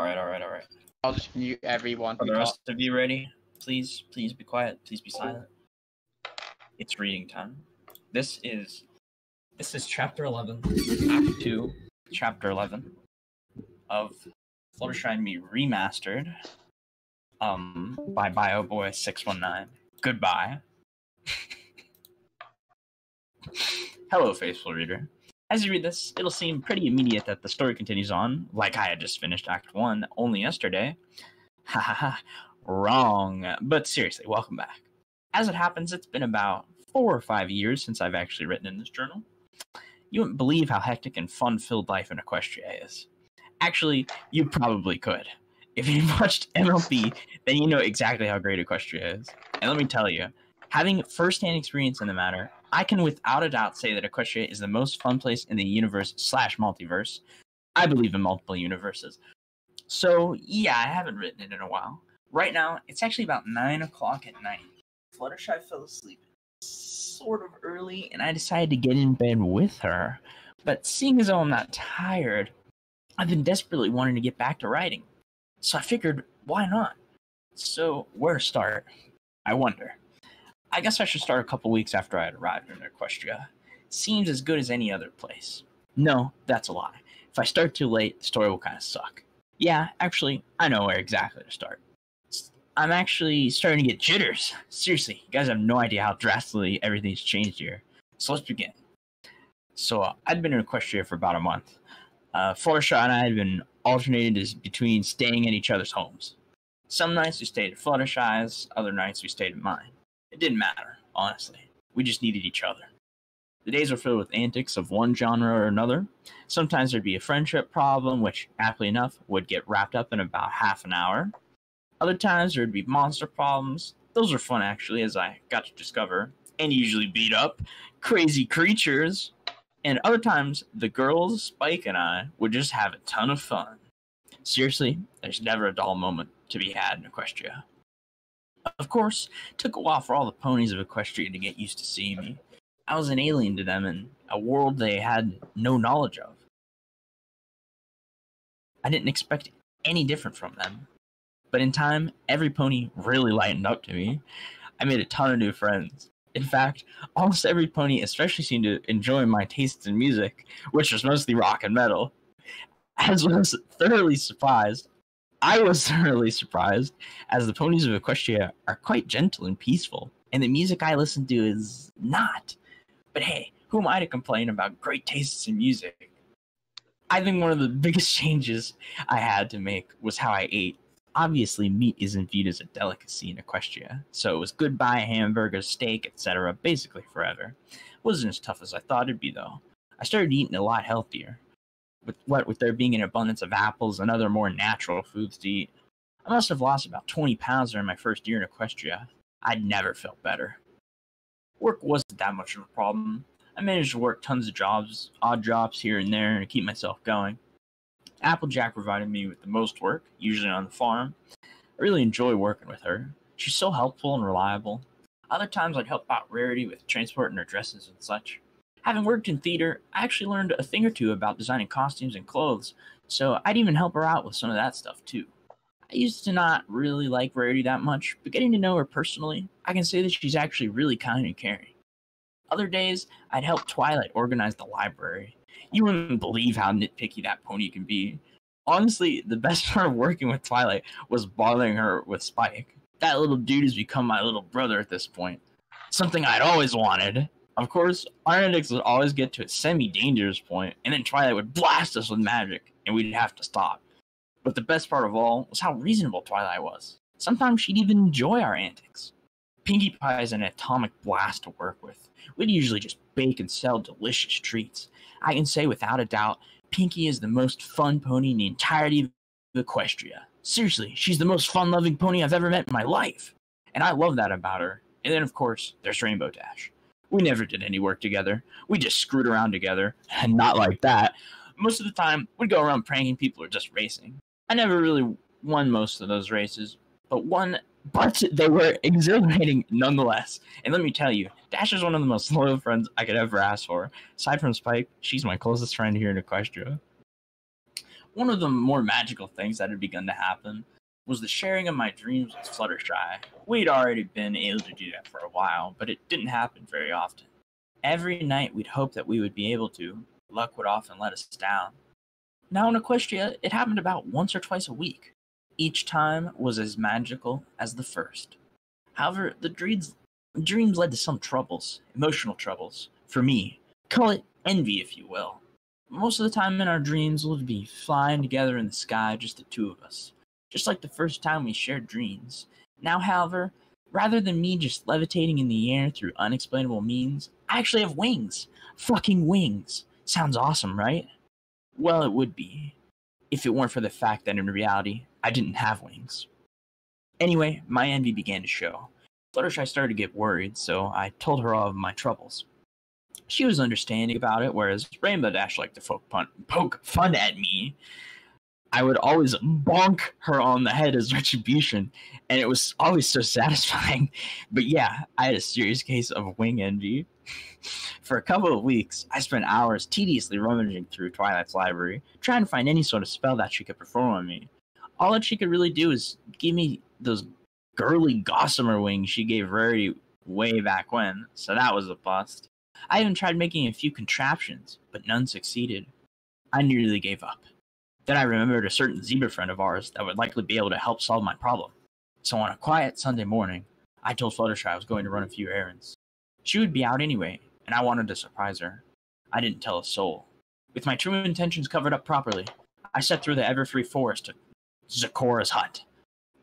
Alright. I'll just mute everyone. Are the rest of you ready? Please be quiet. Please be silent. It's reading time. This is chapter 11, act 2, chapter 11 of Fluttershy and Me Remastered by BioBoy619. Goodbye. Hello, faithful reader. As you read this, it'll seem pretty immediate that the story continues on, like I had just finished Act 1 only yesterday. Hahaha, wrong. But seriously, welcome back. As it happens, it's been about 4 or 5 years since I've actually written in this journal. You wouldn't believe how hectic and fun-filled life in Equestria is. Actually, you probably could. If you've watched MLP, then you know exactly how great Equestria is. And let me tell you, having first-hand experience in the matter, I can without a doubt say that Equestria is the most fun place in the universe/multiverse. I believe in multiple universes. So, yeah, I haven't written it in a while. Right now, it's actually about 9 o'clock at night. Fluttershy fell asleep sort of early, and I decided to get in bed with her. But seeing as though I'm not tired, I've been desperately wanting to get back to writing. So I figured, why not? So, where to start? I wonder. I guess I should start a couple weeks after I had arrived in Equestria. Seems as good as any other place. No, that's a lie. If I start too late, the story will kind of suck. Yeah, actually, I know where exactly to start. I'm actually starting to get jitters. Seriously, you guys have no idea how drastically everything's changed here. So let's begin. So, I'd been in Equestria for about a month. Fluttershy and I had been alternated between staying at each other's homes. Some nights we stayed at Fluttershy's, other nights we stayed at mine. It didn't matter, honestly. We just needed each other. The days were filled with antics of one genre or another. Sometimes there'd be a friendship problem, which, aptly enough, would get wrapped up in about half an hour. Other times there'd be monster problems. Those were fun, actually, as I got to discover, and usually beat up, crazy creatures. And other times, the girls, Spike and I, would just have a ton of fun. Seriously, there's never a dull moment to be had in Equestria. Of course, it took a while for all the ponies of Equestria to get used to seeing me. I was an alien to them in a world they had no knowledge of. I didn't expect any different from them. But in time, every pony really lightened up to me. I made a ton of new friends. In fact, almost every pony especially seemed to enjoy my tastes in music, which was mostly rock and metal. I was thoroughly surprised, as the ponies of Equestria are quite gentle and peaceful, and the music I listen to is not. But hey, who am I to complain about great tastes in music? I think one of the biggest changes I had to make was how I ate. Obviously, meat isn't viewed as a delicacy in Equestria, so it was goodbye hamburgers, steak, etc. basically forever. It wasn't as tough as I thought it'd be, though. I started eating a lot healthier. With there being an abundance of apples and other more natural foods to eat. I must have lost about 20 pounds during my first year in Equestria. I'd never felt better. Work wasn't that much of a problem. I managed to work tons of jobs, odd jobs here and there, to keep myself going. Applejack provided me with the most work, usually on the farm. I really enjoy working with her. She's so helpful and reliable. Other times I'd help out Rarity with transporting her dresses and such. Having worked in theater, I actually learned a thing or two about designing costumes and clothes, so I'd even help her out with some of that stuff too. I used to not really like Rarity that much, but getting to know her personally, I can say that she's actually really kind and caring. Other days, I'd help Twilight organize the library. You wouldn't believe how nitpicky that pony can be. Honestly, the best part of working with Twilight was bothering her with Spike. That little dude has become my little brother at this point. Something I'd always wanted. Of course, our antics would always get to a semi-dangerous point, and then Twilight would blast us with magic, and we'd have to stop. But the best part of all was how reasonable Twilight was. Sometimes she'd even enjoy our antics. Pinkie Pie is an atomic blast to work with. We'd usually just bake and sell delicious treats. I can say without a doubt, Pinkie is the most fun pony in the entirety of Equestria. Seriously, she's the most fun-loving pony I've ever met in my life. And I love that about her. And then, of course, there's Rainbow Dash. We never did any work together. We just screwed around together. And not like that. Most of the time, we'd go around pranking people or just racing. I never really won most of those races, but they were exhilarating nonetheless. And let me tell you, Dash is one of the most loyal friends I could ever ask for. Aside from Spike, she's my closest friend here in Equestria. One of the more magical things that had begun to happen was the sharing of my dreams with Fluttershy. We'd already been able to do that for a while, but it didn't happen very often. Every night we'd hope that we would be able to. Luck would often let us down. Now in Equestria, it happened about once or twice a week. Each time was as magical as the first. However, the dreams led to some troubles, emotional troubles. For me, call it envy if you will. Most of the time in our dreams we'd be flying together in the sky, just the two of us. Just like the first time we shared dreams. Now, however, rather than me just levitating in the air through unexplainable means, I actually have wings. Fucking wings. Sounds awesome, right? Well, it would be, if it weren't for the fact that in reality, I didn't have wings. Anyway, my envy began to show. Fluttershy started to get worried, so I told her all of my troubles. She was understanding about it, whereas Rainbow Dash liked to poke fun at me. I would always bonk her on the head as retribution, and it was always so satisfying. But yeah, I had a serious case of wing envy. For a couple of weeks, I spent hours tediously rummaging through Twilight's library, trying to find any sort of spell that she could perform on me. All that she could really do is give me those girly gossamer wings she gave Rarity way back when, so that was a bust. I even tried making a few contraptions, but none succeeded. I nearly gave up. Then I remembered a certain zebra friend of ours that would likely be able to help solve my problem. So on a quiet Sunday morning, I told Fluttershy I was going to run a few errands. She would be out anyway, and I wanted to surprise her. I didn't tell a soul. With my true intentions covered up properly, I set through the Everfree Forest to Zecora's hut.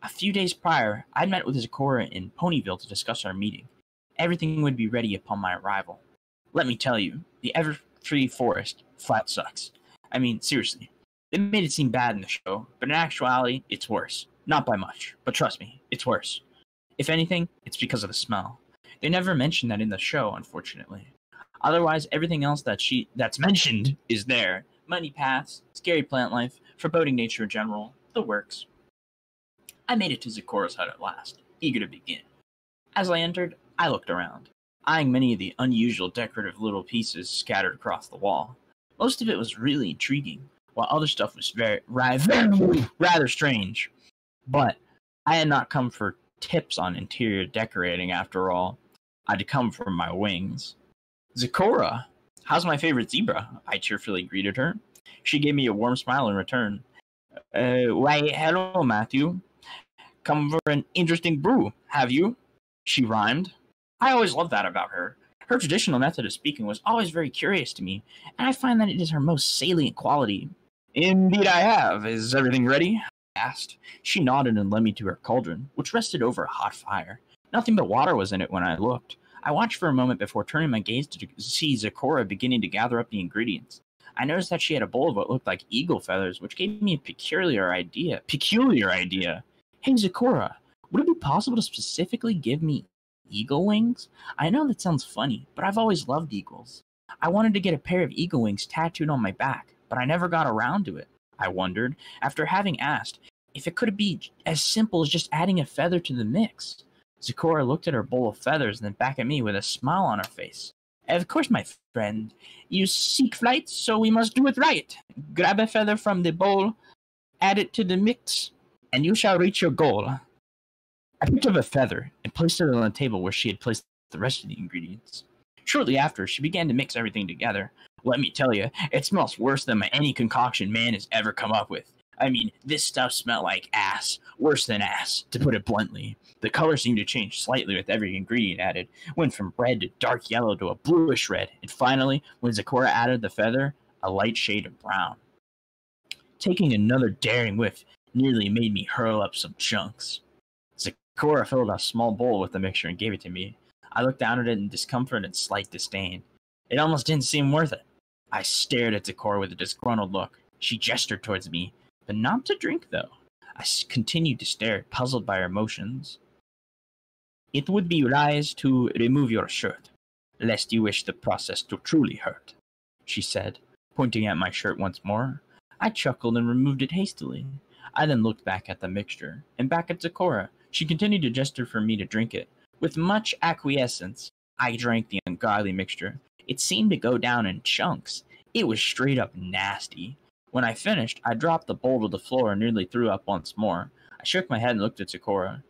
A few days prior, I'd met with Zecora in Ponyville to discuss our meeting. Everything would be ready upon my arrival. Let me tell you, the Everfree Forest flat sucks. I mean, seriously. They made it seem bad in the show, but in actuality, it's worse. Not by much, but trust me, it's worse. If anything, it's because of the smell. They never mention that in the show, unfortunately. Otherwise, everything else that's mentioned is there. Muddy paths, scary plant life, foreboding nature in general, the works. I made it to Zecora's hut at last, eager to begin. As I entered, I looked around, eyeing many of the unusual decorative little pieces scattered across the wall. Most of it was really intriguing, while other stuff was rather strange. But I had not come for tips on interior decorating after all. I'd come for my wings. Zecora, how's my favorite zebra? I cheerfully greeted her. She gave me a warm smile in return. Why, hello, Matthew. Come for an interesting brew, have you? She rhymed. I always loved that about her. Her traditional method of speaking was always very curious to me, and I find that it is her most salient quality. Indeed I have. Is everything ready? I asked. She nodded and led me to her cauldron, which rested over a hot fire. Nothing but water was in it when I looked. I watched for a moment before turning my gaze to see Zecora beginning to gather up the ingredients. I noticed that she had a bowl of what looked like eagle feathers, which gave me a peculiar idea. Hey, Zecora, would it be possible to specifically give me eagle wings? I know that sounds funny, but I've always loved eagles. I wanted to get a pair of eagle wings tattooed on my back, but I never got around to it. I wondered, after having asked, if it could be as simple as just adding a feather to the mix. Zecora looked at her bowl of feathers and then back at me with a smile on her face. Of course, my friend. You seek flight, so we must do it right. Grab a feather from the bowl, add it to the mix, and you shall reach your goal. I picked up a feather and placed it on the table where she had placed the rest of the ingredients. Shortly after, she began to mix everything together. Let me tell you, it smells worse than any concoction man has ever come up with. I mean, this stuff smelled like ass. Worse than ass, to put it bluntly. The color seemed to change slightly with every ingredient added. Went from red to dark yellow to a bluish red. And finally, when Zecora added the feather, a light shade of brown. Taking another daring whiff nearly made me hurl up some chunks. Zecora filled a small bowl with the mixture and gave it to me. I looked down at it in discomfort and slight disdain. It almost didn't seem worth it. I stared at Zecora with a disgruntled look. She gestured towards me, but not to drink, though. I continued to stare, puzzled by her emotions. It would be wise to remove your shirt, lest you wish the process to truly hurt, she said, pointing at my shirt once more. I chuckled and removed it hastily. I then looked back at the mixture, and back at Zecora. She continued to gesture for me to drink it. With much acquiescence, I drank the ungodly mixture. It seemed to go down in chunks. It was straight up nasty. When I finished, I dropped the bowl to the floor and nearly threw up once more. I shook my head and looked at Sakura.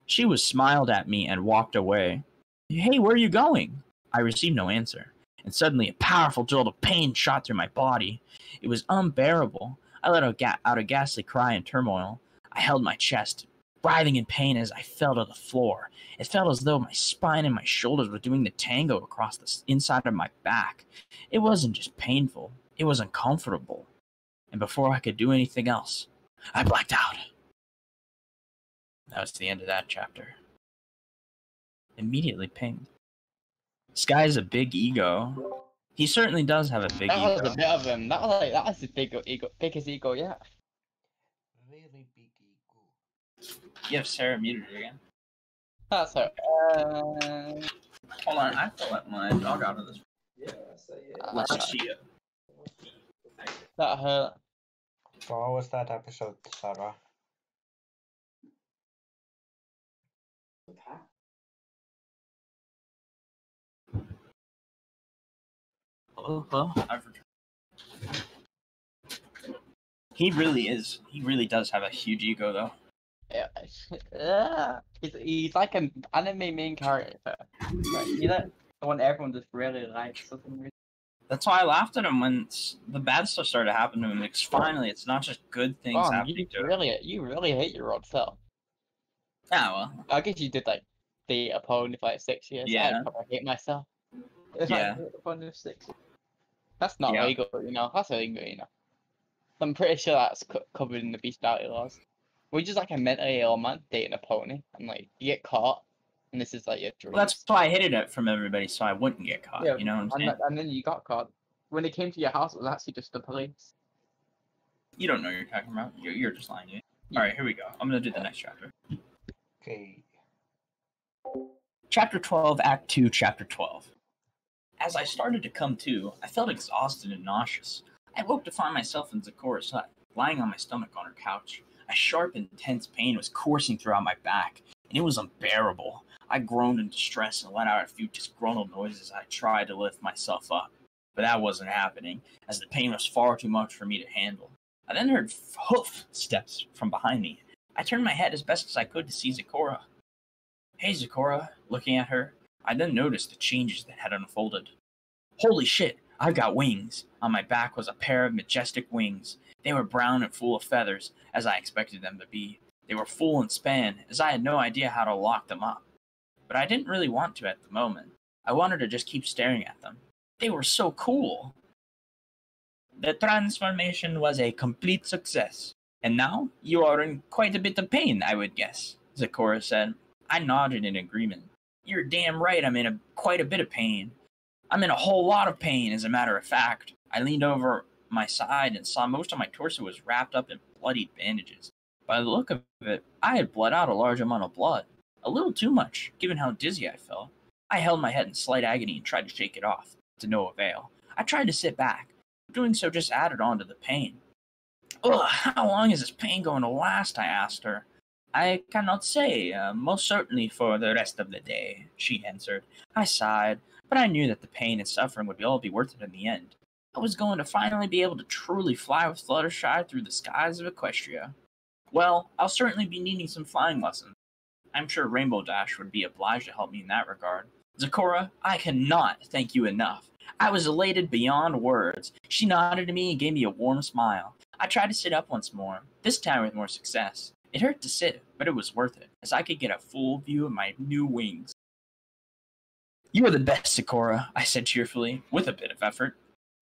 She was smiled at me and walked away. Hey, where are you going? I received no answer, and suddenly a powerful jolt of pain shot through my body. It was unbearable. I let out a ghastly cry in turmoil. I held my chest, writhing in pain as I fell to the floor. It felt as though my spine and my shoulders were doing the tango across the inside of my back. It wasn't just painful, it was uncomfortable. And before I could do anything else, I blacked out. That was the end of that chapter. Immediately pinged. This guy's a big ego. He certainly does have a big ego. That was a bit of him. That was the biggest ego yet. Really big ego. You have Sarah muted again. That's her. Hold on, I have to let my dog out of this. Yeah, so Let's see it. That hurt. So how was that episode, Sarah? Hello? I've returned. He really does have a huge ego, though. Yeah. He's like an anime main character. You know, the one everyone just really likes for some reason. That's why I laughed at him when the bad stuff started happening to him. Because finally, it's not just good things happening to him. You really hate your old self. Yeah, well. I guess you did like the opponent for like 6 years. Yeah. I probably hate myself. Yeah. Opponent of 6 years. That's not legal, you know. That's illegal, you know. I'm pretty sure that's covered in the bestiality laws. We're just like a mentally ill man dating a pony, and like you get caught, and this is like your dream. Well, that's why I hid it from everybody, so I wouldn't get caught. Yeah, you know what I'm saying? And then you got caught. When they came to your house, it was actually just the police. You don't know what you're talking about. You're just lying. All right, here we go. I'm gonna do the next chapter. Okay. Chapter 12, Act 2, Chapter 12. As I started to come to, I felt exhausted and nauseous. I woke to find myself in Sakura's hut, lying on my stomach on her couch. A sharp, intense pain was coursing throughout my back, and it was unbearable. I groaned in distress and let out a few disgruntled noises as I tried to lift myself up. But that wasn't happening, as the pain was far too much for me to handle. I then heard hoof steps from behind me. I turned my head as best as I could to see Sakura. Hey, Sakura, looking at her, I then noticed the changes that had unfolded. Holy shit, I've got wings. On my back was a pair of majestic wings. They were brown and full of feathers, as I expected them to be. They were full and span, as I had no idea how to lock them up. But I didn't really want to at the moment. I wanted to just keep staring at them. They were so cool. The transformation was a complete success. And now you are in quite a bit of pain, I would guess, Sakura said. I nodded in agreement. You're damn right, I'm in quite a bit of pain. I'm in a whole lot of pain, as a matter of fact. I leaned over my side and saw most of my torso was wrapped up in bloodied bandages. By the look of it, I had bled out a large amount of blood. A little too much, given how dizzy I felt. I held my head in slight agony and tried to shake it off, to no avail. I tried to sit back. Doing so just added on to the pain. Ugh, how long is this pain going to last? I asked her. I cannot say, most certainly for the rest of the day, she answered. I sighed, but I knew that the pain and suffering would all be worth it in the end. I was going to finally be able to truly fly with Fluttershy through the skies of Equestria. Well, I'll certainly be needing some flying lessons. I'm sure Rainbow Dash would be obliged to help me in that regard. Sakura, I cannot thank you enough. I was elated beyond words. She nodded to me and gave me a warm smile. I tried to sit up once more, this time with more success. It hurt to sit, but it was worth it, as I could get a full view of my new wings. You are the best, Sakura, I said cheerfully, with a bit of effort.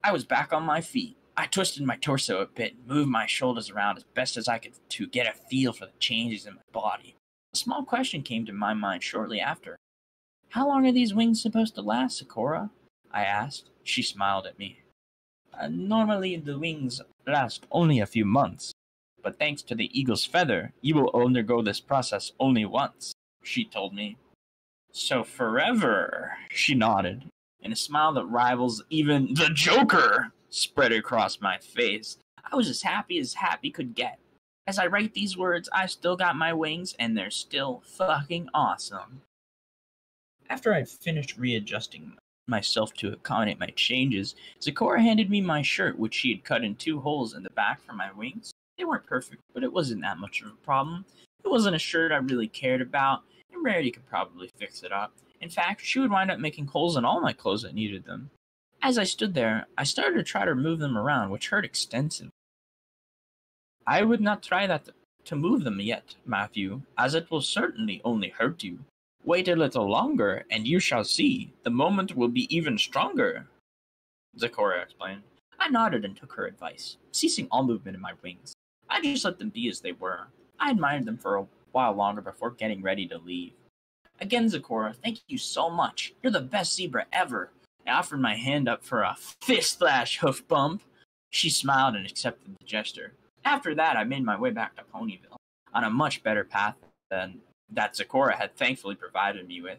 I was back on my feet. I twisted my torso a bit and moved my shoulders around as best as I could to get a feel for the changes in my body. A small question came to my mind shortly after. How long are these wings supposed to last, Sakura? I asked. She smiled at me. Normally the wings last only a few months, but thanks to the eagle's feather, you will undergo this process only once, she told me. So forever, she nodded, and a smile that rivals even the Joker spread across my face. I was as happy could get. As I write these words, I still got my wings, and they're still fucking awesome. After I'd finished readjusting myself to accommodate my changes, Zecora handed me my shirt, which she had cut in 2 holes in the back for my wings. They weren't perfect, but it wasn't that much of a problem. It wasn't a shirt I really cared about, and Rarity could probably fix it up. In fact, she would wind up making holes in all my clothes that needed them. As I stood there, I started to try to move them around, which hurt extensively. I would not try to move them yet, Matthew, as it will certainly only hurt you. Wait a little longer, and you shall see. The moment will be even stronger, Zecora explained. I nodded and took her advice, ceasing all movement in my wings. I just let them be as they were. I admired them for a while longer before getting ready to leave. Again, Zecora, thank you so much. You're the best zebra ever. I offered my hand up for a fist/hoof bump. She smiled and accepted the gesture. After that, I made my way back to Ponyville, on a much better path than that Zecora had thankfully provided me with.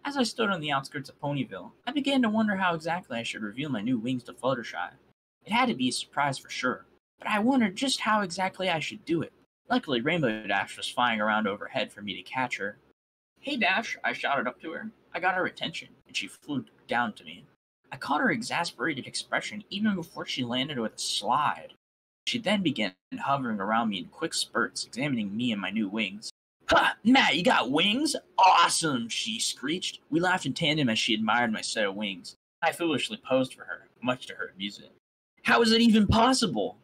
As I stood on the outskirts of Ponyville, I began to wonder how exactly I should reveal my new wings to Fluttershy. It had to be a surprise for sure, but I wondered just how exactly I should do it. Luckily, Rainbow Dash was flying around overhead for me to catch her. Hey Dash, I shouted up to her. I got her attention, and she flew down to me. I caught her exasperated expression even before she landed with a slide. She then began hovering around me in quick spurts, examining me and my new wings. "Ha! Matt, you got wings? Awesome!" she screeched. We laughed in tandem as she admired my set of wings. I foolishly posed for her, much to her amusement. How is it even possible?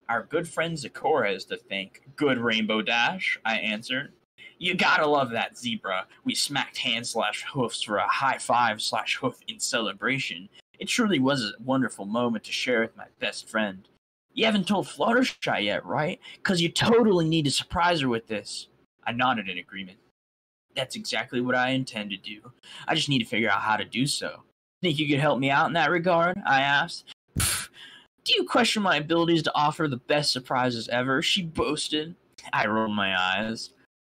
Our good friend Zecora is to thank, good Rainbow Dash, I answered. You gotta love that zebra. We smacked hand/hoofs for a high five/hoof in celebration. It truly was a wonderful moment to share with my best friend. You haven't told Fluttershy yet, right? 'Cause you totally need to surprise her with this. I nodded in agreement. That's exactly what I intend to do. I just need to figure out how to do so. Think you could help me out in that regard? I asked. Do you question my abilities to offer the best surprises ever? She boasted. I rolled my eyes.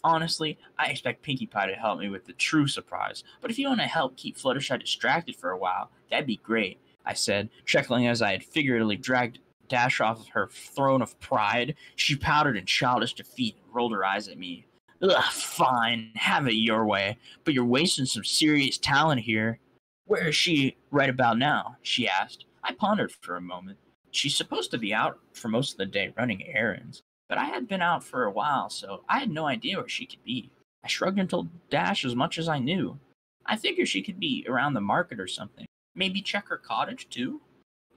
Honestly, I expect Pinkie Pie to help me with the true surprise, but if you want to help keep Fluttershy distracted for a while, that'd be great, I said, chuckling as I had figuratively dragged Dash off of her throne of pride. She pouted in childish defeat and rolled her eyes at me. Ugh, fine, have it your way, but you're wasting some serious talent here. Where is she right about now? She asked. I pondered for a moment. She's supposed to be out for most of the day running errands, but I had been out for a while, so I had no idea where she could be. I shrugged and told Dash as much as I knew. I figured she could be around the market or something. Maybe check her cottage, too?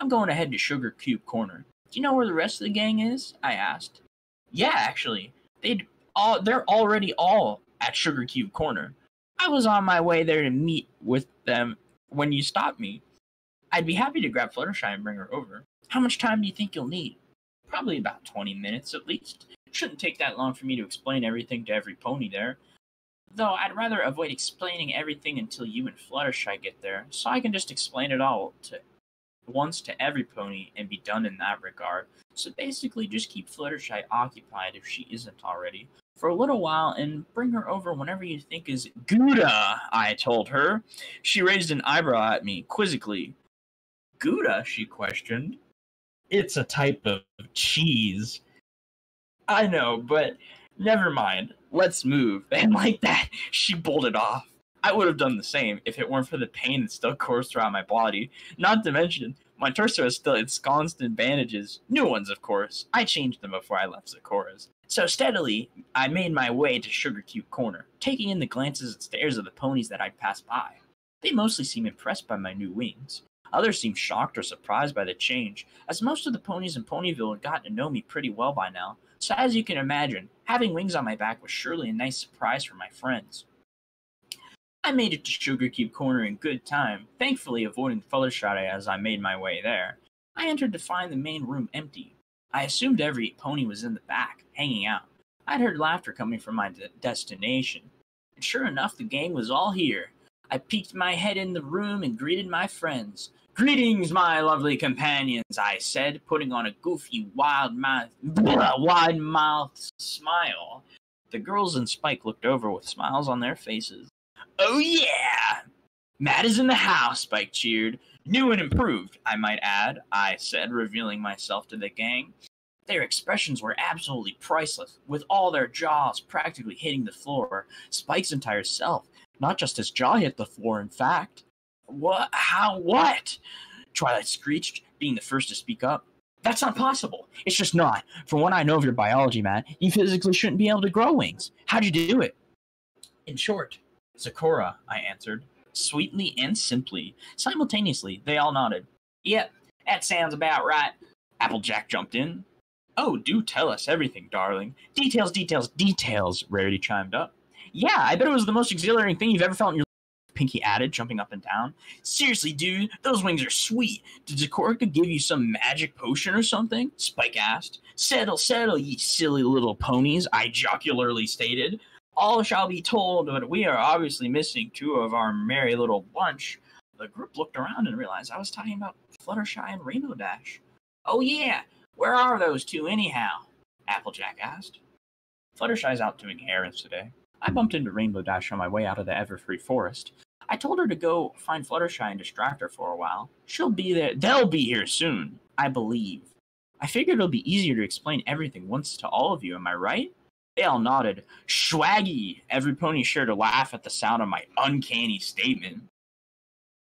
I'm going to head to Sugar Cube Corner. Do you know where the rest of the gang is? I asked. Yeah, actually. They're already all at Sugar Cube Corner. I was on my way there to meet with them when you stopped me. I'd be happy to grab Fluttershy and bring her over. How much time do you think you'll need? Probably about 20 minutes at least. It shouldn't take that long for me to explain everything to every pony there. Though I'd rather avoid explaining everything until you and Fluttershy get there, so I can just explain it all once to every pony and be done in that regard. So basically just keep Fluttershy occupied if she isn't already for a little while and bring her over whenever you think is Gouda, I told her. She raised an eyebrow at me quizzically. Gouda? She questioned. It's a type of cheese. I know, but never mind. Let's move. And like that, she bolted off. I would have done the same if it weren't for the pain that still coursed throughout my body. Not to mention, my torso is still ensconced in bandages. New ones, of course. I changed them before I left Zecora's. So steadily, I made my way to Sugar Cube Corner, taking in the glances and stares of the ponies that I'd passed by. They mostly seemed impressed by my new wings. Others seemed shocked or surprised by the change, as most of the ponies in Ponyville had gotten to know me pretty well by now. So as you can imagine, having wings on my back was surely a nice surprise for my friends. I made it to Sugar Cube Corner in good time, thankfully avoiding Fluttershy as I made my way there. I entered to find the main room empty. I assumed every pony was in the back, hanging out. I'd heard laughter coming from my destination. And sure enough, the gang was all here. I peeked my head in the room and greeted my friends. Greetings, my lovely companions, I said, putting on a goofy, wide-mouthed smile. The girls and Spike looked over with smiles on their faces. Oh yeah! Matt is in the house, Spike cheered. New and improved, I might add, I said, revealing myself to the gang. Their expressions were absolutely priceless, with all their jaws practically hitting the floor. Spike's entire self, not just his jaw hit the floor, in fact. What? How? What? Twilight screeched, being the first to speak up. That's not possible. It's just not. From what I know of your biology, Matt, you physically shouldn't be able to grow wings. How'd you do it? In short, Sakura, I answered, sweetly and simply. Simultaneously, they all nodded. Yep, that sounds about right. Applejack jumped in. Oh, do tell us everything, darling. Details, details, details, Rarity chimed up. Yeah, I bet it was the most exhilarating thing you've ever felt in your life, Pinky added, jumping up and down. Seriously, dude, those wings are sweet. Did Sakura give you some magic potion or something? Spike asked. Settle, settle, ye silly little ponies, I jocularly stated. All shall be told, but we are obviously missing two of our merry little bunch. The group looked around and realized I was talking about Fluttershy and Rainbow Dash. Oh yeah, where are those two anyhow? Applejack asked. Fluttershy's out doing errands today. I bumped into Rainbow Dash on my way out of the Everfree Forest. I told her to go find Fluttershy and distract her for a while. She'll be there. They'll be here soon, I believe. I figured it'll be easier to explain everything once to all of you, am I right? They all nodded. Swaggy! Every pony shared a laugh at the sound of my uncanny statement.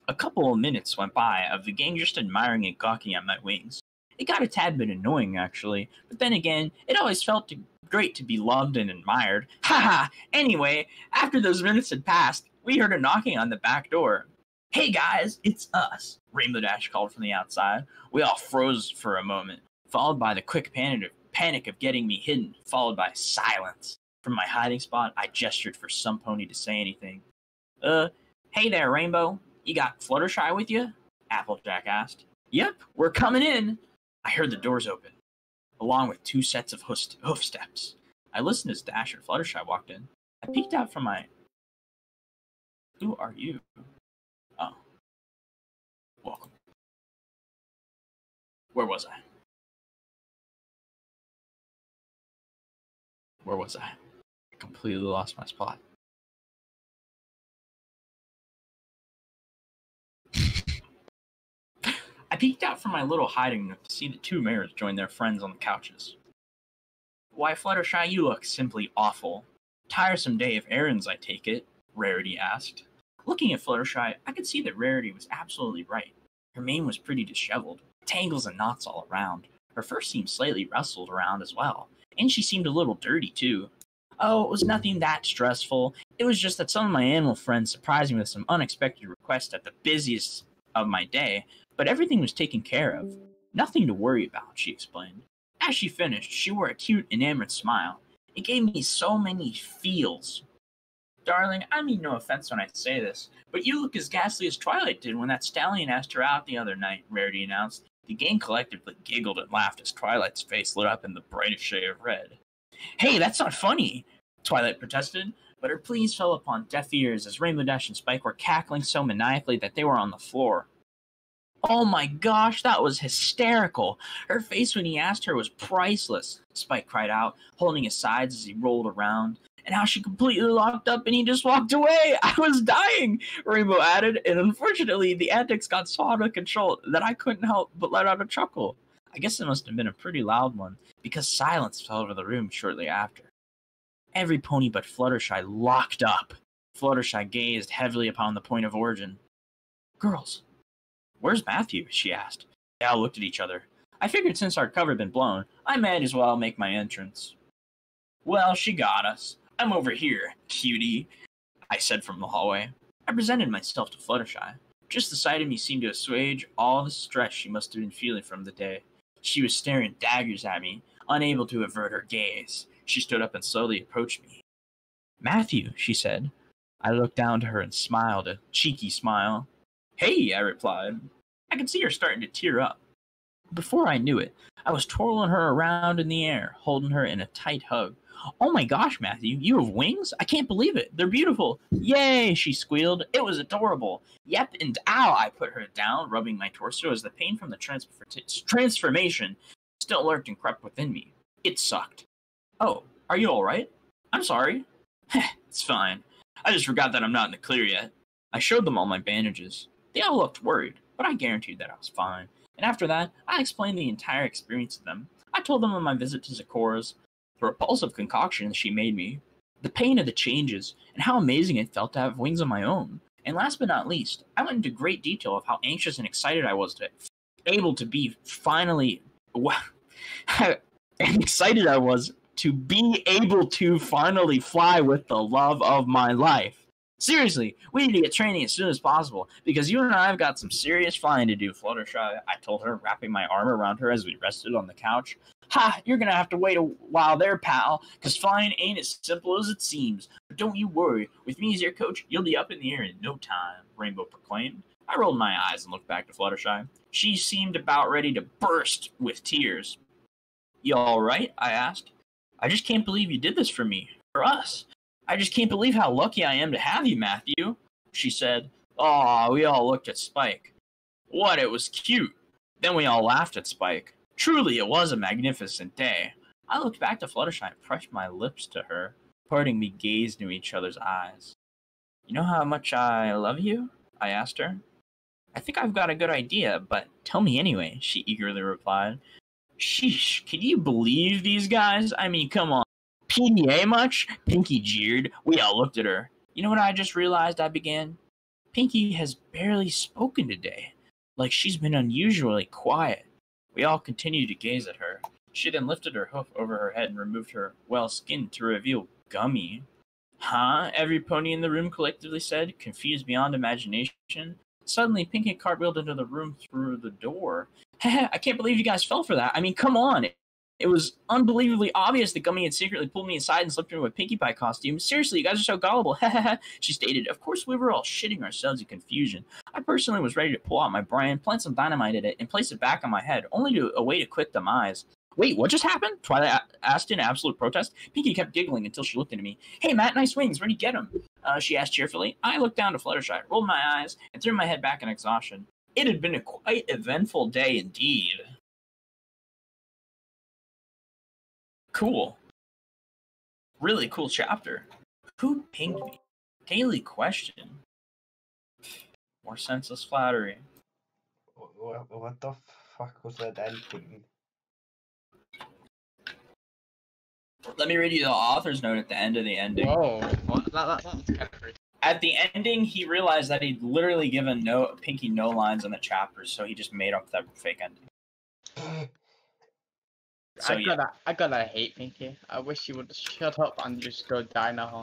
A couple of minutes went by of the gang just admiring and gawking at my wings. It got a tad bit annoying, actually, but then again, it always felt great to be loved and admired. Haha! Anyway, after those minutes had passed, we heard a knocking on the back door. Hey guys, it's us, Rainbow Dash called from the outside. We all froze for a moment, followed by the quick panic of getting me hidden, followed by silence. From my hiding spot, I gestured for some pony to say anything. Hey there, Rainbow. You got Fluttershy with you? Applejack asked. Yep, we're coming in. I heard the doors open, along with two sets of hoof steps. I listened as Dash and Fluttershy walked in. I peeked out from my... Who are you? Oh. Welcome. Where was I? I completely lost my spot. I peeked out from my little hiding nook to see the two mares join their friends on the couches. Why, Fluttershy, you look simply awful. Tiresome day of errands, I take it, Rarity asked. Looking at Fluttershy, I could see that Rarity was absolutely right. Her mane was pretty disheveled, tangles and knots all around. Her fur seemed slightly rustled around as well, and she seemed a little dirty, too. Oh, it was nothing that stressful. It was just that some of my animal friends surprised me with some unexpected requests at the busiest of my day, but everything was taken care of. Nothing to worry about, she explained. As she finished, she wore a cute, enamored smile. It gave me so many feels. Darling, I mean no offense when I say this, but you look as ghastly as Twilight did when that stallion asked her out the other night, Rarity announced. The gang collectively giggled and laughed as Twilight's face lit up in the brightest shade of red. Hey, that's not funny, Twilight protested, but her pleas fell upon deaf ears as Rainbow Dash and Spike were cackling so maniacally that they were on the floor. Oh my gosh, that was hysterical. Her face when he asked her was priceless, Spike cried out, holding his sides as he rolled around. And how she completely locked up and he just walked away. I was dying, Rainbow added, and unfortunately the antics got so out of control that I couldn't help but let out a chuckle. I guess it must have been a pretty loud one, because silence fell over the room shortly after. Every pony but Fluttershy locked up. Fluttershy gazed heavily upon the point of origin. Girls, where's Matthew? She asked. They all looked at each other. I figured since our cover had been blown, I might as well make my entrance. Well, she got us. I'm over here, cutie, I said from the hallway. I presented myself to Fluttershy. Just the sight of me seemed to assuage all the stress she must have been feeling from the day. She was staring daggers at me, unable to avert her gaze. She stood up and slowly approached me. Matthew, she said. I looked down to her and smiled, a cheeky smile. Hey, I replied. I could see her starting to tear up. Before I knew it, I was twirling her around in the air, holding her in a tight hug. Oh my gosh, Matthew, you have wings? I can't believe it. They're beautiful. Yay, she squealed. It was adorable. Yep, and ow, I put her down, rubbing my torso as the pain from the transformation still lurked and crept within me. It sucked. Oh, are you all right? I'm sorry. It's fine. I just forgot that I'm not in the clear yet. I showed them all my bandages. They all looked worried, but I guaranteed that I was fine. And after that, I explained the entire experience to them. I told them of my visit to Sakura's, the repulsive concoction she made me, the pain of the changes, and how amazing it felt to have wings of my own. And last but not least, I went into great detail of how anxious and excited I was to able to be finally excited I was to be able to finally fly with the love of my life. Seriously, we need to get training as soon as possible, because you and I have got some serious flying to do, Fluttershy, I told her, wrapping my arm around her as we rested on the couch. Ha, you're gonna have to wait a while there, pal, because flying ain't as simple as it seems. But don't you worry, with me as your coach, you'll be up in the air in no time, Rainbow proclaimed. I rolled my eyes and looked back to Fluttershy. She seemed about ready to burst with tears. You alright? I asked. I just can't believe you did this for me, for us. I just can't believe how lucky I am to have you, Matthew, she said. Aw, we all looked at Spike. What, it was cute. Then we all laughed at Spike. Truly, it was a magnificent day. I looked back to Fluttershy and pressed my lips to her. Parting, we gazed into each other's eyes. You know how much I love you? I asked her. I think I've got a good idea, but tell me anyway, she eagerly replied. Sheesh, can you believe these guys? I mean, come on. PDA much? Pinky jeered. We all looked at her. You know what I just realized? I began. Pinky has barely spoken today. Like she's been unusually quiet. We all continued to gaze at her. She then lifted her hoof over her head and removed her skin to reveal Gummy. Huh? Every pony in the room collectively said, confused beyond imagination. Suddenly, Pinky cartwheeled into the room through the door. I can't believe you guys fell for that. I mean, come on. It was unbelievably obvious that Gummy had secretly pulled me aside and slipped into a Pinkie Pie costume. Seriously, you guys are so gullible. She stated. Of course, we were all shitting ourselves in confusion. I personally was ready to pull out my brand, plant some dynamite in it, and place it back on my head, only to await a quick demise. Wait, what just happened? Twilight asked in absolute protest. Pinky kept giggling until she looked into me. Hey, Matt, nice wings. Where'd you get them? She asked cheerfully. I looked down to Fluttershy, rolled my eyes, and threw my head back in exhaustion. It had been a quite eventful day indeed. Cool. Really cool chapter. Who pinged me? Daily question. More senseless flattery. What the fuck was that ending? Let me read you the author's note at the end of the ending. Whoa, that's kind of crazy. At the ending, he realized that he'd literally given Pinky no lines on the chapters, so he just made up that fake ending. So, I gotta hate Pinky. I wish you would shut up and just go die now.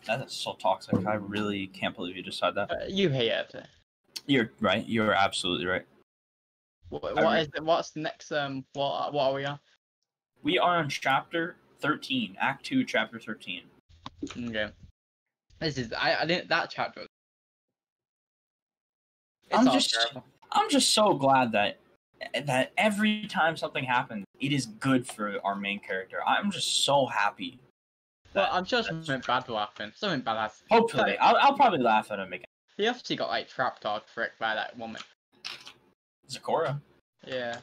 That's so toxic. I really can't believe you just said that. You hate it. You're right. You're absolutely right. What's the next? What are we on? We are on chapter 13, Act 2, chapter 13. Okay. This is I didn't that chapter. I'm just so glad that every time something happens, it is good for our main character. I'm just so happy. Well, I'm sure something bad will happen. Something bad has. Hopefully, I'll probably laugh at him again. He obviously got like trap dog tricked by that woman. Zecora. Yeah.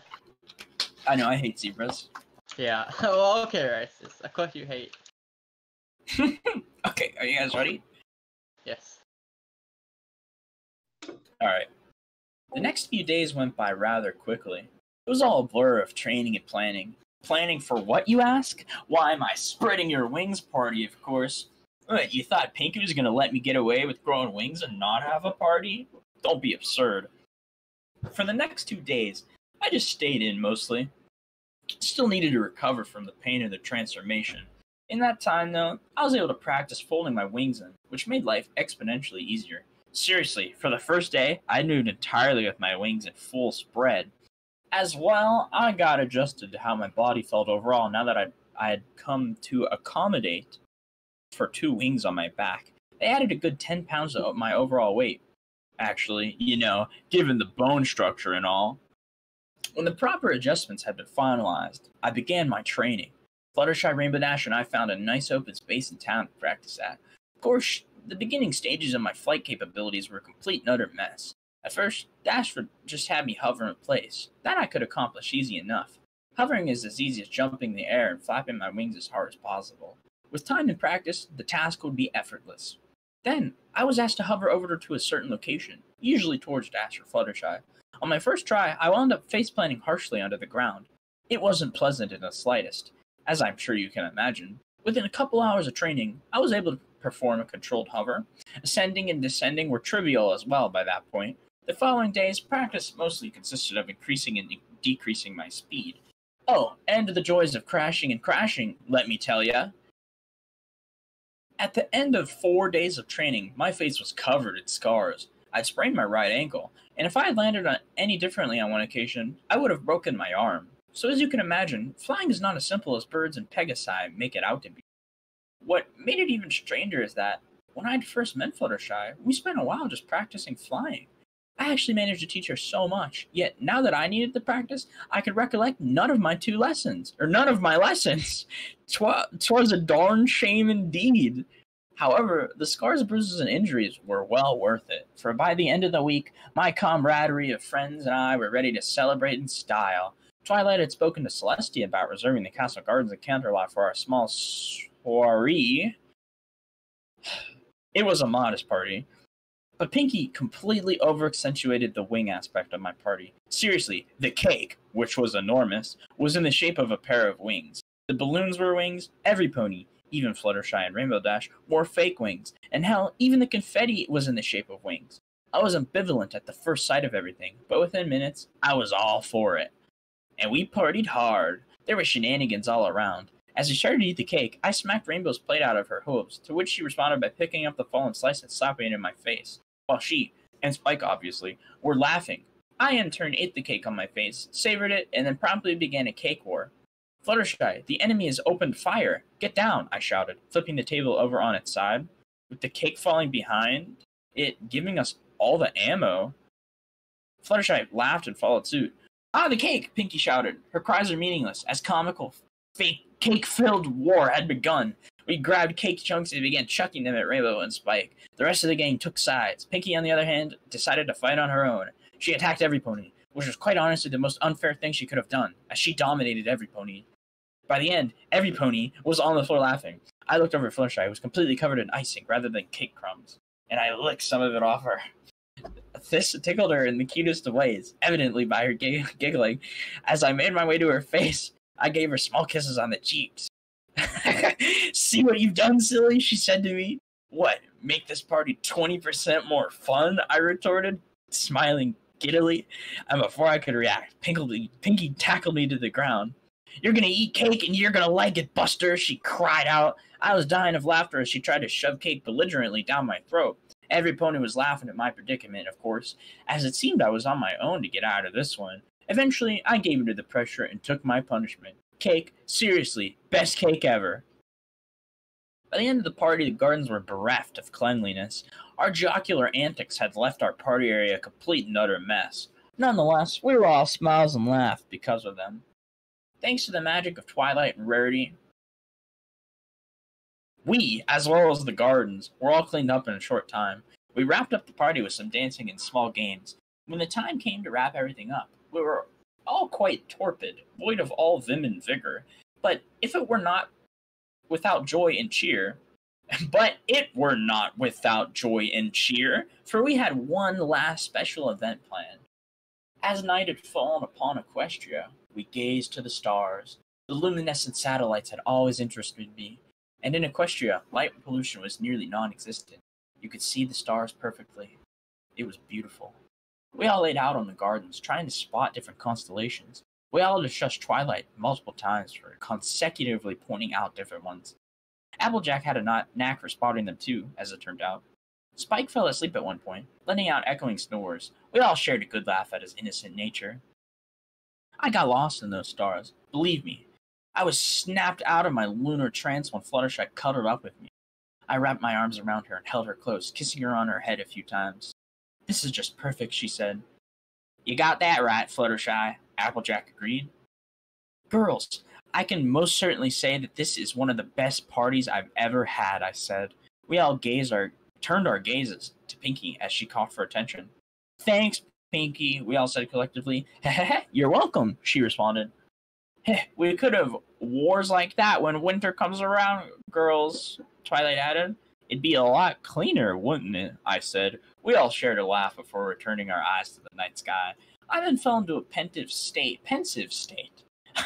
I know. I hate zebras. Yeah. Well, okay, racist. Of course you hate. Okay, are you guys ready? Yes. Alright. The next few days went by rather quickly. It was all a blur of training and planning. Planning for what, you ask? Why, my spreading your wings party, of course. What, you thought Pinky was gonna let me get away with growing wings and not have a party? Don't be absurd. For the next 2 days, I just stayed in mostly. Still needed to recover from the pain of the transformation. In that time, though, I was able to practice folding my wings in, which made life exponentially easier. Seriously, for the first day, I moved entirely with my wings in full spread. As well, I got adjusted to how my body felt overall now that I had come to accommodate for 2 wings on my back. They added a good 10 pounds to my overall weight. Actually, given the bone structure and all. When the proper adjustments had been finalized, I began my training. Fluttershy, Rainbow Dash, and I found a nice open space in town to practice at. Of course, the beginning stages of my flight capabilities were a complete and utter mess. At first, Dashford just had me hover in place. That I could accomplish easy enough. Hovering is as easy as jumping in the air and flapping my wings as hard as possible. With time and practice, the task would be effortless. Then, I was asked to hover over to a certain location, usually towards Dash or Fluttershy. On my first try, I wound up face-planting harshly under the ground. It wasn't pleasant in the slightest, as I'm sure you can imagine. Within a couple hours of training, I was able to perform a controlled hover. Ascending and descending were trivial as well by that point. The following days, practice mostly consisted of increasing and decreasing my speed. Oh, and the joys of crashing and crashing, let me tell ya. At the end of 4 days of training, my face was covered in scars. I'd sprained my right ankle, and if I had landed on any differently on one occasion, I would have broken my arm. So as you can imagine, flying is not as simple as birds and Pegasi make it out to be. What made it even stranger is that, when I'd first met Fluttershy, we spent a while just practicing flying. I actually managed to teach her so much, yet now that I needed the practice, I could recollect none of my lessons. 'Twas a darn shame indeed. However, the scars, bruises, and injuries were well worth it, for by the end of the week, my camaraderie of friends and I were ready to celebrate in style. Twilight had spoken to Celestia about reserving the Castle Gardens and Counterlot for our small soiree. It was a modest party, but Pinky completely over-accentuated the wing aspect of my party. Seriously, the cake, which was enormous, was in the shape of a pair of wings. The balloons were wings, every pony, even Fluttershy and Rainbow Dash, wore fake wings, and hell, even the confetti was in the shape of wings. I was ambivalent at the first sight of everything, but within minutes, I was all for it. And we partied hard. There were shenanigans all around. As we started to eat the cake, I smacked Rainbow's plate out of her hooves, to which she responded by picking up the fallen slice and slapping it in my face, while she, and Spike obviously, were laughing. I in turn ate the cake on my face, savored it, and then promptly began a cake war. Fluttershy, the enemy has opened fire. Get down, I shouted, flipping the table over on its side, with the cake falling behind it, giving us all the ammo. Fluttershy laughed and followed suit. Ah, the cake, Pinky shouted. Her cries are meaningless, as comical, fake, cake-filled war had begun. We grabbed cake chunks and began chucking them at Rainbow and Spike. The rest of the gang took sides. Pinky, on the other hand, decided to fight on her own. She attacked every pony, which was quite honestly the most unfair thing she could have done, as she dominated every pony. By the end, every pony was on the floor laughing. I looked over at Fluttershy, who was completely covered in icing rather than cake crumbs, and I licked some of it off her. This tickled her in the cutest of ways, evidently by her giggling. As I made my way to her face, I gave her small kisses on the cheeks. See what you've done, silly, she said to me. What, make this party 20% more fun? I retorted, smiling giddily. And before I could react, Pinky tackled me to the ground. You're gonna eat cake and you're gonna like it, Buster, she cried out. I was dying of laughter as she tried to shove cake belligerently down my throat. Every pony was laughing at my predicament, of course, as it seemed I was on my own to get out of this one. Eventually, I gave in to the pressure and took my punishment. Cake, seriously, best cake ever. By the end of the party, the gardens were bereft of cleanliness. Our jocular antics had left our party area a complete and utter mess. Nonetheless, we were all smiles and laughs because of them. Thanks to the magic of Twilight and Rarity, we, as well as the gardens, were all cleaned up in a short time. We wrapped up the party with some dancing and small games. When the time came to wrap everything up, we were all quite torpid, void of all vim and vigor. But it were not without joy and cheer, for we had one last special event planned. As night had fallen upon Equestria, we gazed to the stars. The luminescent satellites had always interested me, and in Equestria, light pollution was nearly non-existent. You could see the stars perfectly. It was beautiful. We all laid out on the gardens, trying to spot different constellations. We all discussed Twilight multiple times for consecutively pointing out different ones. Applejack had a knack for spotting them too, as it turned out. Spike fell asleep at one point, letting out echoing snores. We all shared a good laugh at his innocent nature. I got lost in those stars. Believe me, I was snapped out of my lunar trance when Fluttershy cuddled up with me. I wrapped my arms around her and held her close, kissing her on her head a few times. This is just perfect, she said. You got that right, Fluttershy, Applejack agreed. Girls, I can most certainly say that this is one of the best parties I've ever had, I said. We all turned our gazes to Pinky as she called for attention. Thanks, Pinky, we all said collectively. Heh, you're welcome, she responded. Heh, we could have wars like that when winter comes around, girls, Twilight added. It'd be a lot cleaner, wouldn't it? I said. We all shared a laugh before returning our eyes to the night sky. I then fell into a pensive state.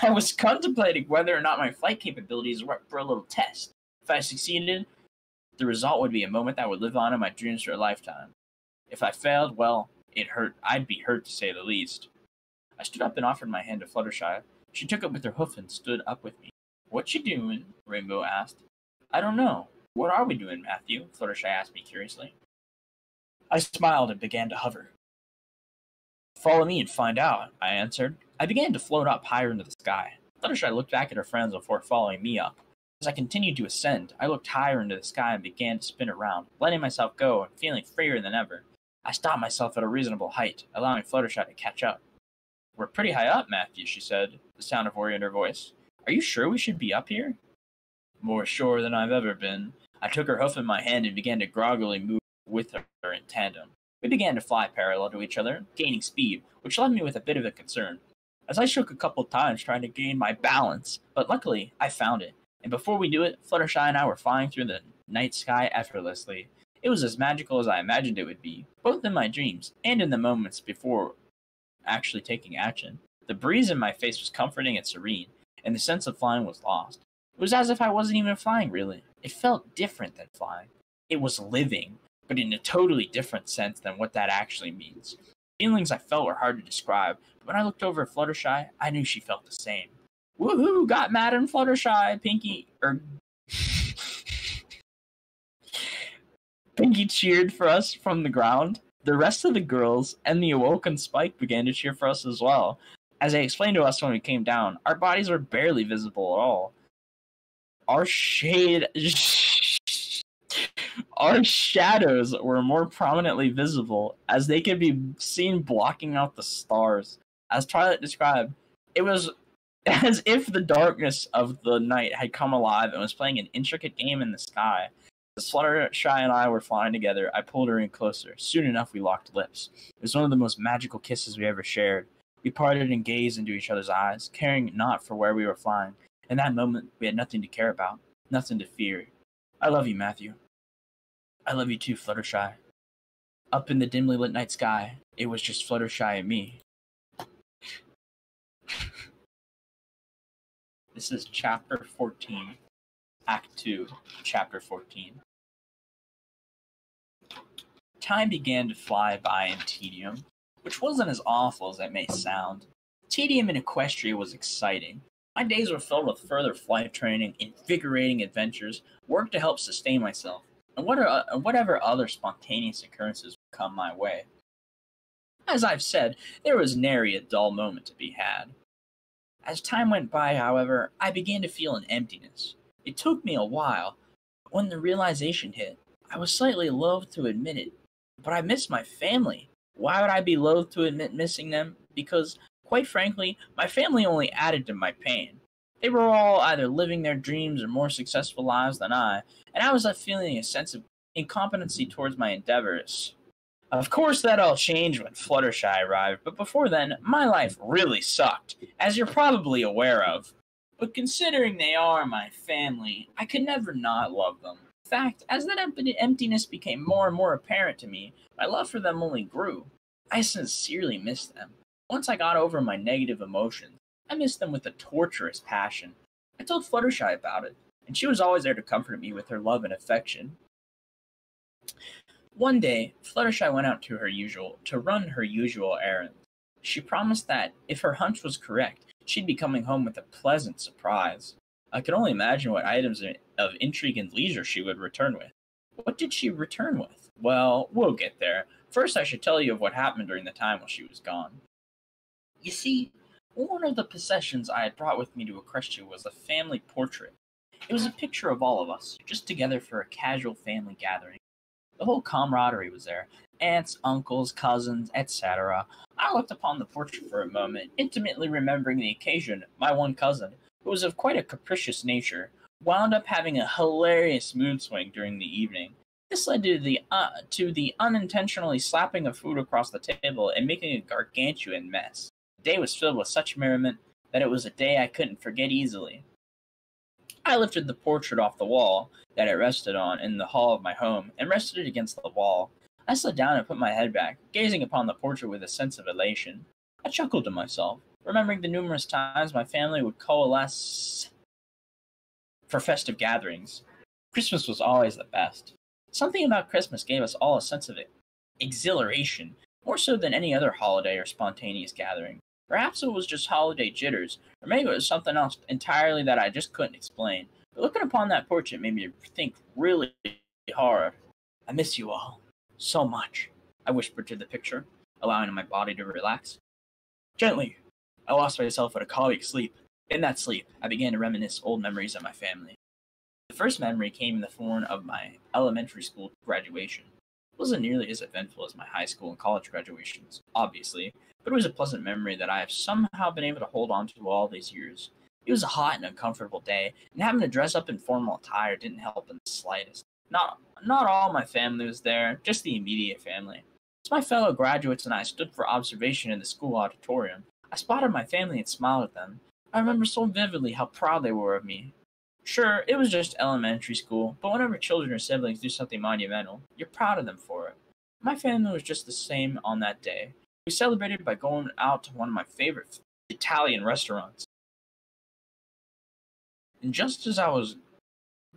I was contemplating whether or not my flight capabilities were up for a little test. If I succeeded, The result would be a moment that would live on in my dreams for a lifetime. If I failed, well, it hurt. I'd be hurt to say the least. I stood up and offered my hand to Fluttershy. She took it with her hoof and stood up with me. What you doing? Rainbow asked. I don't know. What are we doing, Matthew? Fluttershy asked me curiously. I smiled and began to hover. Follow me and find out, I answered. I began to float up higher into the sky. Fluttershy looked back at her friends before following me up. As I continued to ascend, I looked higher into the sky and began to spin around, letting myself go and feeling freer than ever. I stopped myself at a reasonable height, allowing Fluttershy to catch up. We're pretty high up, Matthew, she said, the sound of worry in her voice. Are you sure we should be up here? More sure than I've ever been. I took her hoof in my hand and began to groggily move with her in tandem. We began to fly parallel to each other, gaining speed, which left me with a bit of a concern, as I shook a couple times trying to gain my balance, but luckily I found it, and before we knew it, Fluttershy and I were flying through the night sky effortlessly. It was as magical as I imagined it would be, both in my dreams and in the moments before actually taking action. The breeze in my face was comforting and serene, and the sense of flying was lost. It was as if I wasn't even flying, really. It felt different than flying. It was living, but in a totally different sense than what that actually means. Feelings I felt were hard to describe, but when I looked over at Fluttershy, I knew she felt the same. Woohoo! Got Madam Fluttershy! Pinky cheered for us from the ground. The rest of the girls and the awoken Spike began to cheer for us as well. As they explained to us when we came down, our bodies were barely visible at all. Our shadows were more prominently visible, as they could be seen blocking out the stars. As Twilight described, it was as if the darkness of the night had come alive and was playing an intricate game in the sky. As Fluttershy and I were flying together, I pulled her in closer. Soon enough, we locked lips. It was one of the most magical kisses we ever shared. We parted and gazed into each other's eyes, caring not for where we were flying. In that moment, we had nothing to care about, nothing to fear. I love you, Matthew. I love you too, Fluttershy. Up in the dimly lit night sky, it was just Fluttershy and me. This is Chapter 14, Act 2, Chapter 14. Time began to fly by in tedium, which wasn't as awful as it may sound. Tedium in Equestria was exciting. My days were filled with further flight training, invigorating adventures, work to help sustain myself, and whatever other spontaneous occurrences would come my way. As I've said, there was nary a dull moment to be had. As time went by, however, I began to feel an emptiness. It took me a while, but when the realization hit, I was slightly loath to admit it. But I missed my family. Why would I be loath to admit missing them? Because, quite frankly, my family only added to my pain. They were all either living their dreams or more successful lives than I, and I was left feeling a sense of incompetency towards my endeavors. Of course, that all changed when Fluttershy arrived, but before then, my life really sucked, as you're probably aware of. But considering they are my family, I could never not love them. In fact, as that emptiness became more and more apparent to me, my love for them only grew. I sincerely missed them. Once I got over my negative emotions, I missed them with a torturous passion. I told Fluttershy about it, and she was always there to comfort me with her love and affection. One day, Fluttershy went out to run her usual errands. She promised that, if her hunch was correct, she'd be coming home with a pleasant surprise. I could only imagine what items of intrigue and leisure she would return with. What did she return with? Well, we'll get there. First, I should tell you of what happened during the time while she was gone. You see, one of the possessions I had brought with me to Equestria was a family portrait. It was a picture of all of us, just together for a casual family gathering. The whole camaraderie was there. Aunts, uncles, cousins, etc. I looked upon the portrait for a moment, intimately remembering the occasion. My one cousin, who was of quite a capricious nature, wound up having a hilarious mood swing during the evening. This led to the unintentionally slapping of food across the table and making a gargantuan mess. The day was filled with such merriment that it was a day I couldn't forget easily. I lifted the portrait off the wall that it rested on in the hall of my home and rested it against the wall. I sat down and put my head back, gazing upon the portrait with a sense of elation. I chuckled to myself, remembering the numerous times my family would coalesce for festive gatherings. Christmas was always the best. Something about Christmas gave us all a sense of exhilaration, more so than any other holiday or spontaneous gathering. Perhaps it was just holiday jitters, or maybe it was something else entirely that I just couldn't explain. But looking upon that portrait made me think really hard. I miss you all so much, I whispered to the picture, allowing my body to relax. Gently, I lost myself in a colleague's sleep. In that sleep, I began to reminisce old memories of my family. The first memory came in the form of my elementary school graduation. It wasn't nearly as eventful as my high school and college graduations, obviously, but it was a pleasant memory that I have somehow been able to hold on to all these years. It was a hot and uncomfortable day, and having to dress up in formal attire didn't help in the slightest. Not all my family was there, just the immediate family. As my fellow graduates and I stood for observation in the school auditorium, I spotted my family and smiled at them. I remember so vividly how proud they were of me. Sure, it was just elementary school, but whenever children or siblings do something monumental, you're proud of them for it. My family was just the same on that day. We celebrated by going out to one of my favorite Italian restaurants. And just as I was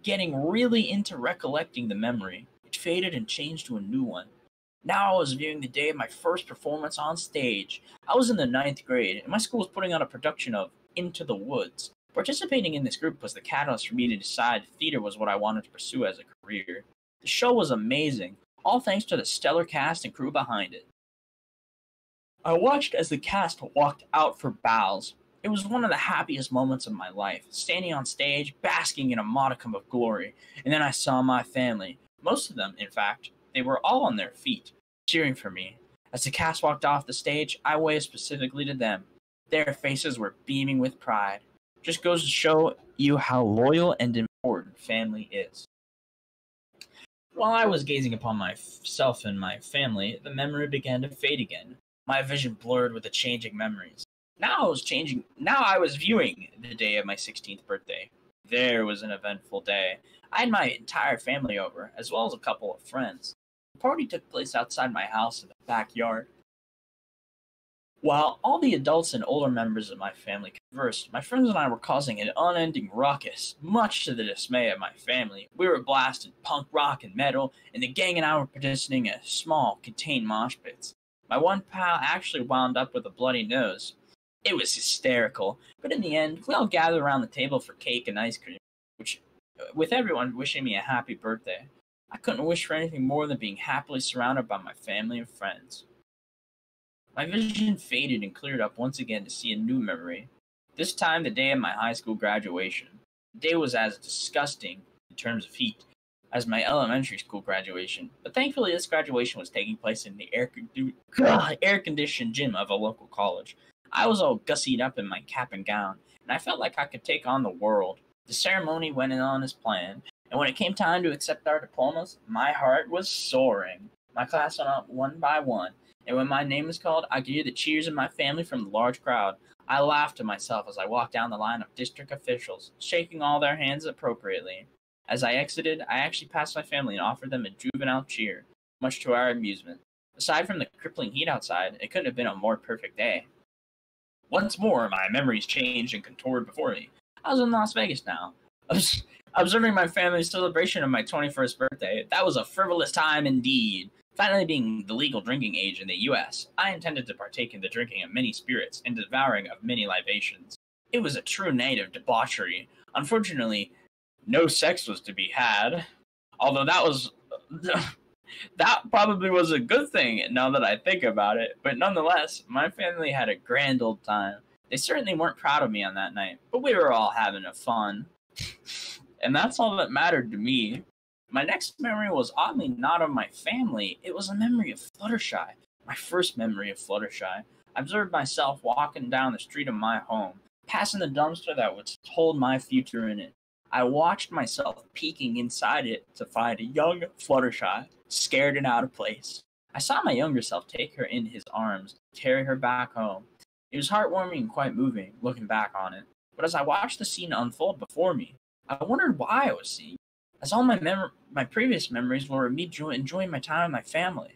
getting really into recollecting the memory, it faded and changed to a new one. Now I was viewing the day of my first performance on stage. I was in the 9th grade, and my school was putting on a production of Into the Woods. Participating in this group was the catalyst for me to decide theater was what I wanted to pursue as a career. The show was amazing, all thanks to the stellar cast and crew behind it. I watched as the cast walked out for bows. It was one of the happiest moments of my life, standing on stage, basking in a modicum of glory, and then I saw my family. Most of them, in fact, they were all on their feet, cheering for me. As the cast walked off the stage, I waved specifically to them. Their faces were beaming with pride. Just goes to show you how loyal and important family is. While I was gazing upon myself and my family, the memory began to fade again. My vision blurred with the changing memories. Now I was viewing the day of my 16th birthday. There was an eventful day. I had my entire family over, as well as a couple of friends. The party took place outside my house in the backyard. While all the adults and older members of my family conversed, my friends and I were causing an unending ruckus. Much to the dismay of my family, we were blasting punk rock and metal, and the gang and I were participating in a small, contained mosh pits. My one pal actually wound up with a bloody nose. It was hysterical, but in the end, we all gathered around the table for cake and ice cream, with everyone wishing me a happy birthday. I couldn't wish for anything more than being happily surrounded by my family and friends. My vision faded and cleared up once again to see a new memory. This time, the day of my high school graduation. The day was as disgusting, in terms of heat, as my elementary school graduation, but thankfully this graduation was taking place in the air-conditioned gym of a local college. I was all gussied up in my cap and gown, and I felt like I could take on the world. The ceremony went on as planned, and when it came time to accept our diplomas, my heart was soaring. My class went up one by one, and when my name was called, I could hear the cheers of my family from the large crowd. I laughed to myself as I walked down the line of district officials, shaking all their hands appropriately. As I exited, I actually passed my family and offered them a juvenile cheer, much to our amusement. Aside from the crippling heat outside, it couldn't have been a more perfect day. Once more, my memories changed and contoured before me. I was in Las Vegas now, observing my family's celebration of my 21st birthday. That was a frivolous time indeed. Finally being the legal drinking age in the U.S., I intended to partake in the drinking of many spirits and devouring of many libations. It was a true night of debauchery. Unfortunately, no sex was to be had, although that probably was a good thing now that I think about it, but nonetheless, my family had a grand old time. They certainly weren't proud of me on that night, but we were all having a fun. And that's all that mattered to me. My next memory was oddly not of my family, it was a memory of Fluttershy. My first memory of Fluttershy. I observed myself walking down the street of my home, passing the dumpster that would hold my future in it. I watched myself peeking inside it to find a young Fluttershy, scared and out of place. I saw my younger self take her in his arms, carry her back home. It was heartwarming and quite moving, looking back on it. But as I watched the scene unfold before me, I wondered why I was seeing it, as all my previous memories were of me enjoying my time with my family.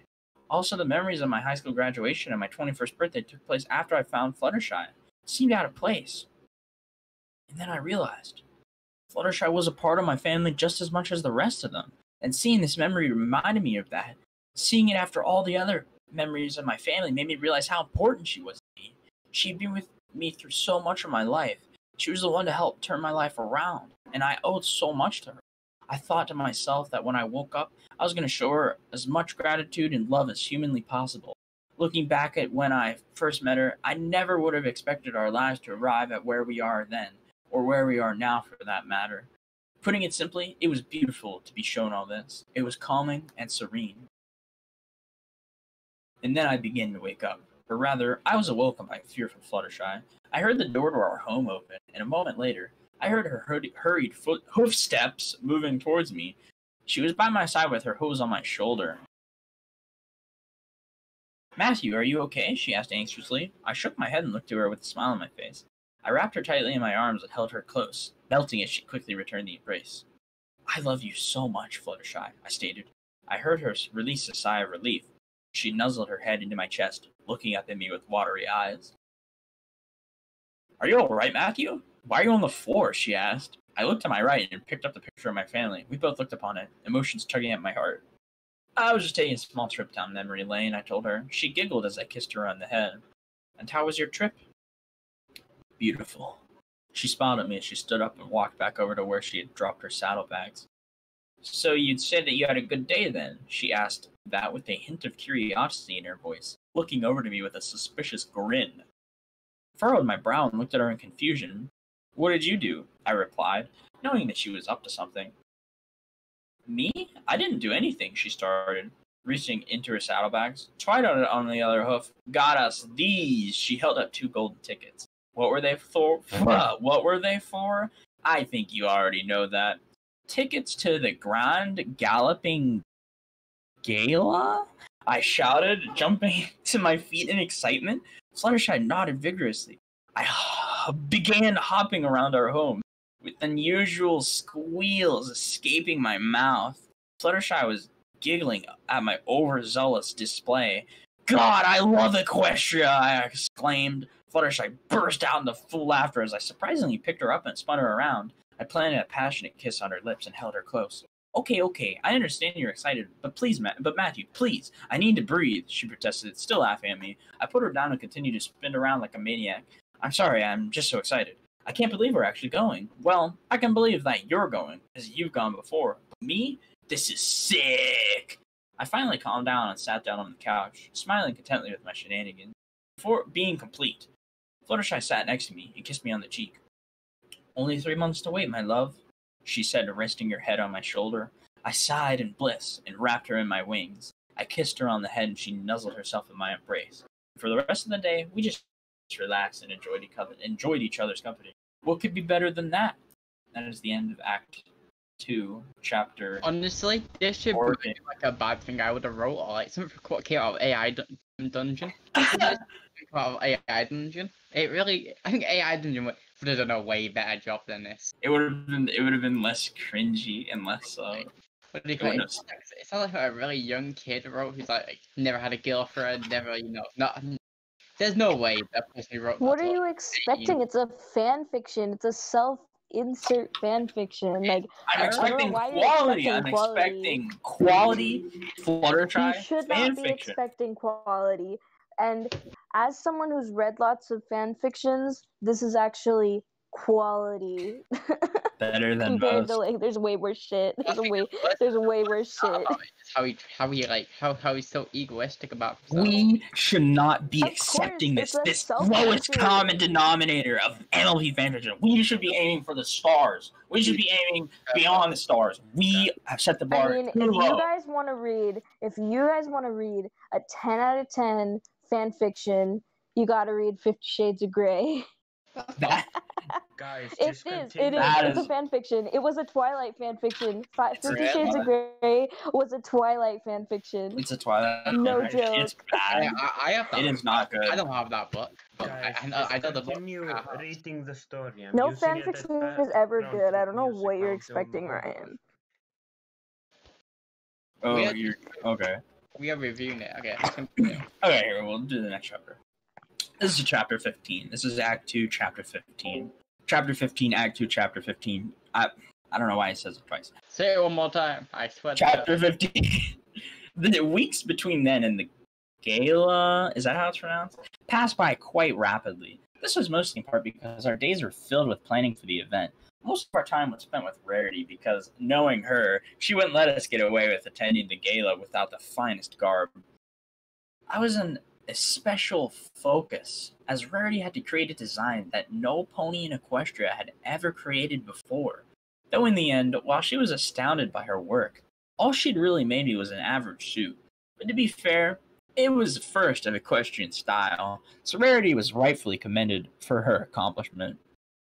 Also, the memories of my high school graduation and my 21st birthday took place after I found Fluttershy. It seemed out of place. And then I realized Fluttershy was a part of my family just as much as the rest of them, and seeing this memory reminded me of that. Seeing it after all the other memories of my family made me realize how important she was to me. She'd been with me through so much of my life. She was the one to help turn my life around, and I owed so much to her. I thought to myself that when I woke up, I was going to show her as much gratitude and love as humanly possible. Looking back at when I first met her, I never would have expected our lives to arrive at where we are then, or where we are now for that matter. Putting it simply, it was beautiful to be shown all this. It was calming and serene. And then I began to wake up. Or rather, I was awoken by a fearful Fluttershy. I heard the door to our home open, and a moment later, I heard her hurried hoof steps moving towards me. She was by my side with her hose on my shoulder. "Matthew, are you okay?" she asked anxiously. I shook my head and looked to her with a smile on my face. I wrapped her tightly in my arms and held her close, melting as she quickly returned the embrace. "I love you so much, Fluttershy," I stated. I heard her release a sigh of relief. She nuzzled her head into my chest, looking up at me with watery eyes. "Are you all right, Matthew? Why are you on the floor?" she asked. I looked to my right and picked up the picture of my family. We both looked upon it, emotions tugging at my heart. "I was just taking a small trip down memory lane," I told her. She giggled as I kissed her on the head. "And how was your trip?" "Beautiful." She smiled at me as she stood up and walked back over to where she had dropped her saddlebags. "So you'd say that you had a good day then?" she asked, that with a hint of curiosity in her voice, looking over to me with a suspicious grin. I furrowed my brow and looked at her in confusion. "What did you do?" I replied, knowing that she was up to something. "Me? I didn't do anything," she started, reaching into her saddlebags. Twilight on the other hoof got us these. She held up 2 golden tickets. What were they for? What were they for? I think you already know that. Tickets to the Grand Galloping Gala? I shouted, jumping to my feet in excitement. Fluttershy nodded vigorously. I began hopping around our home, with unusual squeals escaping my mouth. Fluttershy was giggling at my overzealous display. "God, I love Equestria!" I exclaimed. Fluttershy burst out into full laughter as I surprisingly picked her up and spun her around. I planted a passionate kiss on her lips and held her close. Okay, I understand you're excited, but Matthew, please, I need to breathe," she protested, still laughing at me. I put her down and continued to spin around like a maniac. "I'm sorry, I'm just so excited. I can't believe we're actually going. Well, I can believe that you're going, as you've gone before. But me? This is sick!" I finally calmed down and sat down on the couch, smiling contentedly with my shenanigans. Before being complete, Fluttershy sat next to me and kissed me on the cheek. "Only 3 months to wait, my love," she said, resting her head on my shoulder. I sighed in bliss and wrapped her in my wings. I kissed her on the head and she nuzzled herself in my embrace. For the rest of the day, we just relaxed and enjoyed each other's company. What could be better than that? That is the end of Act 2, Chapter. Honestly, this should be like a bad thing I would have wrote, or like something what came out of AI Dungeon. Out of AI Dungeon. It really, I think AI Dungeon would have done a way better job than this. It would have been less cringy and less. What do you think? It sounds like a really young kid wrote who's like never had a girlfriend, never, not. There's no way that person who wrote. What are you expecting? It's a fan fiction. It's a self-insert fan fiction. Like I'm expecting quality. I'm expecting quality Fluttershy You should fan not be fiction. expecting quality. And as someone who's read lots of fan fictions, this is actually quality. Better than compared most. to like, there's way worse shit. There's way worse shit. How he's so egoistic about himself. We should not be accepting this lowest common denominator of MLP fanfiction. We should be aiming for the stars. We should be aiming beyond the stars. We have set the bar. I mean, if you guys want to read a 10 out of 10 fan fiction, you got to read 50 Shades of Grey. Guys, It is. It's a fan fiction. It was a Twilight fan fiction. 50 Shades of Grey was a Twilight fan fiction. It's a Twilight. No joke. It's bad. I have that. It is not good. I don't have that book. Guys, I know the book. continue reading the story. No fan fiction is ever good. I don't know what you're expecting, Ryan. Oh, you're okay. We are reviewing it. Okay. Okay, here we'll do the next chapter. This is chapter 15. This is Act 2, Chapter 15. Chapter 15, Act 2, Chapter 15. I don't know why he says it twice. Say it one more time. I swear. Chapter 15. The weeks between then and the gala, is that how it's pronounced? Passed by quite rapidly. This was mostly in part because our days were filled with planning for the event. Most of our time was spent with Rarity because, knowing her, she wouldn't let us get away with attending the gala without the finest garb. I was in a special focus, as Rarity had to create a design that no pony in Equestria had ever created before. Though in the end, while she was astounded by her work, all she'd really made me was an average suit. But to be fair, it was the first of equestrian style, so Rarity was rightfully commended for her accomplishment.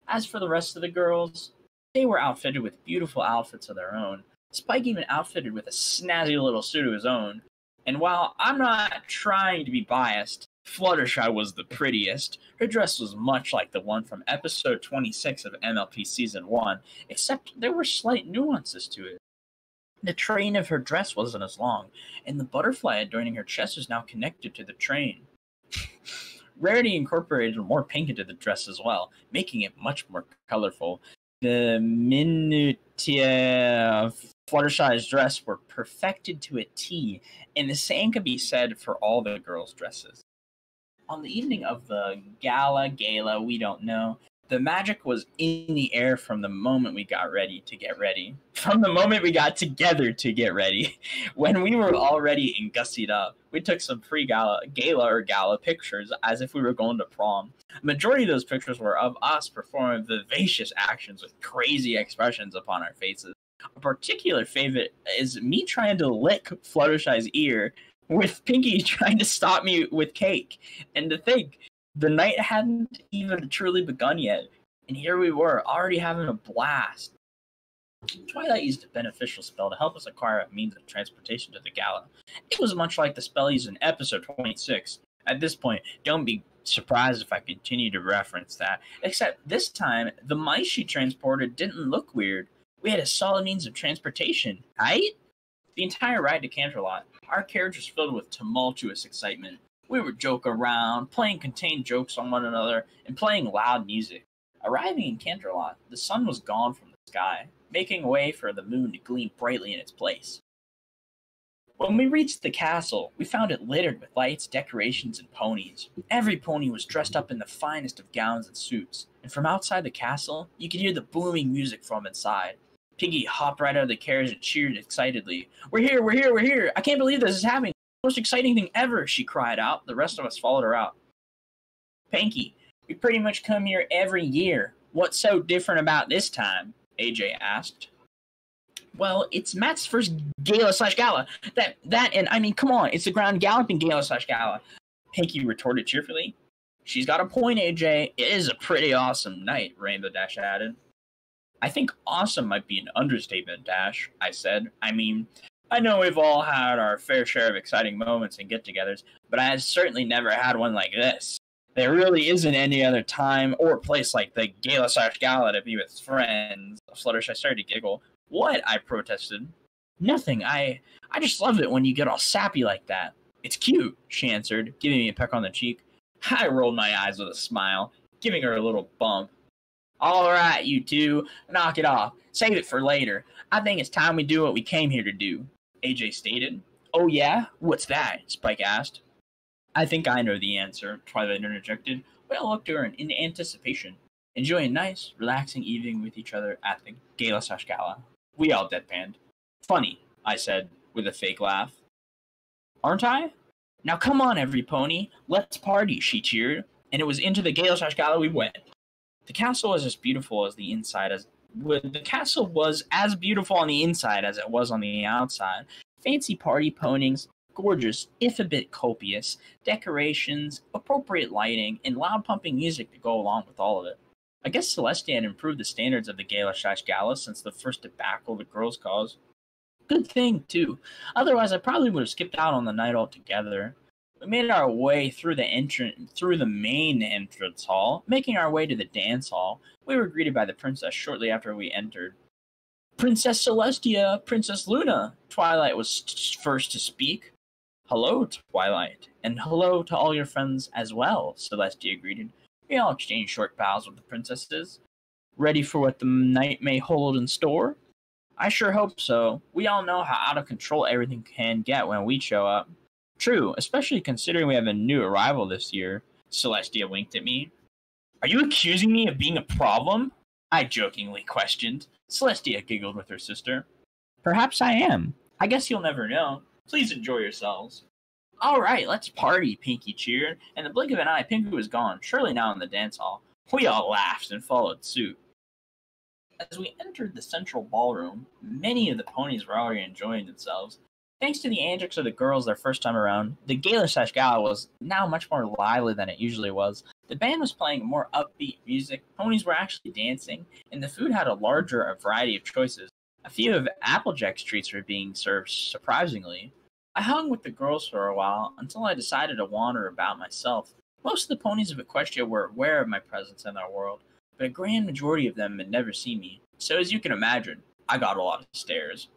As for the rest of the girls, they were outfitted with beautiful outfits of their own. Spike even outfitted with a snazzy little suit of his own. And while I'm not trying to be biased, Fluttershy was the prettiest. Her dress was much like the one from episode 26 of MLP Season 1, except there were slight nuances to it. The train of her dress wasn't as long, and the butterfly adorning her chest was now connected to the train. Rarity incorporated more pink into the dress as well, making it much more colorful. The minutiae of Fluttershy's dress were perfected to a T, and the same could be said for all the girls' dresses. On the evening of the gala, we don't know, the magic was in the air from the moment we got ready to get ready. From the moment we got together to get ready. When we were already and gussied up, we took some pre-gala gala pictures as if we were going to prom. A majority of those pictures were of us performing vivacious actions with crazy expressions upon our faces. A particular favorite is me trying to lick Fluttershy's ear, with Pinky trying to stop me with cake. And to think, the night hadn't even truly begun yet, and here we were, already having a blast. Twilight used a beneficial spell to help us acquire a means of transportation to the gala. It was much like the spell used in episode 26. At this point, don't be surprised if I continue to reference that, except this time, the mice she transported didn't look weird. We had a solid means of transportation, right? The entire ride to Canterlot, our carriage was filled with tumultuous excitement. We would joke around, playing contained jokes on one another, and playing loud music. Arriving in Canterlot, the sun was gone from the sky, making way for the moon to gleam brightly in its place. When we reached the castle, we found it littered with lights, decorations, and ponies. Every pony was dressed up in the finest of gowns and suits, and from outside the castle, you could hear the booming music from inside. Piggy hopped right out of the carriage and cheered excitedly. We're here, we're here, we're here! I can't believe this is happening! Most exciting thing ever, she cried out. The rest of us followed her out. Pinky, we pretty much come here every year. What's so different about this time? AJ asked. Well, it's Matt's first gala/gala. And I mean, come on, it's the ground galloping gala/gala. Pinky retorted cheerfully. She's got a point, AJ. It is a pretty awesome night, Rainbow Dash added. I think awesome might be an understatement, Dash, I said. I mean, I know we've all had our fair share of exciting moments and get-togethers, but I have certainly never had one like this. There really isn't any other time or place like the gala/gala to be with friends. Fluttershy started to giggle. What? I protested. Nothing. I just love it when you get all sappy like that. It's cute, she answered, giving me a peck on the cheek. I rolled my eyes with a smile, giving her a little bump. All right, you two, knock it off. Save it for later. I think it's time we do what we came here to do, AJ stated. Oh yeah? What's that? Spike asked. I think I know the answer, Twilight interjected. We all looked to her in anticipation, enjoying a nice, relaxing evening with each other at the gala/gala. We all deadpanned. Funny, I said, with a fake laugh. Aren't I? Now come on, every pony. Let's party, she cheered, and it was into the gala/gala we went. The castle was as beautiful as the inside as the castle was as beautiful on the inside as it was on the outside. Fancy party ponies, gorgeous, if a bit copious, decorations, appropriate lighting, and loud pumping music to go along with all of it. I guess Celestia had improved the standards of the gala/gala since the first debacle the girls caused. Good thing, too. Otherwise, I probably would have skipped out on the night altogether. We made our way through the main entrance hall. Making our way to the dance hall, we were greeted by the princess shortly after we entered. Princess Celestia, Princess Luna, Twilight was first to speak. Hello, Twilight, and hello to all your friends as well, Celestia greeted. We all exchanged short bows with the princesses. Ready for what the night may hold in store? I sure hope so. We all know how out of control everything can get when we show up. True, especially considering we have a new arrival this year. Celestia winked at me. Are you accusing me of being a problem? I jokingly questioned. Celestia giggled with her sister. Perhaps I am. I guess you'll never know. Please enjoy yourselves. All right, let's party, Pinky cheered. In the blink of an eye, Pinky was gone, surely now in the dance hall. We all laughed and followed suit. As we entered the central ballroom, many of the ponies were already enjoying themselves. Thanks to the antics of the girls their first time around, the gala/gala was now much more lively than it usually was. The band was playing more upbeat music, ponies were actually dancing, and the food had a larger variety of choices. A few of Applejack's treats were being served surprisingly. I hung with the girls for a while until I decided to wander about myself. Most of the ponies of Equestria were aware of my presence in their world, but a grand majority of them had never seen me, so as you can imagine, I got a lot of stares.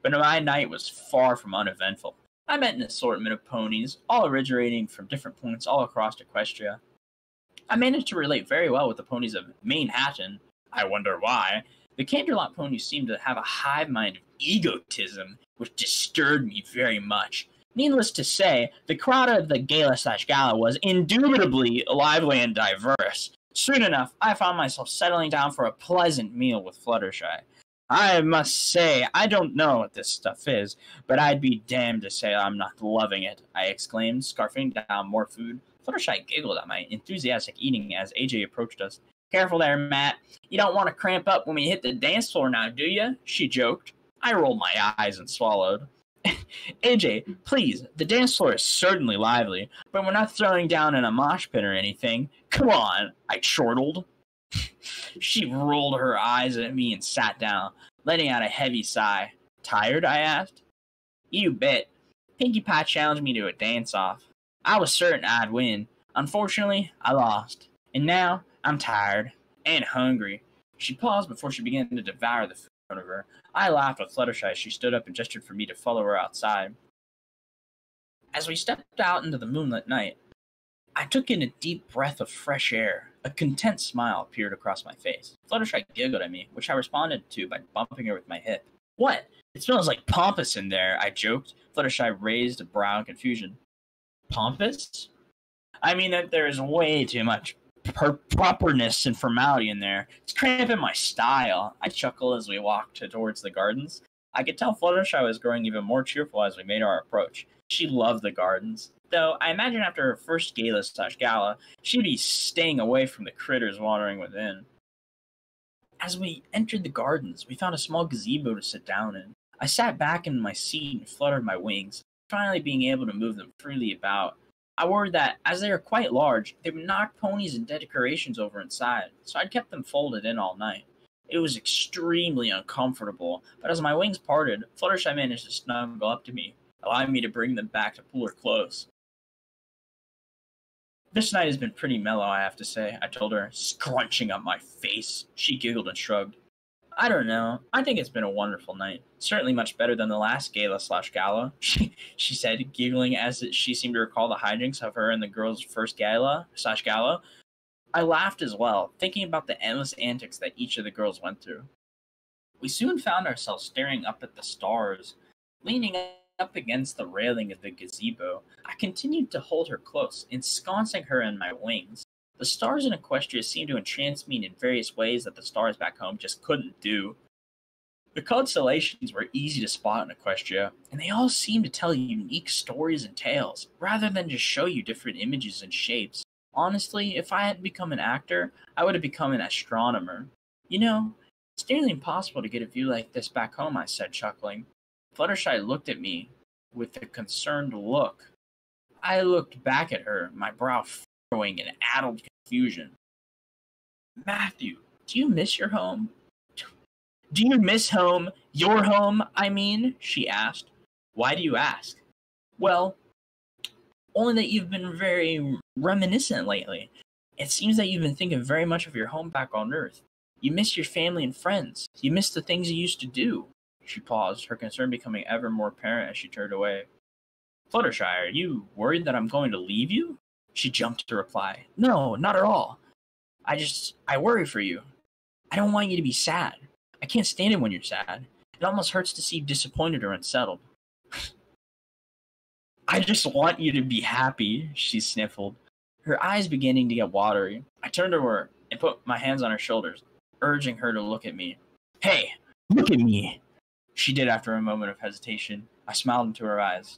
But my night was far from uneventful. I met an assortment of ponies, all originating from different points all across Equestria. I managed to relate very well with the ponies of Manhattan. I wonder why. The Canterlot ponies seemed to have a hive mind of egotism, which disturbed me very much. Needless to say, the crowd of the gala/gala was indubitably lively and diverse. Soon enough, I found myself settling down for a pleasant meal with Fluttershy. I must say, I don't know what this stuff is, but I'd be damned to say I'm not loving it, I exclaimed, scarfing down more food. Fluttershy giggled at my enthusiastic eating as AJ approached us. Careful there, Matt. You don't want to cramp up when we hit the dance floor now, do you? She joked. I rolled my eyes and swallowed. AJ, please, the dance floor is certainly lively, but we're not throwing down in a mosh pit or anything. Come on, I chortled. She rolled her eyes at me and sat down, letting out a heavy sigh. Tired? I asked. You bet. Pinkie Pie challenged me to a dance-off. I was certain I'd win. Unfortunately, I lost. And now, I'm tired. And hungry. She paused before she began to devour the food in front of her. I laughed with Fluttershy as she stood up and gestured for me to follow her outside. As we stepped out into the moonlit night, I took in a deep breath of fresh air. A content smile appeared across my face. Fluttershy giggled at me, which I responded to by bumping her with my hip. What? It smells like pompous in there, I joked. Fluttershy raised a brow in confusion. Pompous? I mean that there is way too much properness and formality in there. It's cramping my style. I chuckled as we walked towards the gardens. I could tell Fluttershy was growing even more cheerful as we made our approach. She loved the gardens. Though I imagine after her first gala/gala, she'd be staying away from the critters wandering within. As we entered the gardens, we found a small gazebo to sit down in. I sat back in my seat and fluttered my wings, finally being able to move them freely about. I worried that, as they are quite large, they would knock ponies and decorations over inside, so I'd kept them folded in all night. It was extremely uncomfortable, but as my wings parted, Fluttershy managed to snuggle up to me, allowing me to bring them back to pull her close. This night has been pretty mellow, I have to say, I told her, scrunching up my face. She giggled and shrugged. I don't know. I think it's been a wonderful night. Certainly much better than the last gala/gala, she said, giggling as she seemed to recall the hijinks of her and the girls' first gala/gala. I laughed as well, thinking about the endless antics that each of the girls went through. We soon found ourselves staring up at the stars. Leaning up against the railing of the gazebo, I continued to hold her close, ensconcing her in my wings. The stars in Equestria seemed to entrance me in various ways that the stars back home just couldn't do. The constellations were easy to spot in Equestria, and they all seemed to tell unique stories and tales, rather than just show you different images and shapes. Honestly, if I hadn't become an actor, I would have become an astronomer. You know, it's nearly impossible to get a view like this back home, I said, chuckling. Fluttershy looked at me with a concerned look. I looked back at her, my brow furrowing in addled confusion. Matthew, do you miss your home? Do you miss home? Your home, I mean? She asked. Why do you ask? Well, only that you've been very reminiscent lately. It seems that you've been thinking very much of your home back on Earth. You miss your family and friends. You miss the things you used to do. She paused, her concern becoming ever more apparent as she turned away. Fluttershy, are you worried that I'm going to leave you? She jumped to reply. No, not at all. I worry for you. I don't want you to be sad. I can't stand it when you're sad. It almost hurts to see you disappointed or unsettled. I just want you to be happy, she sniffled, her eyes beginning to get watery. I turned to her and put my hands on her shoulders, urging her to look at me. Hey, look at me, she did after a moment of hesitation. I smiled into her eyes.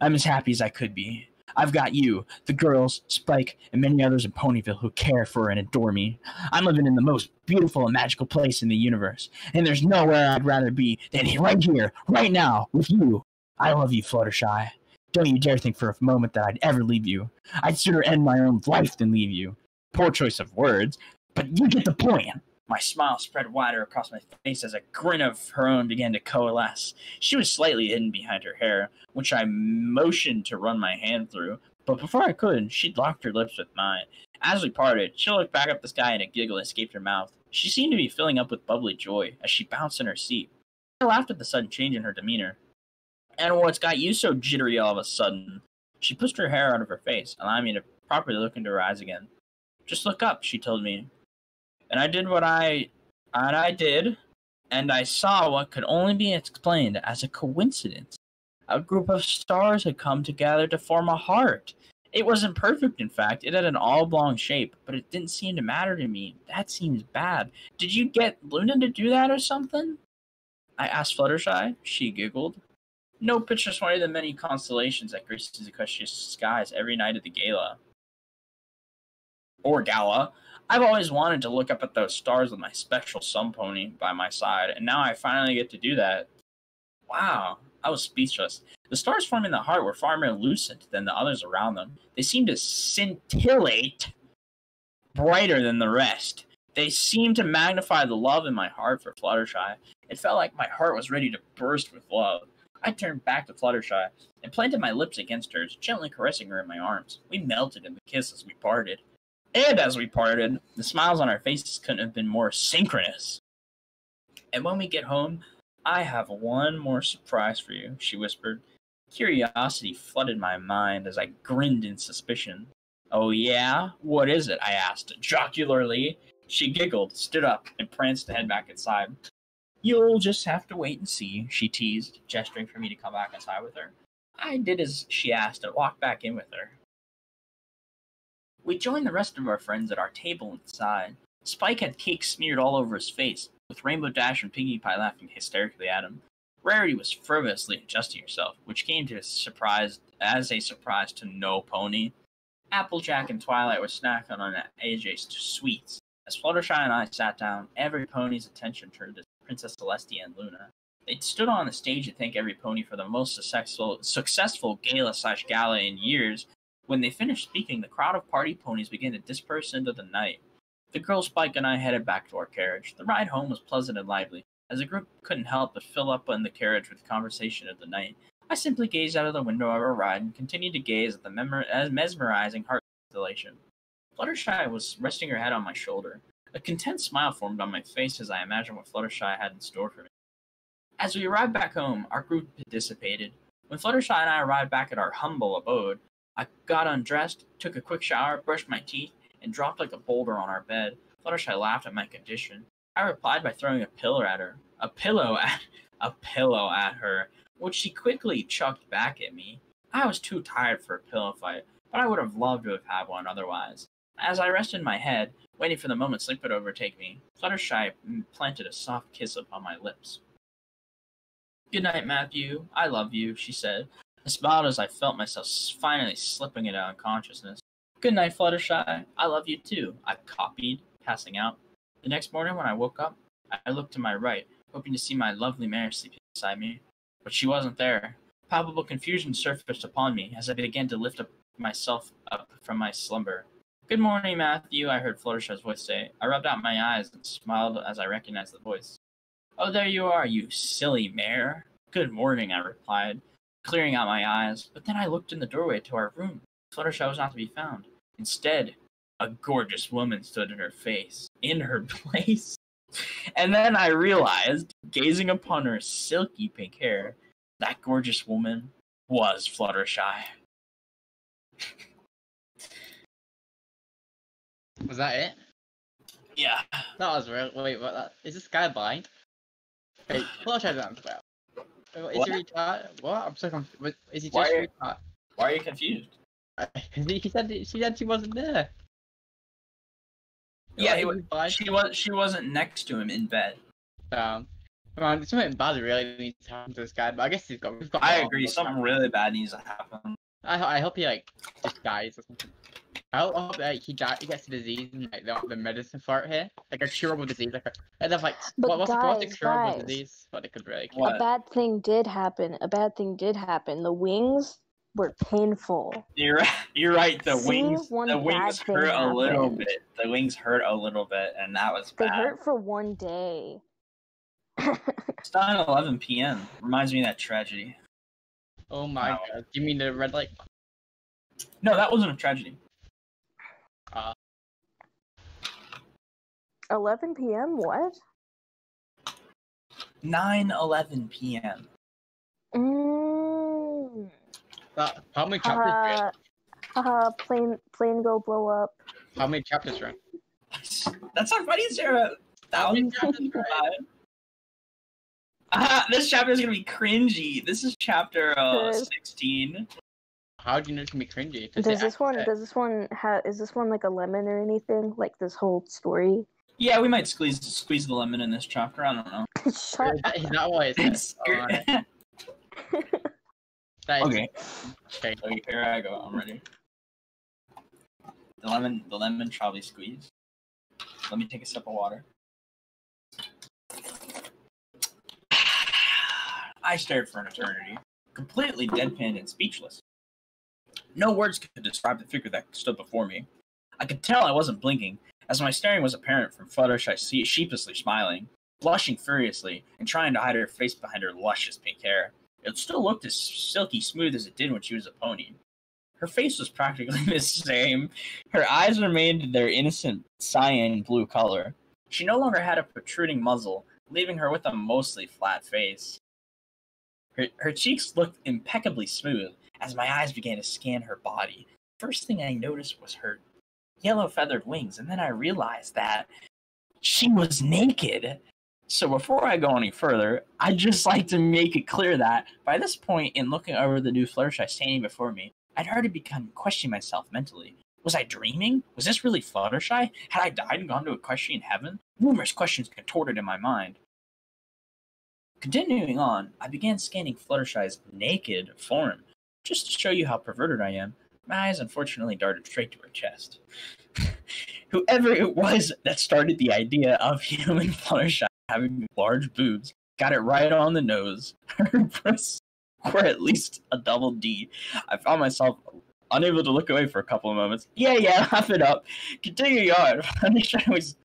I'm as happy as I could be. I've got you, the girls, Spike, and many others in Ponyville who care for and adore me. I'm living in the most beautiful and magical place in the universe, and there's nowhere I'd rather be than right here, right now, with you. I love you, Fluttershy. Don't you dare think for a moment that I'd ever leave you. I'd sooner end my own life than leave you. Poor choice of words, but you get the point. My smile spread wider across my face as a grin of her own began to coalesce. She was slightly hidden behind her hair, which I motioned to run my hand through, but before I could, she'd locked her lips with mine. As we parted, she looked back up the sky and a giggle escaped her mouth. She seemed to be filling up with bubbly joy as she bounced in her seat. I laughed at the sudden change in her demeanor. And what's got you so jittery all of a sudden? She pushed her hair out of her face, allowing me to properly look into her eyes again. Just look up, she told me. And I did what I did, and I saw what could only be explained as a coincidence. A group of stars had come together to form a heart. It wasn't perfect, in fact. It had an oblong shape, but it didn't seem to matter to me. That seems bad. Did you get Luna to do that or something? I asked Fluttershy. She giggled. No pictures one of the many constellations that graces the Aquatius skies every night at the gala. Or gala. I've always wanted to look up at those stars with my special sun pony by my side, and now I finally get to do that. Wow, I was speechless. The stars forming the heart were far more lucent than the others around them. They seemed to scintillate brighter than the rest. They seemed to magnify the love in my heart for Fluttershy. It felt like my heart was ready to burst with love. I turned back to Fluttershy and planted my lips against hers, gently caressing her in my arms. We melted in the kiss as we parted. And as we parted, the smiles on our faces couldn't have been more synchronous. And when we get home, I have one more surprise for you, she whispered. Curiosity flooded my mind as I grinned in suspicion. Oh yeah? What is it? I asked, jocularly. She giggled, stood up, and pranced to head back inside. You'll just have to wait and see, she teased, gesturing for me to come back inside with her. I did as she asked and walked back in with her. We joined the rest of our friends at our table inside. Spike had cake smeared all over his face, with Rainbow Dash and Pinkie Pie laughing hysterically at him. Rarity was frivolously adjusting herself, which came to a surprise to no pony. Applejack and Twilight were snacking on AJ's sweets. As Fluttershy and I sat down, every pony's attention turned to Princess Celestia and Luna. They stood on the stage to thank every pony for the most successful gala in years. When they finished speaking, the crowd of party ponies began to disperse into the night. The girl Spike and I headed back to our carriage. The ride home was pleasant and lively, as the group couldn't help but fill up in the carriage with the conversation of the night. I simply gazed out of the window of our ride and continued to gaze at the mesmerizing heart constellation. Fluttershy was resting her head on my shoulder. A content smile formed on my face as I imagined what Fluttershy had in store for me. As we arrived back home, our group had dissipated. When Fluttershy and I arrived back at our humble abode, I got undressed, took a quick shower, brushed my teeth, and dropped like a boulder on our bed. Fluttershy laughed at my condition. I replied by throwing a pillow at her, which she quickly chucked back at me. I was too tired for a pillow fight, but I would have loved to have had one otherwise. As I rested my head, waiting for the moment sleep would overtake me, Fluttershy planted a soft kiss upon my lips. Good night, Matthew. I love you, she said. I smiled as I felt myself finally slipping into unconsciousness. Good night, Fluttershy. I love you too, I copied, passing out. The next morning when I woke up, I looked to my right, hoping to see my lovely mare sleeping beside me. But she wasn't there. Palpable confusion surfaced upon me as I began to lift myself up from my slumber. Good morning, Matthew, I heard Fluttershy's voice say. I rubbed out my eyes and smiled as I recognized the voice. Oh, there you are, you silly mare. Good morning, I replied, clearing out my eyes, but then I looked in the doorway to our room. Fluttershy was not to be found. Instead, a gorgeous woman stood in her place. And then I realized, gazing upon her silky pink hair, that gorgeous woman was Fluttershy. Was that it? Yeah. That was real. Wait, what? Is this guy blind? Wait, Fluttershy doesn't well. Is What? he retarded? What? I'm so confused. Is he Why just are- retarded? Why are you confused? She said she wasn't there. Yeah, Is he blind? she wasn't next to him in bed. Come on, something bad really needs to happen to this guy, but I guess we've got. I agree. Something really bad needs to happen. I hope he like just dies or something. I hope like he gets a disease and like the medicine for it here, like a curable disease, like and then like But what's a guys, curable guys. disease? What it could really cure. What? A bad thing did happen. The wings were painful. You're right. The See, wings one hurt bad thing a little happened. bit. The wings hurt a little bit, and that was They bad. hurt for one day. It's 9:11 p.m. Reminds me of that tragedy. Oh my Wow. god! Do you mean the red light? No, that wasn't a tragedy. 11 p.m. What? 9:11 p.m. How many chapters? Plane go blow up. How many chapters are in? That's not funny, Sarah. How many 1,000 chapters are in? This chapter is gonna be cringy. This is chapter 16. How do you know it's gonna be cringy? Is this one like a lemon or anything? Like this whole story? Yeah, we might squeeze the lemon in this chapter. I don't know. Shut up. Is that why it's Okay. okay. Okay, here I go. I'm ready. The lemon probably squeezed. Let me take a sip of water. I stared for an eternity, completely deadpan and speechless. No words could describe the figure that stood before me. I could tell I wasn't blinking, as my staring was apparent from Fluttershy sheepishly smiling, blushing furiously, and trying to hide her face behind her luscious pink hair. It still looked as silky smooth as it did when she was a pony. Her face was practically the same. Her eyes remained their innocent cyan blue color. She no longer had a protruding muzzle, leaving her with a mostly flat face. Her cheeks looked impeccably smooth as my eyes began to scan her body. First thing I noticed was her yellow feathered wings, and then I realized that she was naked. So before I go any further, I'd just like to make it clear that by this point in looking over the new Fluttershy standing before me, I'd already begun questioning myself mentally. Was I dreaming? Was this really Fluttershy? Had I died and gone to equestrian heaven? Numerous questions contorted in my mind. Continuing on, I began scanning Fluttershy's naked form. Just to show you how perverted I am, my eyes unfortunately darted straight to her chest. Whoever it was that started the idea of human Fluttershy having large boobs got it right on the nose. Her breasts were at least a double D. I found myself unable to look away for a couple of moments. Yeah, laugh it up. Continuing on, Fluttershy's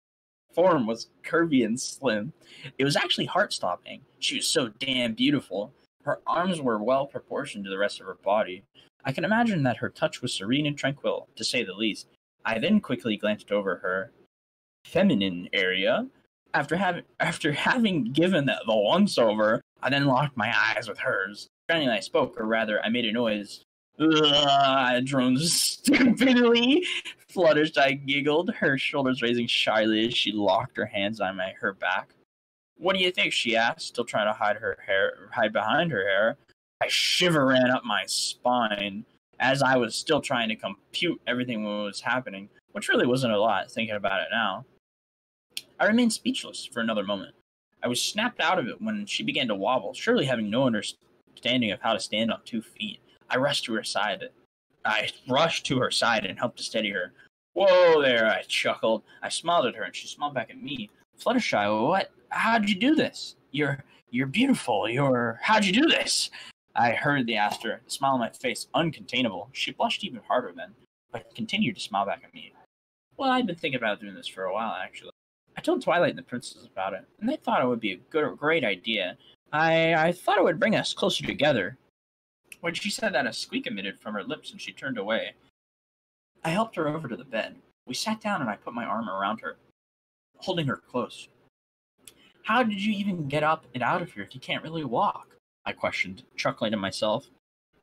form was curvy and slim. It was actually heart-stopping. She was so damn beautiful. Her arms were well proportioned to the rest of her body. I can imagine that her touch was serene and tranquil, to say the least. I then quickly glanced over her feminine area. After having given the once-over, I then locked my eyes with hers. Finally, I spoke, or rather, I made a noise. I droned stupidly. Fluttershy giggled, her shoulders raising shyly as she locked her hands on her back. What do you think? She asked, still trying to hide behind her hair. A shiver ran up my spine as I was still trying to compute everything that was happening, which really wasn't a lot, thinking about it now. I remained speechless for another moment. I was snapped out of it when she began to wobble, surely having no understanding of how to stand on 2 feet. I rushed to her side and helped to steady her. Whoa there, I chuckled. I smiled at her, and she smiled back at me. Fluttershy, what? How'd you do this? You're beautiful. How'd you do this? I hurriedly asked her, the smile on my face uncontainable. She blushed even harder then, but continued to smile back at me. Well, I'd been thinking about doing this for a while, actually. I told Twilight and the princess about it, and they thought it would be a great idea. I thought it would bring us closer together. When she said that, a squeak emitted from her lips, and she turned away. I helped her over to the bed. We sat down, and I put my arm around her, holding her close. How did you even get up and out of here if you can't really walk? I questioned, chuckling to myself.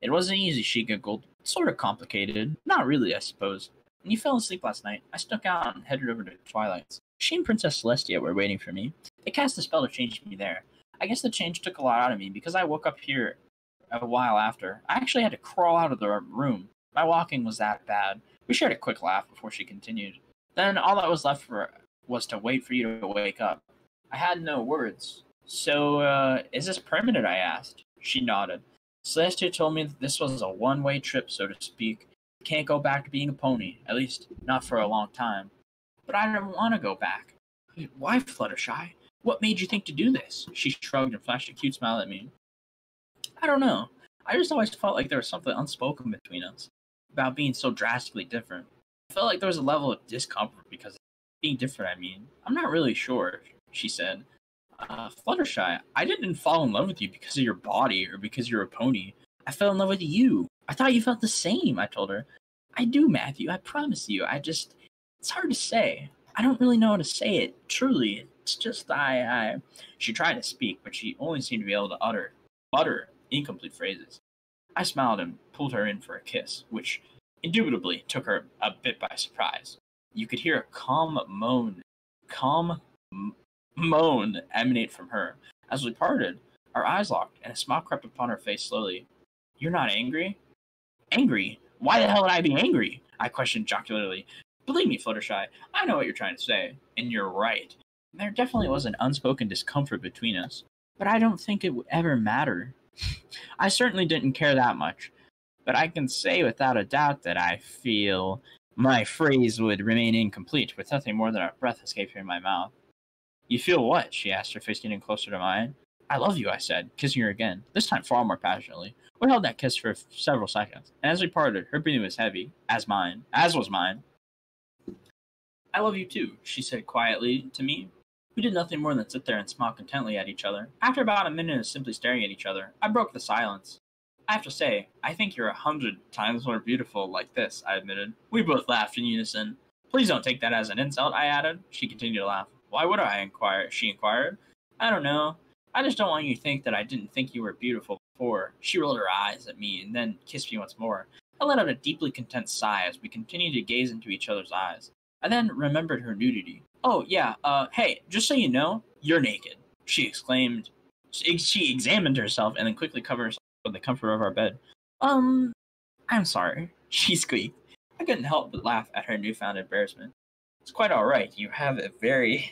It wasn't easy, she giggled. Sort of complicated. Not really, I suppose. When you fell asleep last night, I snuck out and headed over to Twilight's. She and Princess Celestia were waiting for me. They cast a spell to change me there. I guess the change took a lot out of me because I woke up here a while after. I actually had to crawl out of the room. My walking was that bad. We shared a quick laugh before she continued. Then all that was left was to wait for you to wake up. I had no words. So, is this permanent? I asked. She nodded. Celestia told me that this was a one-way trip, so to speak. Can't go back to being a pony, at least not for a long time. But I don't want to go back. Why, Fluttershy? What made you think to do this? She shrugged and flashed a cute smile at me. I don't know. I just always felt like there was something unspoken between us about being so drastically different. I felt like there was a level of discomfort because of being different, I mean. I'm not really sure, she said. Fluttershy, I didn't fall in love with you because of your body or because you're a pony. I fell in love with you. I thought you felt the same, I told her. I do, Matthew, I promise you. It's hard to say. I don't really know how to say it, truly. It's just She tried to speak, but she only seemed to be able to utter incomplete phrases. I smiled and pulled her in for a kiss, which indubitably took her a bit by surprise. You could hear a calm moan emanate from her. As we parted, our eyes locked, and a smile crept upon her face slowly. You're not angry? Angry? Why the hell would I be angry? I questioned jocularly. Believe me, Fluttershy, I know what you're trying to say, and you're right. There definitely was an unspoken discomfort between us, but I don't think it would ever matter. I certainly didn't care that much, but I can say without a doubt that I feel my phrase would remain incomplete with nothing more than a breath escaping my mouth. You feel what? She asked, her face getting closer to mine. I love you, I said, kissing her again, this time far more passionately. We held that kiss for several seconds, and as we parted, her breathing was heavy, as was mine. I love you too, she said quietly to me. We did nothing more than sit there and smile contentedly at each other. After about a minute of simply staring at each other, I broke the silence. I have to say, I think you're 100 times more beautiful like this, I admitted. We both laughed in unison. Please don't take that as an insult, I added. She continued to laugh. Why would I? She inquired. I don't know. I just don't want you to think that I didn't think you were beautiful before. She rolled her eyes at me and then kissed me once more. I let out a deeply content sigh as we continued to gaze into each other's eyes. I then remembered her nudity. Oh, yeah, hey, just so you know, you're naked, she exclaimed. She examined herself and then quickly covered herself with the comfort of our bed. I'm sorry, she squeaked. I couldn't help but laugh at her newfound embarrassment. It's quite alright, you have a very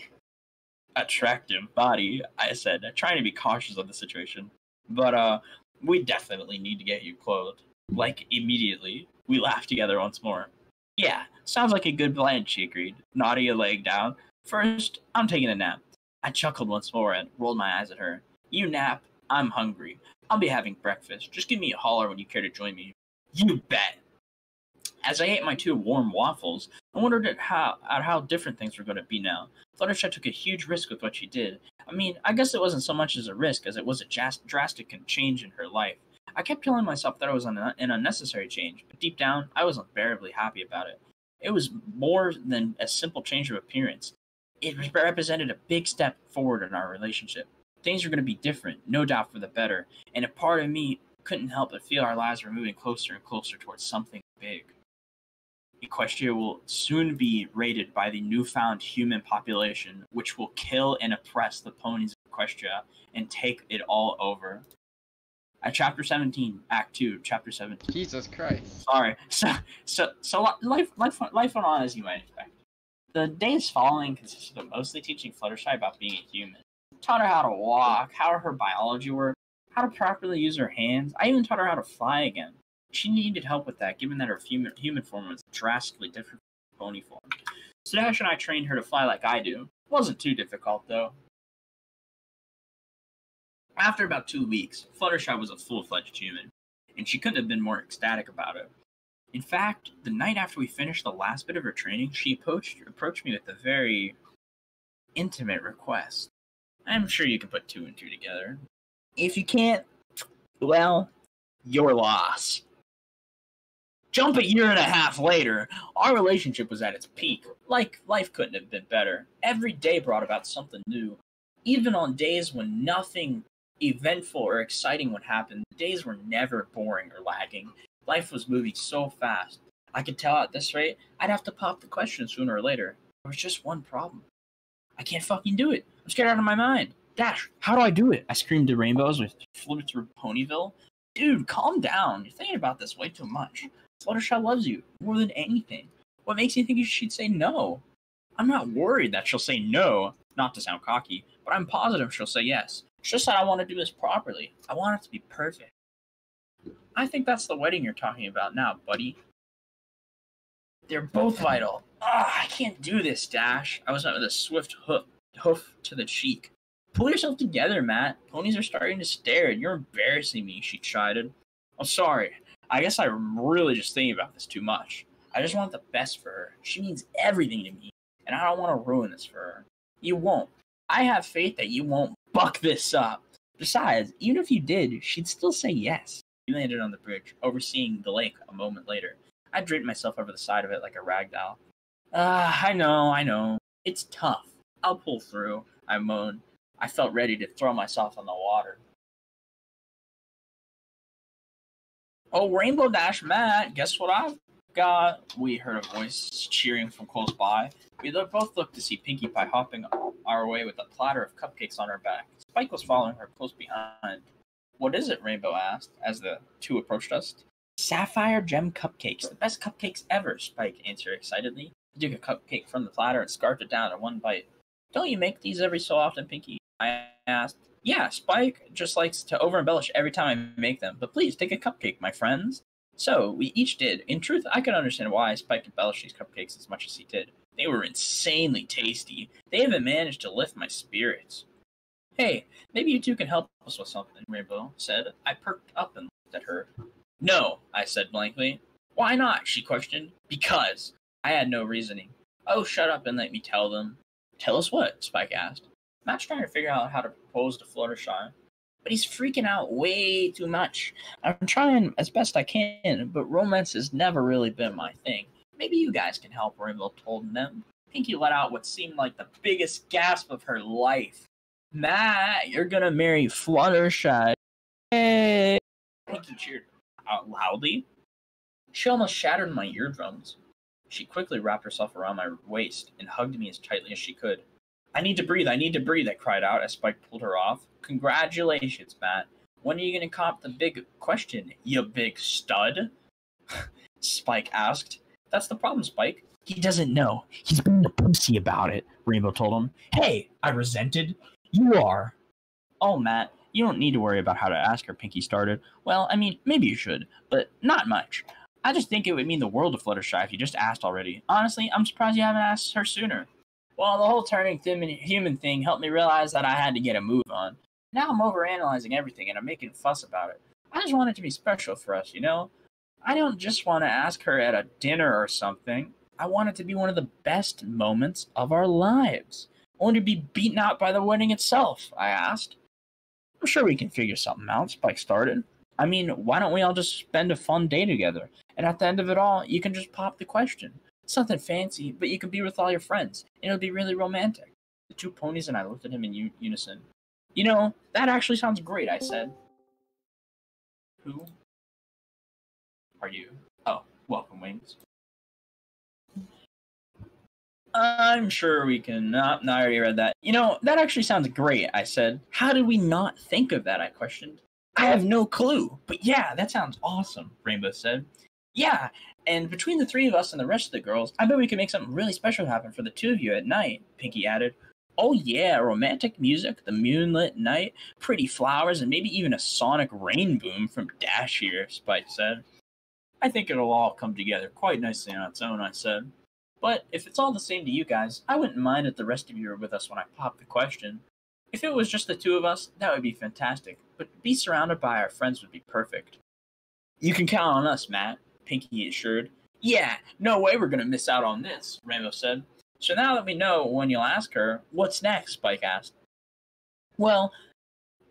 attractive body, I said, trying to be cautious of the situation. But, we definitely need to get you clothed. Like, immediately. We laughed together once more. Yeah, sounds like a good plan, she agreed, nodding a leg down. First, I'm taking a nap. I chuckled once more and rolled my eyes at her. You nap, I'm hungry. I'll be having breakfast. Just give me a holler when you care to join me. You bet. As I ate my 2 warm waffles, I wondered at how different things were going to be now. Fluttershy took a huge risk with what she did. I mean, I guess it wasn't so much as a risk as it was a drastic change in her life. I kept telling myself that it was an unnecessary change, but deep down, I was unbearably happy about it. It was more than a simple change of appearance. It represented a big step forward in our relationship. Things were going to be different, no doubt for the better, and a part of me couldn't help but feel our lives were moving closer and closer towards something big. Equestria will soon be raided by the newfound human population, which will kill and oppress the ponies of Equestria and take it all over. At Chapter 17, Act 2, Chapter 17. Jesus Christ. Sorry. So life went on as you might expect. The days following consisted of mostly teaching Fluttershy about being a human. Taught her how to walk, how her biology worked, how to properly use her hands. I even taught her how to fly again. She needed help with that, given that her human form was drastically different from her pony form. So Dash and I trained her to fly like I do. It wasn't too difficult, though. After about 2 weeks, Fluttershy was a full-fledged human, and she couldn't have been more ecstatic about it. In fact, the night after we finished the last bit of her training, she approached me with a very intimate request. I'm sure you can put 2 and 2 together. If you can't, well, you're lost. Jump a year and a half later, our relationship was at its peak. Like, life couldn't have been better. Every day brought about something new. Even on days when nothing eventful or exciting would happen, the days were never boring or lagging. Life was moving so fast. I could tell at this rate, I'd have to pop the question sooner or later. There was just one problem. I can't fucking do it. I'm scared out of my mind. Dash, how do I do it? I screamed to Rainbow as we flew through Ponyville. Dude, calm down. You're thinking about this way too much. Fluttershy loves you more than anything. What makes you think she'd say no? I'm not worried that she'll say no, not to sound cocky, but I'm positive she'll say yes. It's just that I want to do this properly. I want it to be perfect. I think that's the wedding you're talking about now, buddy. They're both vital. I can't do this, Dash. I was met with a swift hoof to the cheek. Pull yourself together, Matt. Ponies are starting to stare, and you're embarrassing me, she chided. I'm sorry. I guess I'm really just thinking about this too much. I just want the best for her. She means everything to me, and I don't want to ruin this for her. You won't. I have faith that you won't buck this up. Besides, even if you did, she'd still say yes. We landed on the bridge, overseeing the lake a moment later. I draped myself over the side of it like a rag doll. I know. It's tough. I'll pull through, I moaned. I felt ready to throw myself on the water. Oh, Rainbow Dash Matt, guess what I've got? We heard a voice cheering from close by. We both looked to see Pinkie Pie hopping our way with a platter of cupcakes on her back. Spike was following her close behind. What is it? Rainbow asked as the two approached us. Sapphire gem cupcakes, the best cupcakes ever, Spike answered excitedly. He took a cupcake from the platter and scarfed it down in one bite. Don't you make these every so often, Pinkie? I asked. Yeah, Spike just likes to over-embellish every time I make them, but please take a cupcake, my friends. So, we each did. In truth, I could understand why Spike embellished these cupcakes as much as he did. They were insanely tasty. They even managed to lift my spirits. Hey, maybe you two can help us with something, Rainbow said. I perked up and looked at her. No, I said blankly. Why not? She questioned. Because. I had no reasoning. Oh, shut up and let me tell them. Tell us what? Spike asked. Matt's trying to figure out how to propose to Fluttershy, but he's freaking out way too much. I'm trying as best I can, but romance has never really been my thing. Maybe you guys can help, Rainbow told them. Pinkie let out what seemed like the biggest gasp of her life. Matt, you're gonna marry Fluttershy. Hey! Pinkie cheered out loudly. She almost shattered my eardrums. She quickly wrapped herself around my waist and hugged me as tightly as she could. I need to breathe, I cried out as Spike pulled her off. Congratulations, Matt. When are you going to cop the big question, you big stud? Spike asked. That's the problem, Spike. He doesn't know. He's being a pussy about it, Rainbow told him. Hey, I resented. You are. Oh, Matt, you don't need to worry about how to ask her, Pinkie started. Well, I mean, maybe you should, but not much. I just think it would mean the world to Fluttershy if you just asked already. Honestly, I'm surprised you haven't asked her sooner. Well, the whole turning human thing helped me realize that I had to get a move on. Now I'm overanalyzing everything and I'm making a fuss about it. I just want it to be special for us, you know? I don't just want to ask her at a dinner or something. I want it to be one of the best moments of our lives. Only to be beaten out by the wedding itself, I asked. I'm sure we can figure something out, Spike started. I mean, why don't we all just spend a fun day together? And at the end of it all, you can just pop the question. Something fancy, but you can be with all your friends, and it'll be really romantic. The two ponies and I looked at him in unison. You know, that actually sounds great, I said. Who are you? Oh, welcome, Wings. I'm sure we can... No, I already read that. You know, that actually sounds great, I said. How did we not think of that, I questioned. I have no clue, but yeah, that sounds awesome, Rainbow said. Yeah, and between the three of us and the rest of the girls, I bet we can make something really special happen for the two of you at night, Pinkie added. Oh yeah, romantic music, the moonlit night, pretty flowers, and maybe even a sonic rain boom from Dash here, Spike said. I think it'll all come together quite nicely on its own, I said. But if it's all the same to you guys, I wouldn't mind if the rest of you were with us when I pop the question. If it was just the two of us, that would be fantastic, but to be surrounded by our friends would be perfect. You can count on us, Matt, Pinkie assured. Yeah, no way we're gonna miss out on this, Rainbow said. So now that we know when you'll ask her, what's next? Spike asked. Well,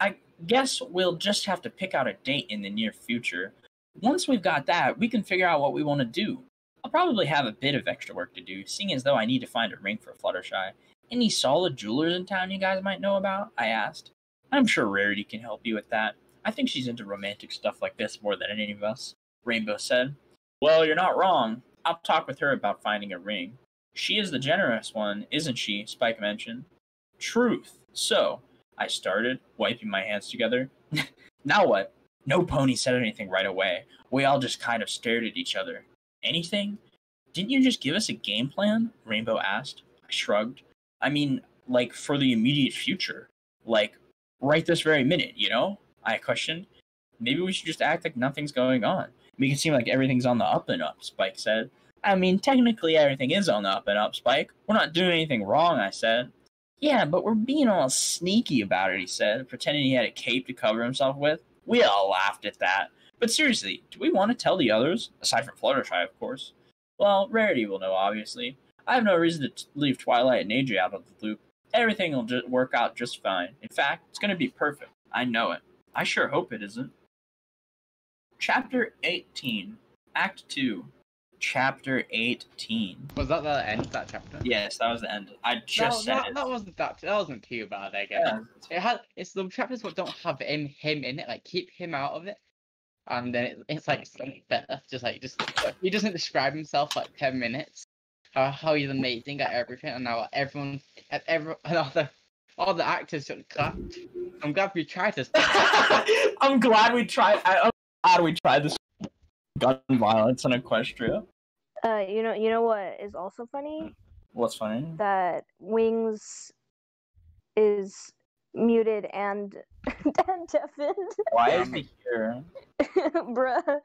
I guess we'll just have to pick out a date in the near future. Once we've got that, we can figure out what we want to do. I'll probably have a bit of extra work to do, seeing as though I need to find a ring for Fluttershy. Any solid jewelers in town you guys might know about? I asked. I'm sure Rarity can help you with that. I think she's into romantic stuff like this more than any of us, Rainbow said. Well, you're not wrong. I'll talk with her about finding a ring. She is the generous one, isn't she? Spike mentioned. Truth. So, I started wiping my hands together. Now what? No pony said anything right away. We all just kind of stared at each other. Anything? Didn't you just give us a game plan? Rainbow asked. I shrugged. I mean, like, for the immediate future. Like, right this very minute, you know? I questioned. Maybe we should just act like nothing's going on. Make it seem like everything's on the up and up, Spike said. I mean, technically everything is on the up and up, Spike. We're not doing anything wrong, I said. Yeah, but we're being all sneaky about it, he said, pretending he had a cape to cover himself with. We all laughed at that. But seriously, do we want to tell the others? Aside from Fluttershy, of course. Well, Rarity will know, obviously. I have no reason to leave Twilight and AJ out of the loop. Everything will work out just fine. In fact, it's going to be perfect. I know it. I sure hope it isn't. Chapter 18. Act 2. Chapter 18. Was that the end of that chapter? Yes, that was the end. I just said it. That wasn't too bad, I guess. Yeah. It's the chapters that don't have him in it, like keep him out of it. And then it's like something better. Just he doesn't describe himself like 10 minutes. How he's amazing at everything, and now all the actors should clap. I'm glad we tried this. I'm glad we tried this gun violence in Equestria. You know what is also funny? What's funny? That Wings is muted and deafened. Why is he here? Bruh.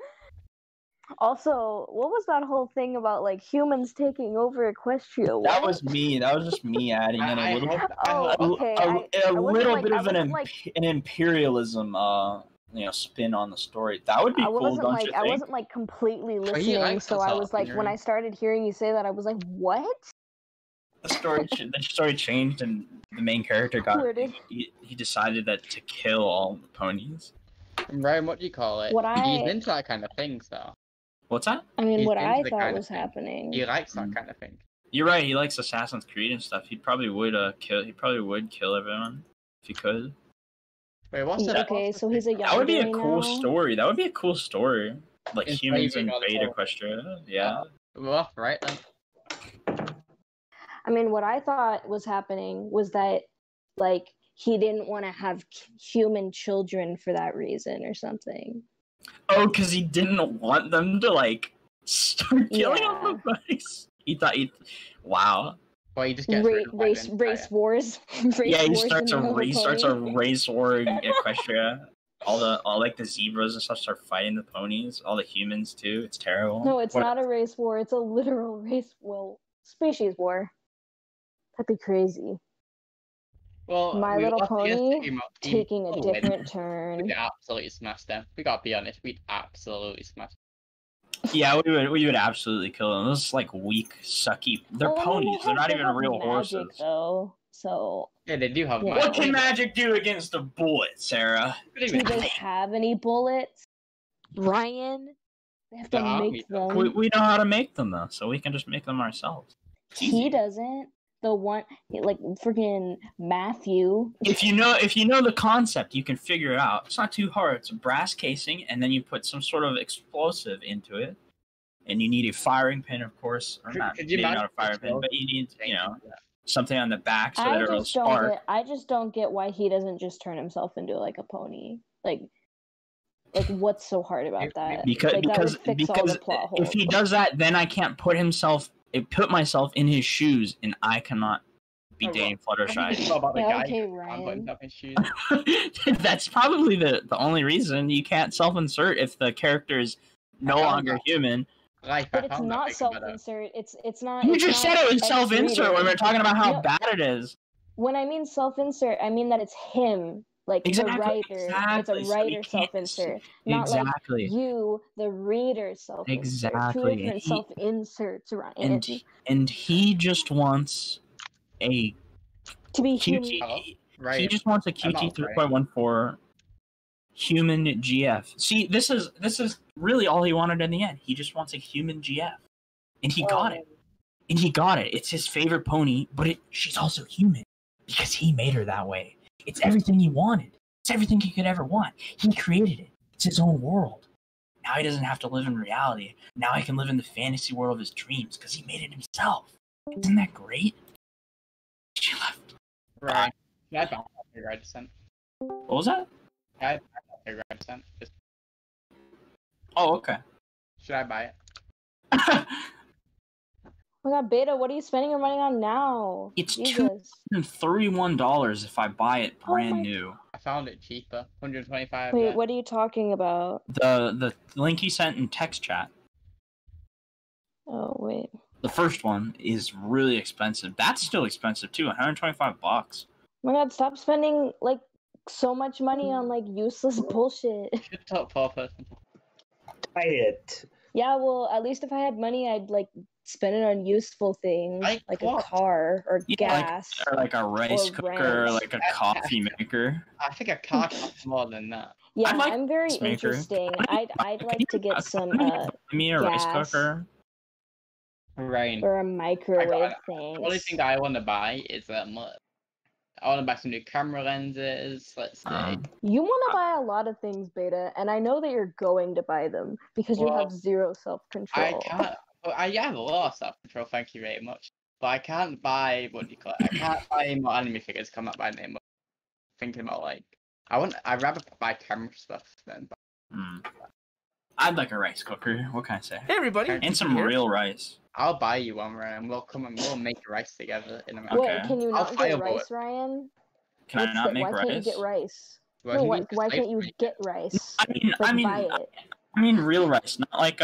Also, what was that whole thing about like humans taking over Equestria? That was me. That was just me adding in a little, bit of an imperialism, spin on the story. That would be cool, don't you think? I wasn't like completely listening, so I was like, when I started hearing you say that, I was like, what? The story changed, and the main character he decided that to kill all the ponies. Ryan, what do you call it? He's into that kind of thing, so. What's that? I mean, what I thought was happening. He likes that kind of thing. You're right. He likes Assassin's Creed and stuff. He probably would kill. He probably would kill everyone if he could. Wait, what's that? Okay, so he's a young. That would be a cool now? story. That would be a cool story. Like humans invade Equestria. Yeah. Well, right then. I mean, what I thought was happening was that, like, he didn't want to have human children for that reason or something. Oh, because he didn't want them to, like, start killing all the buddies. He thought wow. Well, he just gets race wars. He starts a race war in Equestria. All the zebras and stuff start fighting the ponies. All the humans too. It's terrible. No, it's not a race war. It's a literal species war. That'd be crazy. Well, My Little Pony taking a different turn. We'd absolutely smash them. We gotta be honest. We'd absolutely smash them. Yeah, we would absolutely kill them. Those like weak, sucky. They're ponies. They're not even real horses. Though, so yeah, they do have. Magic. What can magic do against a bullet, Sarah? Do they have any bullets, Ryan? They have to make them. We know how to make them though, so we can just make them ourselves. He doesn't. The one, like freaking Matthew. If you know the concept, you can figure it out. It's not too hard. It's a brass casing, and then you put some sort of explosive into it, and you need a firing pin, of course, or not a firing pin, but you need something on the back so that it'll spark. I just don't get why he doesn't just turn himself into like a pony. Like what's so hard about that? Because if he does that, then I can't put myself in his shoes, and I cannot be dating Fluttershy. Ryan. That's probably the only reason you can't self-insert if the character is no longer human. But it's not self-insert. It's not. You just said it was self-insert when we were talking about how bad it is. When I mean self-insert, I mean that it's him. Like the writer, it's a writer self-insert, not like you, the reader self-insert. Exactly. Two different self-inserts, right? And he just wants to be human. Right. He just wants a QT 3.14 human GF. See, this is really all he wanted in the end. He just wants a human GF, and he got it. And he got it. It's his favorite pony, but she's also human because he made her that way. It's everything he wanted. It's everything he could ever want. He created it. It's his own world. Now he doesn't have to live in reality. Now he can live in the fantasy world of his dreams because he made it himself. Isn't that great? She left. Right. Should I buy that for Redcent? What was that? Should I buy that for Redcent? Oh, okay. Should I buy it? Oh my god, Beta, what are you spending your money on now? It's Jesus. $231 if I buy it brand my new. I found it cheaper. 125. Wait, yeah. what are you talking about? The link he sent in text chat. Oh, wait. The first one is really expensive. That's still expensive too. $125. Oh my god, stop spending, like, so much money on, like, useless bullshit. Should top 4 person. Quiet. Yeah, well, at least if I had money, I'd, like, spend it on useful things, like what? a car or gas. Like a rice or cooker, rent. like a coffee maker. I think a car costs more than that. Yeah, I'd like I'm very rice maker. interesting. I'd like to get some Buy me a rice gas. cooker. Right. or a microwave The thing. only thing that I want to buy is I want to buy some new camera lenses. Let's say. You want to buy a lot of things, Beta, and I know that you're going to buy them because you Well, have zero self-control. I can't. I have a lot of self-control. Thank you very much. But I can't buy what do you call it? I can't buy more anime figures. I'm not buying them. Thinking about like I'd rather buy camera stuff than. I'd like a rice cooker. What can I say? Hey everybody, And some real rice. I'll buy you one, Ryan. We'll come and we'll make a rice together in a minute. Wait, Okay. can you I'll not get fireball rice, Ryan? Can I not make why rice? can't you get rice? Well, No, he why, needs to why save can't you money. get rice? I mean, Buy it. I mean real rice, not like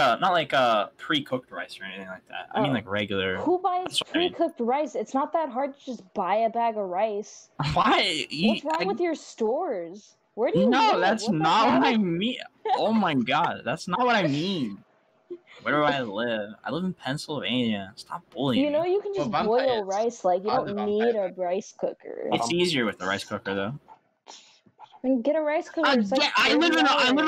pre-cooked rice or anything like that. I mean Oh. like regular. Who buys That's what I mean. pre-cooked rice? It's not that hard to just buy a bag of rice. Why? What's wrong with your stores? Where do you No, live? that's What the not what I heck? mean. Oh my god, that's not what I mean. Where do I live? I live in Pennsylvania. Stop bullying You know, me. you can just Well, boil vampires. rice. Like, you Are don't the need a vampires? rice cooker. It's easier with the rice cooker though. And get a rice cooker. I It's like live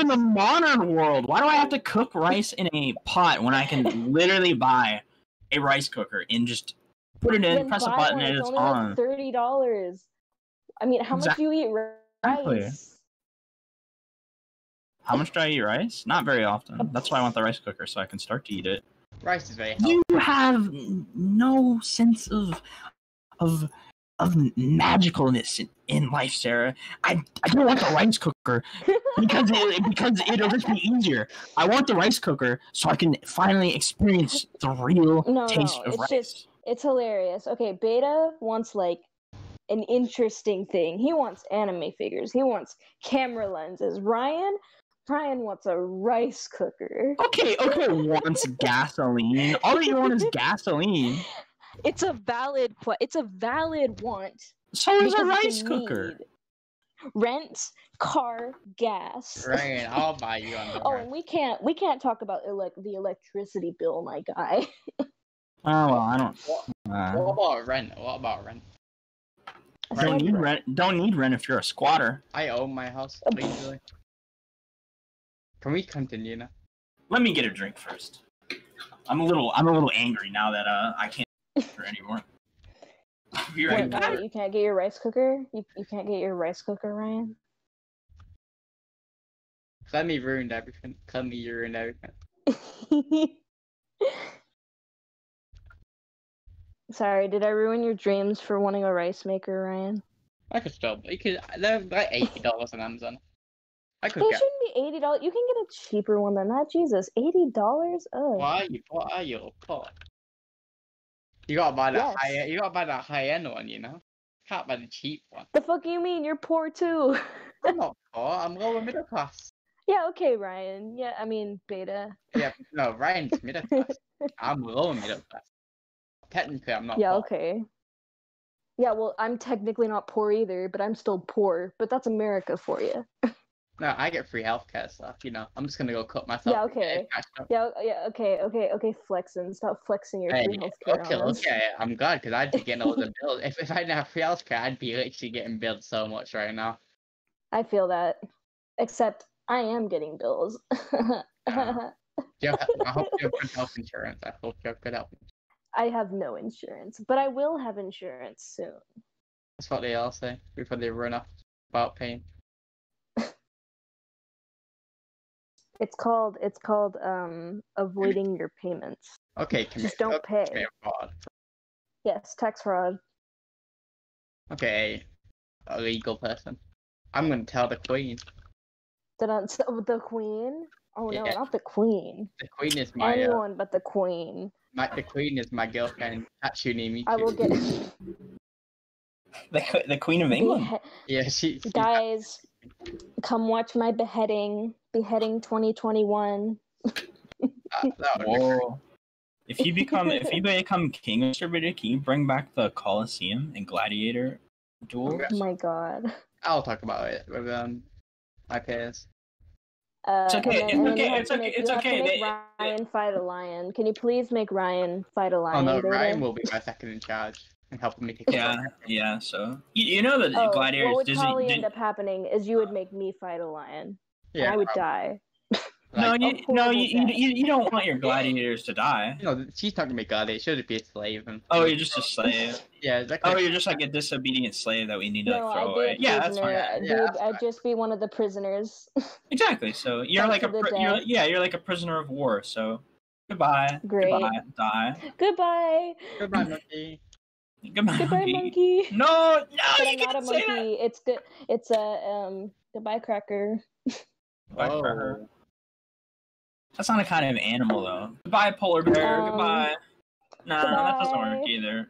in the $30. modern world. Why do I have to cook rice in a pot when I can literally buy a rice cooker and just put it in, Then press a buy button, one. and It's it's only on? like $30. I mean, how much do you eat Exactly. rice? How much do I eat rice? Not very often. That's why I want the rice cooker so I can start to eat it. Rice is very healthy. You have no sense of magicalness in life, Sarah. I don't want the rice cooker because it'll just be easier. I want the rice cooker so I can finally experience the real taste of rice. It's hilarious. Okay, Beta wants like an interesting thing. He wants anime figures. He wants camera lenses. Ryan wants a rice cooker. Okay, wants gasoline. All that you want is gasoline. It's a valid want. So is a because rice it's a cooker. need. Rent, car, gas. Ryan, I'll buy you on the Oh, and we can't talk about the electricity bill, my guy. Oh well, I don't. What about rent? Don't need rent if you're a squatter. I own my house legally. Can we continue now? Let me get a drink first. I'm a little angry now that I can't anymore. Be right What, back. you can't get your rice cooker? You can't get your rice cooker, Ryan? Clemmy ruined everything. Clemmy ruined everything. Sorry, did I ruin your dreams for wanting a rice maker, Ryan? I could still, they're like $80 on Amazon. I could They get. shouldn't be $80. You can get a cheaper one than that. Jesus, $80? Ugh. What are you? Poor? You gotta buy that Yes. You gotta buy that high end one, you know. Can't buy the cheap one. The fuck you mean? You're poor too. I'm not poor. I'm lower middle class. Yeah, okay, Ryan. Yeah, I mean, Beta. Yeah, no, Ryan's middle class. I'm lower middle class. Technically, I'm not. Yeah, poor. okay. Yeah, well, I'm technically not poor either, but I'm still poor. But that's America for you. No, I get free healthcare stuff. You know, I'm just gonna go cut myself. Yeah, okay. Yeah, okay, flexing. Stop flexing your free healthcare on us. Okay. I'm glad because I'd be getting all the bills. If I didn't have free healthcare, I'd be literally getting billed so much right now. I feel that. Except I am getting bills. I hope you have good health insurance. I hope you have good health insurance. I have no insurance, but I will have insurance soon. That's what they all say before they run off about paying. It's called avoiding your payments. Okay, Just don't pay. Fraud. Yes, tax fraud. Okay, a legal person. I'm gonna tell the queen. The queen? Oh no, Yeah. not the queen. The queen is my Anyone but the queen. the queen is my girlfriend. Hatsune Miku. I will get The Queen of England. Yeah, she Guys, come watch my beheading. Beheading 2021. that would be Whoa. If you become king of Serbia, can you bring back the Colosseum and gladiator duels? Oh my god. I'll talk about it with my peers. It's okay. And then you It's have okay. to make Ryan fight a lion. Can you please make Ryan fight a Oh lion? no, Beta? Ryan will be my second in charge and helping me take over. Yeah. So you know that gladiators. What would probably end up happening is you would make me fight a lion, and I would die. Like, you don't want your gladiators to die. No, she's not gonna be gladiator. She'll be a slave. Oh, you're just a slave. Yeah, exactly. Oh, you're just like a disobedient slave that we need to throw I'd be away. Yeah, that's fine. I'd just be one of the prisoners. Exactly. So you're like you're like a prisoner of war. So goodbye. Great. Goodbye. Die. Goodbye. Goodbye, monkey. Goodbye, monkey. No, But you I'm not a can't say monkey. It's good. It's a goodbye cracker. that. That's not a kind of animal, though. Goodbye, polar bear. Goodbye. No, that doesn't work either.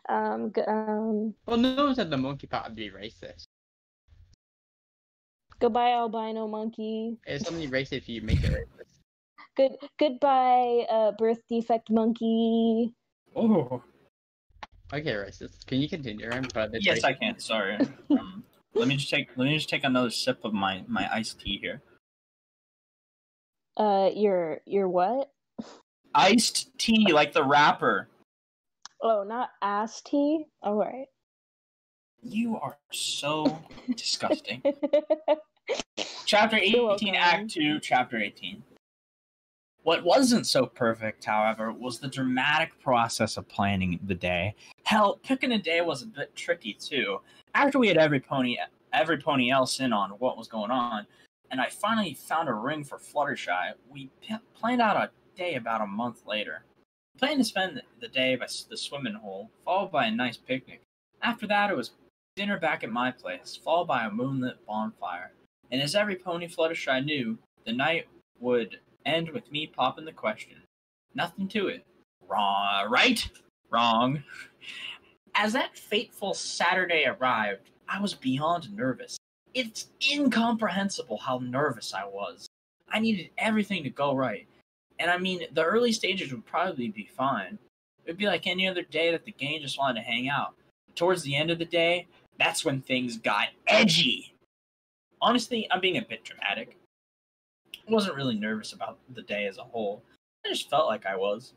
Well, no one said the monkey part would be racist. Goodbye, albino monkey. It's only racist if you make it racist. Goodbye, birth defect monkey. Oh. Okay, racist. Can you continue? Yes, I can. Sorry. Let me just take another sip of my iced tea here. Your what? Iced tea, like the rapper. Oh, not ass tea? All right. You are so disgusting. Chapter 18, Act 2, Chapter 18. What wasn't so perfect, however, was the dramatic process of planning the day. Hell, picking a day was a bit tricky, too. After we had every pony else in on what was going on, and I finally found a ring for Fluttershy, we planned out a day about a month later. We planned to spend the day by the swimming hole, followed by a nice picnic. After that, it was dinner back at my place, followed by a moonlit bonfire. And as every pony Fluttershy knew, the night would end with me popping the question. Nothing to it. Wrong, right? Wrong. As that fateful Saturday arrived, I was beyond nervous. It's incomprehensible how nervous I was. I needed everything to go right. And I mean, the early stages would probably be fine. It would be like any other day that the gang just wanted to hang out. But towards the end of the day, that's when things got edgy. Honestly, I'm being a bit dramatic. I wasn't really nervous about the day as a whole. I just felt like I was.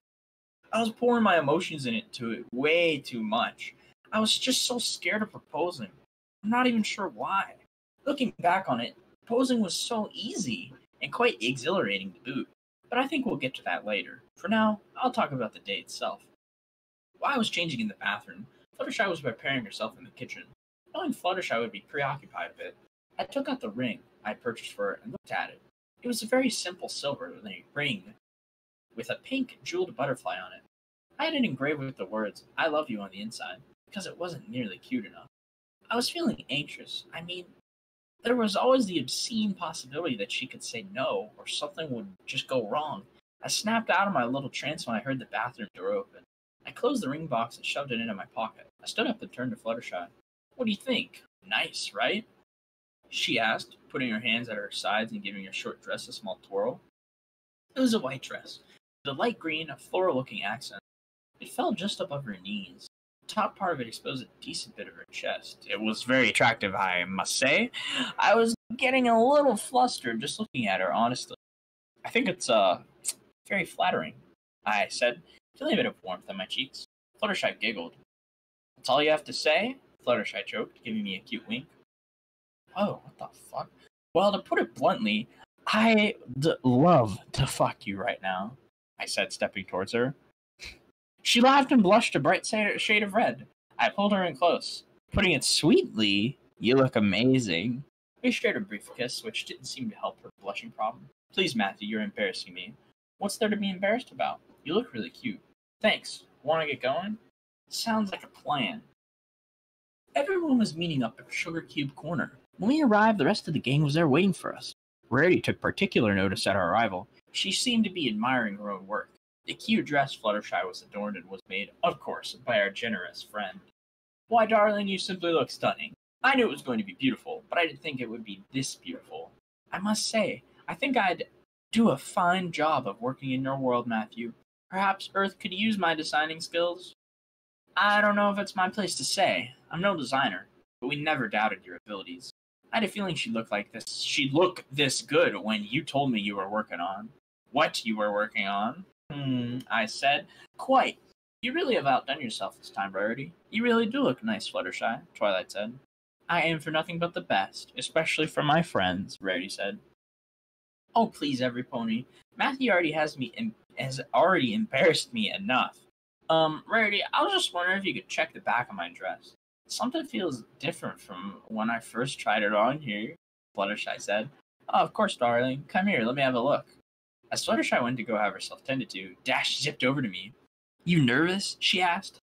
I was pouring my emotions into it way too much. I was just so scared of proposing. I'm not even sure why. Looking back on it, proposing was so easy and quite exhilarating to boot. But I think we'll get to that later. For now, I'll talk about the day itself. While I was changing in the bathroom, Fluttershy was preparing herself in the kitchen. Knowing Fluttershy would be preoccupied a bit, I took out the ring I had purchased for her and looked at it. It was a very simple silver ring with a pink jeweled butterfly on it. I had it engraved with the words, "I love you" on the inside, because it wasn't nearly cute enough. I was feeling anxious. I mean, there was always the obscene possibility that she could say no, or something would just go wrong. I snapped out of my little trance when I heard the bathroom door open. I closed the ring box and shoved it into my pocket. I stood up and turned to Fluttershy. "What do you think? Nice, right?" she asked, putting her hands at her sides and giving her short dress a small twirl. It was a white dress, with a light green, floral-looking accent. It fell just above her knees. The top part of it exposed a decent bit of her chest. It was very attractive, I must say. I was getting a little flustered just looking at her, honestly. "I think it's, very flattering," I said, feeling a bit of warmth on my cheeks. Fluttershy giggled. "That's all you have to say?" Fluttershy joked, giving me a cute wink. Oh, what the fuck? Well, to put it bluntly, I'd love to fuck you right now, I said, stepping towards her. She laughed and blushed a bright shade of red. I pulled her in close. Putting it sweetly, "You look amazing." We shared a brief kiss, which didn't seem to help her blushing problem. "Please, Matthew, you're embarrassing me." "What's there to be embarrassed about? You look really cute." "Thanks. Want to get going?" "Sounds like a plan." Everyone was meeting up at Sugar Cube Corner. When we arrived, the rest of the gang was there waiting for us. Rarity took particular notice at our arrival. She seemed to be admiring her own work. The cute dress Fluttershy was adorned in was made, of course, by our generous friend. Why, darling, you simply look stunning. I knew it was going to be beautiful, but I didn't think it would be this beautiful. I must say, I think I'd do a fine job of working in your world, Matthew. Perhaps Earth could use my designing skills? I don't know if it's my place to say. I'm no designer, but we never doubted your abilities. I had a feeling she'd look this good when you told me you were working on. What you were working on? I said. Quite. You really have outdone yourself this time, Rarity. You really do look nice, Fluttershy, Twilight said. I aim for nothing but the best, especially for my friends, Rarity said. Oh, please, every pony. Matthew has already embarrassed me enough. Rarity, I was just wondering if you could check the back of my dress. Something feels different from when I first tried it on here, Fluttershy said. Oh, of course, darling. Come here, let me have a look. As Fluttershy went to go have herself tended to, Dash zipped over to me. You nervous? She asked.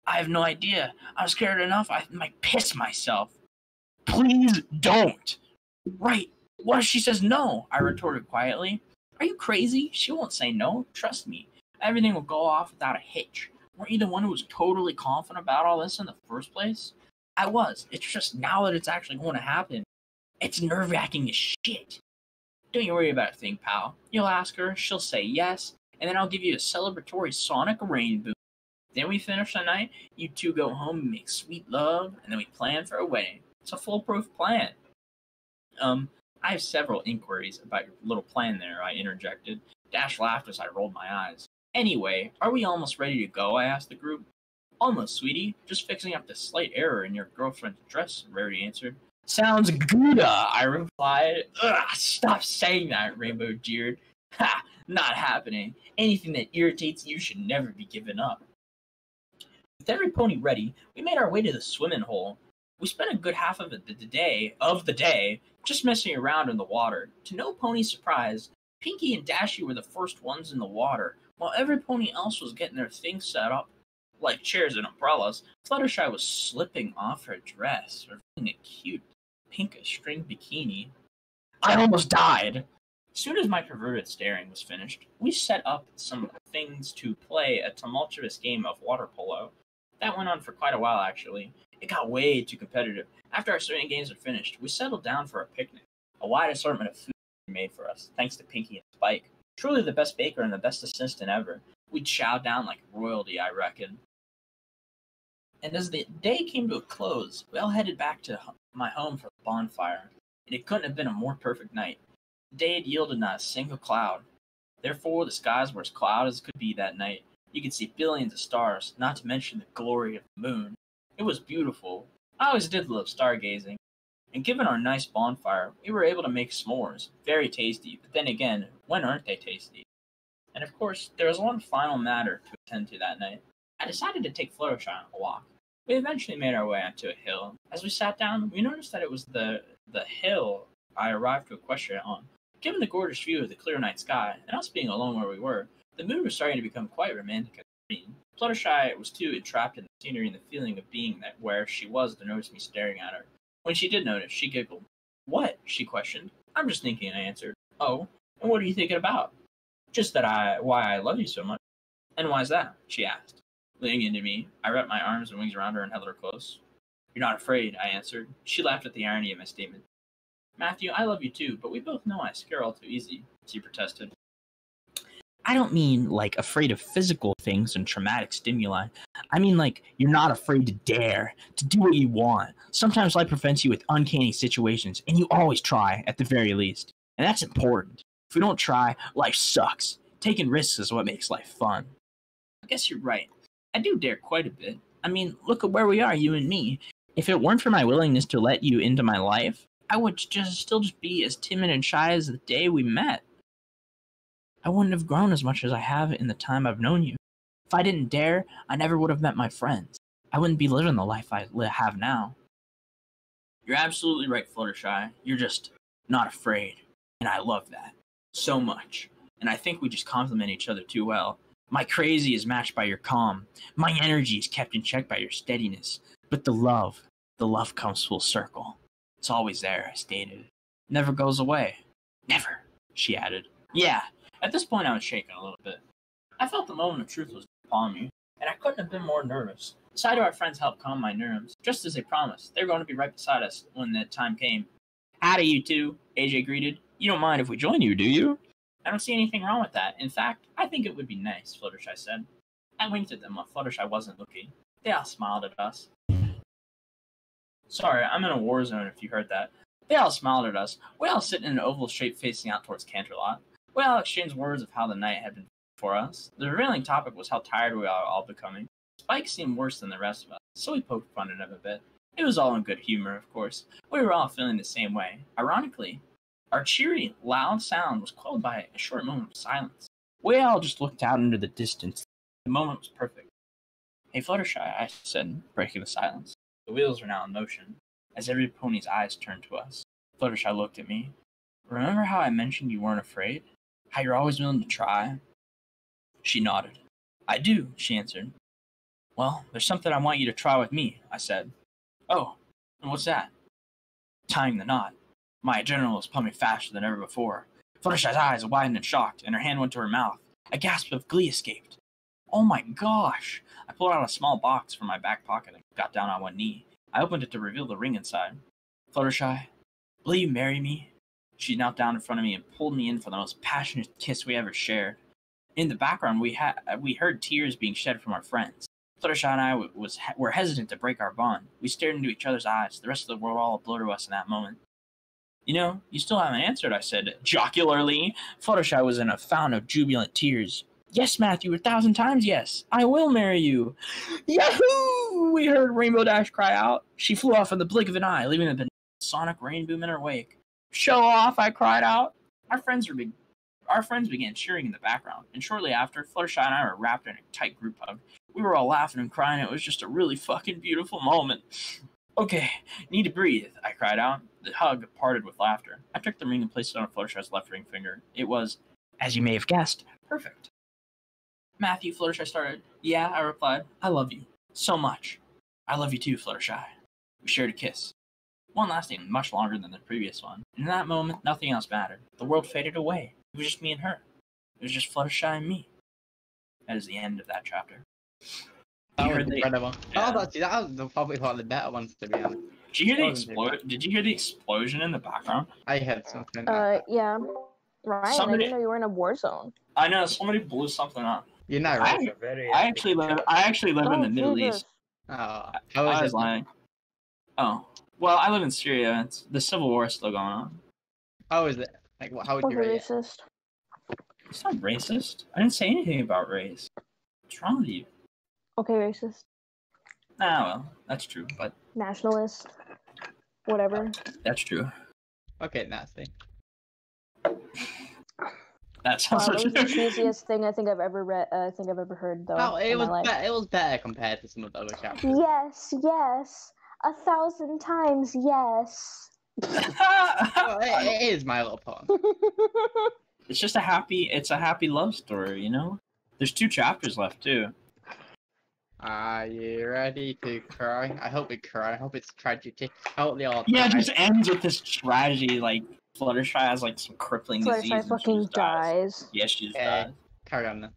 I have no idea. I'm scared enough I might piss myself. Please don't. Right. What if she says no? I retorted quietly. Are you crazy? She won't say no. Trust me. Everything will go off without a hitch. Weren't you the one who was totally confident about all this in the first place? I was. It's just now that it's actually going to happen. It's nerve-wracking as shit. Don't you worry about a thing, pal. You'll ask her, she'll say yes, and then I'll give you a celebratory sonic rainbow. Then we finish the night, you two go home and make sweet love, and then we plan for a wedding. It's a foolproof plan. I have several inquiries about your little plan there, I interjected. Dash laughed as I rolled my eyes. Anyway, are we almost ready to go? I asked the group. Almost, sweetie. Just fixing up this slight error in your girlfriend's dress, Rarity answered. Sounds good, I replied. Ugh, stop saying that, Rainbow jeered. Ha! Not happening. Anything that irritates you should never be given up. With every pony ready, we made our way to the swimming hole. We spent a good half of the day just messing around in the water. To no pony's surprise, Pinky and Dashy were the first ones in the water, while every pony else was getting their things set up, like chairs and umbrellas. Fluttershy was slipping off her dress, revealing a cute pink string bikini. I almost died! As soon as my perverted staring was finished, we set up some things to play a tumultuous game of water polo. That went on for quite a while, actually. It got way too competitive. After our swimming games were finished, we settled down for a picnic. A wide assortment of food made for us, thanks to Pinky and Spike. Truly the best baker and the best assistant ever. We'd chow down like royalty, I reckon. And as the day came to a close, we all headed back to my home for the bonfire. And it couldn't have been a more perfect night. The day had yielded not a single cloud. Therefore, the skies were as cloud as could be that night. You could see billions of stars, not to mention the glory of the moon. It was beautiful. I always did love stargazing. And given our nice bonfire, we were able to make s'mores. Very tasty, but then again, when aren't they tasty? And of course, there was one final matter to attend to that night. I decided to take Fluttershy on a walk. We eventually made our way onto a hill. As we sat down, we noticed that it was the hill I arrived to Equestria on. Given the gorgeous view of the clear night sky, and us being alone where we were, the mood was starting to become quite romantic and serene. Fluttershy was too entrapped in the scenery and the feeling of being where she was to notice me staring at her. When she did notice, she giggled. What? She questioned. I'm just thinking, I answered. Oh, and what are you thinking about? Just why I love you so much. And why's that? She asked. Leaning into me, I wrapped my arms and wings around her and held her close. You're not afraid, I answered. She laughed at the irony of my statement. Matthew, I love you too, but we both know I scare all too easy, she protested. I don't mean, like, afraid of physical things and traumatic stimuli. I mean, like, you're not afraid to dare, to do what you want. Sometimes life prevents you with uncanny situations, and you always try, at the very least. And that's important. If we don't try, life sucks. Taking risks is what makes life fun. I guess you're right. I do dare quite a bit. I mean, look at where we are, you and me. If it weren't for my willingness to let you into my life, I would still be as timid and shy as the day we met. I wouldn't have grown as much as I have in the time I've known you. If I didn't dare, I never would have met my friends. I wouldn't be living the life I have now. You're absolutely right, Fluttershy. You're just not afraid. And I love that. So much. And I think we just complement each other too well. My crazy is matched by your calm. My energy is kept in check by your steadiness. But the love, The love comes full circle. It's always there, I stated. Never goes away. Never, she added. Yeah, at this point I was shaking a little bit. I felt the moment of truth was upon me, and I couldn't have been more nervous. Sight of our friends helped calm my nerves, just as they promised. They were going to be right beside us when the time came. Howdy, you two, AJ greeted. You don't mind if we join you, do you? I don't see anything wrong with that. In fact, I think it would be nice, Fluttershy said. I winked at them while Fluttershy wasn't looking. They all smiled at us. Sorry, I'm in a war zone if you heard that. They all smiled at us. We all sit in an oval shape facing out towards Canterlot. We all exchanged words of how the night had been for us. The revealing topic was how tired we were all becoming. Spike seemed worse than the rest of us, so we poked fun at him a bit. It was all in good humor, of course. We were all feeling the same way. Ironically, our cheery, loud sound was quelled by a short moment of silence. We all just looked out into the distance. The moment was perfect. Hey, Fluttershy, I said, breaking the silence. The wheels were now in motion, as every pony's eyes turned to us. Fluttershy looked at me. Remember how I mentioned you weren't afraid? How you're always willing to try? She nodded. I do, she answered. Well, there's something I want you to try with me, I said. Oh, and what's that? Tying the knot. My adrenaline was pumping faster than ever before. Fluttershy's eyes widened and shocked, and her hand went to her mouth. A gasp of glee escaped. Oh my gosh! I pulled out a small box from my back pocket and got down on one knee. I opened it to reveal the ring inside. Fluttershy, will you marry me? She knelt down in front of me and pulled me in for the most passionate kiss we ever shared. In the background, we heard tears being shed from our friends. Fluttershy and I were hesitant to break our bond. We stared into each other's eyes. The rest of the world all a blur to us in that moment. You know, you still haven't answered, I said jocularly. Fluttershy was in a fountain of jubilant tears. Yes, Matthew, 1,000 times yes. I will marry you. Yahoo! We heard Rainbow Dash cry out. She flew off in the blink of an eye, leaving a sonic rain boom in her wake. Show off, I cried out. Our friends began cheering in the background, and shortly after, Fluttershy and I were wrapped in a tight group hug. We were all laughing and crying. It was just a really fucking beautiful moment. Okay, need to breathe, I cried out. The hug parted with laughter. I took the ring and placed it on Fluttershy's left ring finger. It was, as you may have guessed, perfect. Matthew, Fluttershy started. Yeah, I replied. I love you. So much. I love you too, Fluttershy. We shared a kiss. One lasting much longer than the previous one. In that moment, nothing else mattered. The world faded away. It was just me and her. It was just Fluttershy and me. That is the end of that chapter. That was incredible. Yeah. That was probably one of the better ones, to be honest. Did you hear the explosion in the background? I heard something. Yeah. Ryan, I didn't know you were in a war zone. I know, somebody blew something up. You're not right. I actually live in the Middle East. Oh, I was lying. Oh. Well, I live in Syria. The Civil War is still going on. How is it? Like, how would you rate it? Racist. It's not racist. I didn't say anything about race. What's wrong with you? Okay, racist. Ah, well, that's true, but... Nationalist. Whatever. That's true. Okay, nasty. That sounds That was the such a... cheesiest thing I think I've ever read. I think I've ever heard, though. Oh, it in my life. it was better compared to some of the other chapters. Yes, yes. 1,000 times yes. Well, it is My Little Pony. It's just a happy love story, you know? There's 2 chapters left, too. Are you ready to cry? I hope we cry. I hope it's tragedy. I hope they all Yeah, it cry. just ends with this tragedy, like, Fluttershy has, like, some crippling disease. Fluttershy fucking dies. Yeah, she just dies. Carry on then.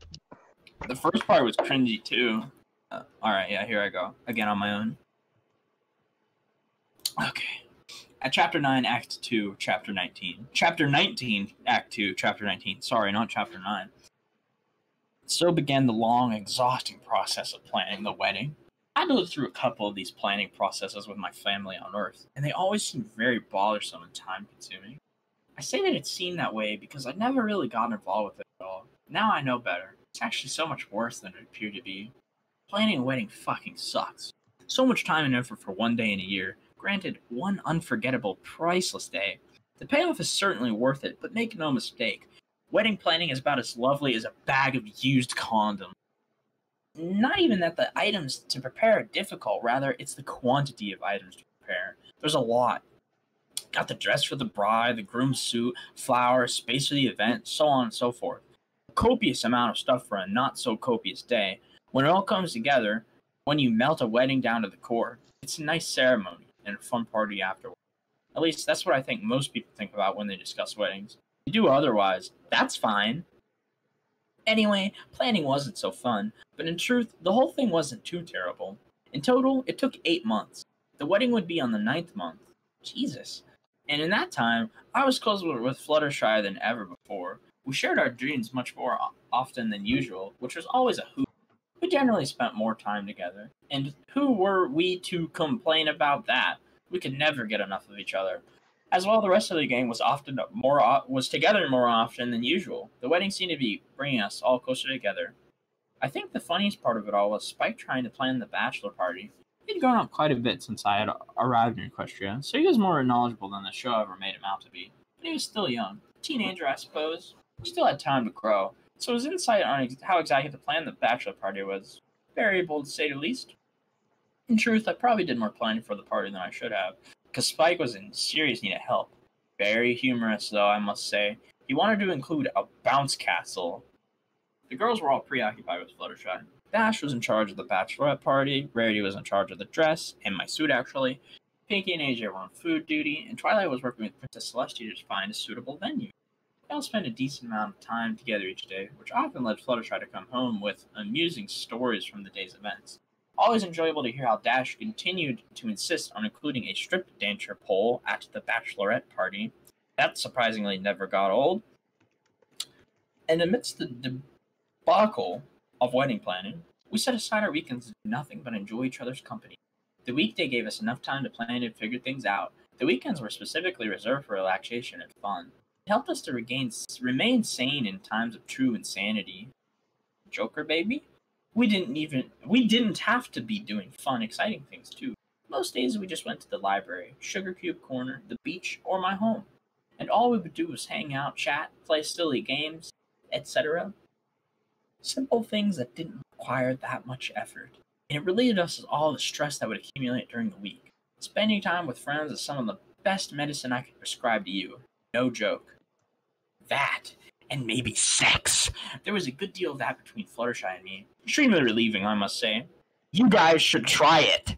The first part was cringy, too. Alright, yeah, here I go. Again on my own. Okay. At Chapter 9, Act 2, Chapter 19. Chapter 19, Act 2, Chapter 19. Sorry, not Chapter 9. So began the long, exhausting process of planning the wedding. I lived through a couple of these planning processes with my family on Earth, and they always seemed very bothersome and time-consuming. I say that it seemed that way because I never really got involved with it at all. Now I know better. It's actually so much worse than it appeared to be. Planning a wedding fucking sucks. So much time and effort for one day in a year. Granted, one unforgettable, priceless day. The payoff is certainly worth it, but make no mistake. Wedding planning is about as lovely as a bag of used condoms. Not even that the items to prepare are difficult, rather, it's the quantity of items to prepare. There's a lot. Got the dress for the bride, the groom's suit, flowers, space for the event, so on and so forth. A copious amount of stuff for a not-so-copious day. When it all comes together, when you melt a wedding down to the core, it's a nice ceremony. and a fun party afterward. At least that's what I think most people think about when they discuss weddings. If you do otherwise, that's fine. Anyway, planning wasn't so fun, but in truth, the whole thing wasn't too terrible. In total, it took 8 months. The wedding would be on the 9th month. Jesus. And in that time, I was closer with Fluttershy than ever before. We shared our dreams much more often than usual, which was always a hoot. We generally spent more time together. And who were we to complain about that? We could never get enough of each other. As well, the rest of the gang was together more often than usual. The wedding seemed to be bringing us all closer together. I think the funniest part of it all was Spike trying to plan the bachelor party. He'd grown up quite a bit since I had arrived in Equestria, so he was more knowledgeable than the show ever made him out to be. But he was still young. A teenager, I suppose. He still had time to grow, so his insight on how exactly to plan the bachelor party was variable, to say the least. In truth, I probably did more planning for the party than I should have, because Spike was in serious need of help. Very humorous, though, I must say. He wanted to include a bounce castle. The girls were all preoccupied with Fluttershy. Dash was in charge of the bachelorette party, Rarity was in charge of the dress, and my suit actually. Pinky and AJ were on food duty, and Twilight was working with Princess Celestia to find a suitable venue. They all spent a decent amount of time together each day, which often led Fluttershy to come home with amusing stories from the day's events. Always enjoyable to hear how Dash continued to insist on including a strip dancer pole at the bachelorette party. That surprisingly never got old. And amidst the debacle of wedding planning, we set aside our weekends to do nothing but enjoy each other's company. The weekday gave us enough time to plan and figure things out. The weekends were specifically reserved for relaxation and fun. It helped us to remain sane in times of true insanity. Joker baby? We didn't have to be doing fun, exciting things too. Most days we just went to the library, Sugar Cube Corner, the beach, or my home. And all we would do was hang out, chat, play silly games, etc. Simple things that didn't require that much effort. And it relieved us of all the stress that would accumulate during the week. Spending time with friends is some of the best medicine I could prescribe to you. No joke. That, and maybe sex. There was a good deal of that between Fluttershy and me. Extremely relieving, I must say. You guys should try it.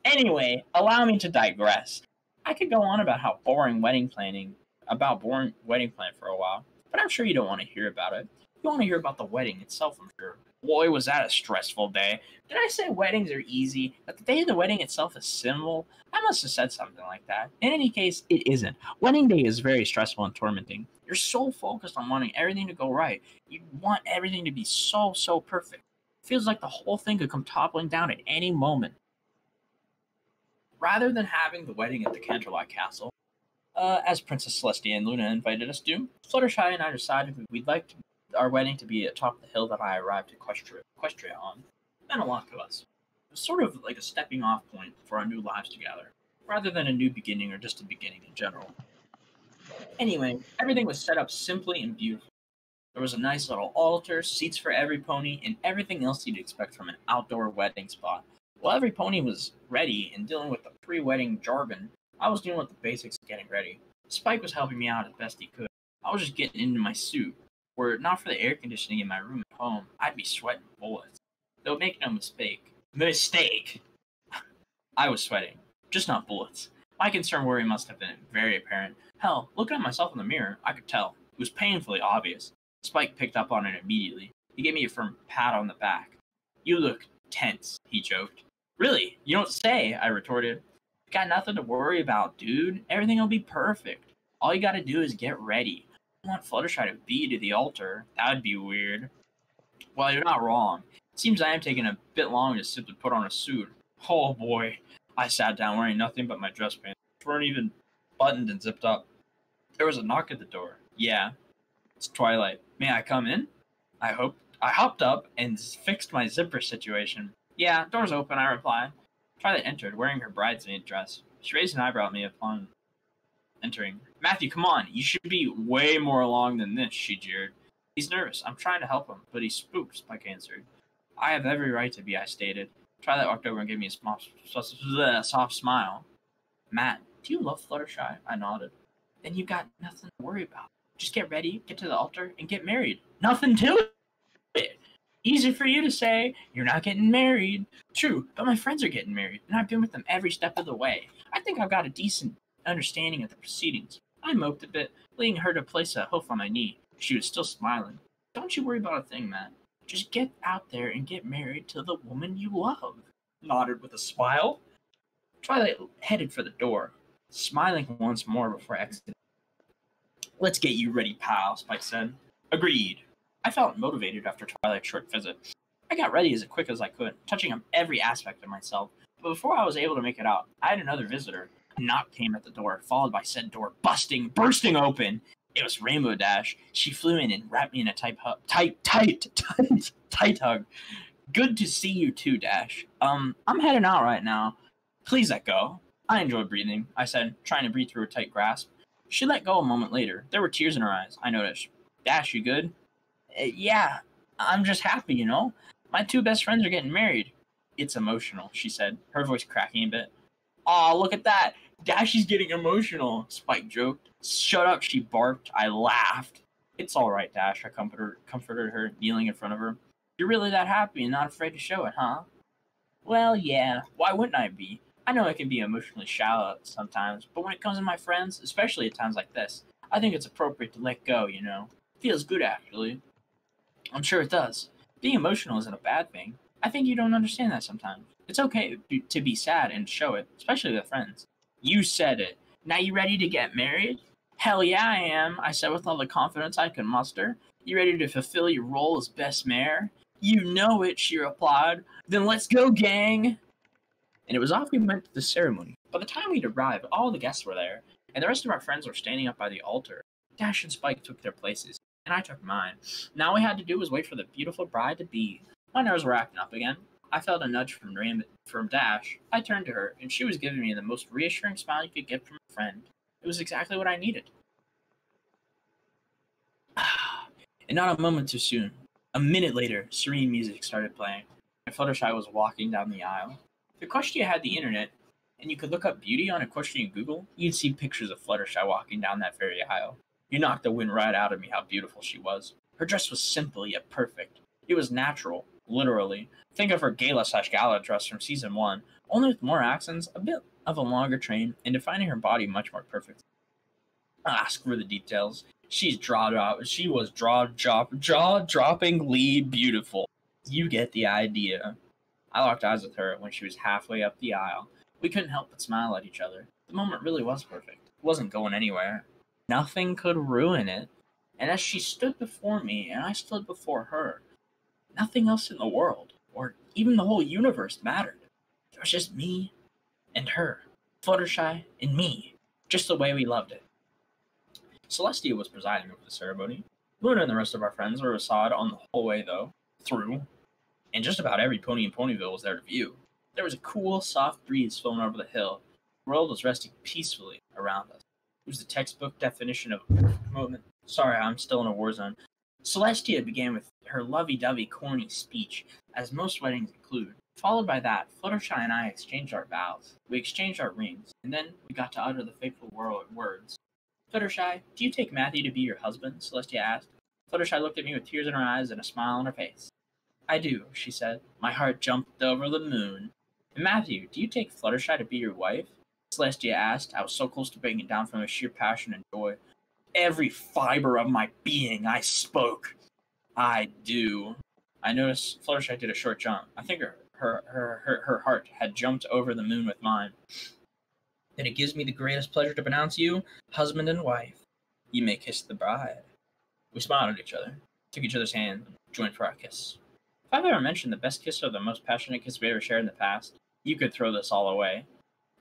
Anyway, allow me to digress. I could go on about boring wedding planning for a while, but I'm sure you don't want to hear about it. You want to hear about the wedding itself, I'm sure. Boy, was that a stressful day. Did I say weddings are easy, that the day of the wedding itself is simple? I must have said something like that. In any case, it isn't. Wedding day is very stressful and tormenting. You're so focused on wanting everything to go right. You want everything to be so perfect. It feels like the whole thing could come toppling down at any moment. Rather than having the wedding at the Canterlot Castle, as Princess Celestia and Luna invited us to, Fluttershy and I decided we'd like our wedding to be atop the hill that I arrived at Equestria on. It meant a lot to us. It was sort of like a stepping off point for our new lives together, rather than a new beginning or just a beginning in general. Anyway, everything was set up simply and beautifully. There was a nice little altar, seats for every pony, and everything else you'd expect from an outdoor wedding spot. While every pony was ready and dealing with the pre-wedding jargon, I was dealing with the basics of getting ready. Spike was helping me out as best he could. I was just getting into my suit. Were it not for the air conditioning in my room at home, I'd be sweating bullets. Though make no mistake. I was sweating, just not bullets. My concern worry must have been very apparent. Hell, looking at myself in the mirror, I could tell. It was painfully obvious. Spike picked up on it immediately. He gave me a firm pat on the back. You look tense, he joked. Really? You don't say, I retorted. Got nothing to worry about, dude. Everything will be perfect. All you gotta do is get ready. I want Fluttershy to beat you to the altar. That would be weird. Well, you're not wrong. It seems I am taking a bit long to simply put on a suit. Oh boy. I sat down wearing nothing but my dress pants, which weren't even buttoned and zipped up. There was a knock at the door. Yeah. It's Twilight. May I come in? I hopped up and fixed my zipper situation. Yeah, door's open, I replied. Twilight entered, wearing her bridesmaid dress. She raised an eyebrow at me upon entering. Matthew, come on. You should be way more along than this, she jeered. He's nervous. I'm trying to help him, but he's spooked, Spike answered. I have every right to be, I stated. Twilight walked over and gave me a soft smile. Matt, do you love Fluttershy? I nodded. Then you got nothing to worry about. Just get ready, get to the altar, and get married. Nothing to it. Easy for you to say. You're not getting married. True, but my friends are getting married, and I've been with them every step of the way. I think I've got a decent understanding of the proceedings. I moped a bit, leading her to place a hoof on my knee. She was still smiling. Don't you worry about a thing, Matt. Just get out there and get married to the woman you love. Nodded with a smile. Twilight headed for the door, smiling once more before exiting. Let's get you ready, pal, Spike said. Agreed. I felt motivated after Twilight's short visit. I got ready as quick as I could, touching on every aspect of myself. But before I was able to make it out, I had another visitor. A knock came at the door, followed by said door bursting open. It was Rainbow Dash. She flew in and wrapped me in a tight hug. Good to see you too, Dash. I'm heading out right now. Please let go. I enjoy breathing, I said, trying to breathe through a tight grasp. She let go a moment later. There were tears in her eyes, I noticed. Dash, you good? Yeah, I'm just happy, you know? My two best friends are getting married. It's emotional, she said, her voice cracking a bit. Aw, look at that. Dashy's getting emotional, Spike joked. Shut up, she barked. I laughed. It's all right, Dash, I comforted her, kneeling in front of her. You're really that happy and not afraid to show it, huh? Well, yeah, why wouldn't I be? I know I can be emotionally shallow sometimes, but when it comes to my friends, especially at times like this, I think it's appropriate to let go, you know? Feels good, actually. I'm sure it does. Being emotional isn't a bad thing. I think you don't understand that sometimes. It's okay to be sad and show it, especially with friends. You said it. Now you ready to get married? Hell yeah, I am, I said with all the confidence I could muster. You ready to fulfill your role as best mare? You know it, she replied. Then let's go, gang! And it was off we went to the ceremony. By the time we'd arrived, all the guests were there, and the rest of our friends were standing up by the altar. Dash and Spike took their places, and I took mine. Now all we had to do was wait for the beautiful bride-to-be. My nerves were acting up again. I felt a nudge from Dash. I turned to her, and she was giving me the most reassuring smile you could get from a friend. It was exactly what I needed. And not a moment too soon. A minute later, serene music started playing, and Fluttershy was walking down the aisle. If Equestria had the internet, and you could look up beauty on Equestrian Google, you'd see pictures of Fluttershy walking down that very aisle. You knocked the wind right out of me how beautiful she was. Her dress was simple yet perfect. It was natural, literally. Think of her gala/gala dress from season 1, only with more accents, a bit of a longer train, and defining her body much more perfect. Screw the details. She was jaw-droppingly beautiful. You get the idea. I locked eyes with her when she was halfway up the aisle. We couldn't help but smile at each other. The moment really was perfect. It wasn't going anywhere. Nothing could ruin it. And as she stood before me and I stood before her, nothing else in the world, or even the whole universe, mattered. It was just me and her, Fluttershy and me, just the way we loved it. Celestia was presiding over the ceremony. Luna and the rest of our friends were aside on the whole way, through, and just about every pony in Ponyville was there to view. There was a cool, soft breeze flowing over the hill. The world was resting peacefully around us. It was the textbook definition of a moment. Sorry, I'm still in a war zone. Celestia began with her lovey-dovey, corny speech, as most weddings include. Followed by that, Fluttershy and I exchanged our vows. We exchanged our rings, and then we got to utter the fateful words. Fluttershy, do you take Matthew to be your husband? Celestia asked. Fluttershy looked at me with tears in her eyes and a smile on her face. I do, she said. My heart jumped over the moon. And Matthew, do you take Fluttershy to be your wife? Celestia asked. I was so close to breaking down from a sheer passion and joy. Every fiber of my being, I spoke. I do. I noticed Fluttershy did a short jump. I think her heart had jumped over the moon with mine. Then it gives me the greatest pleasure to pronounce you husband and wife. You may kiss the bride. We smiled at each other, took each other's hand, and joined for our kiss. If I've ever mentioned the best kiss or the most passionate kiss we ever shared in the past, you could throw this all away.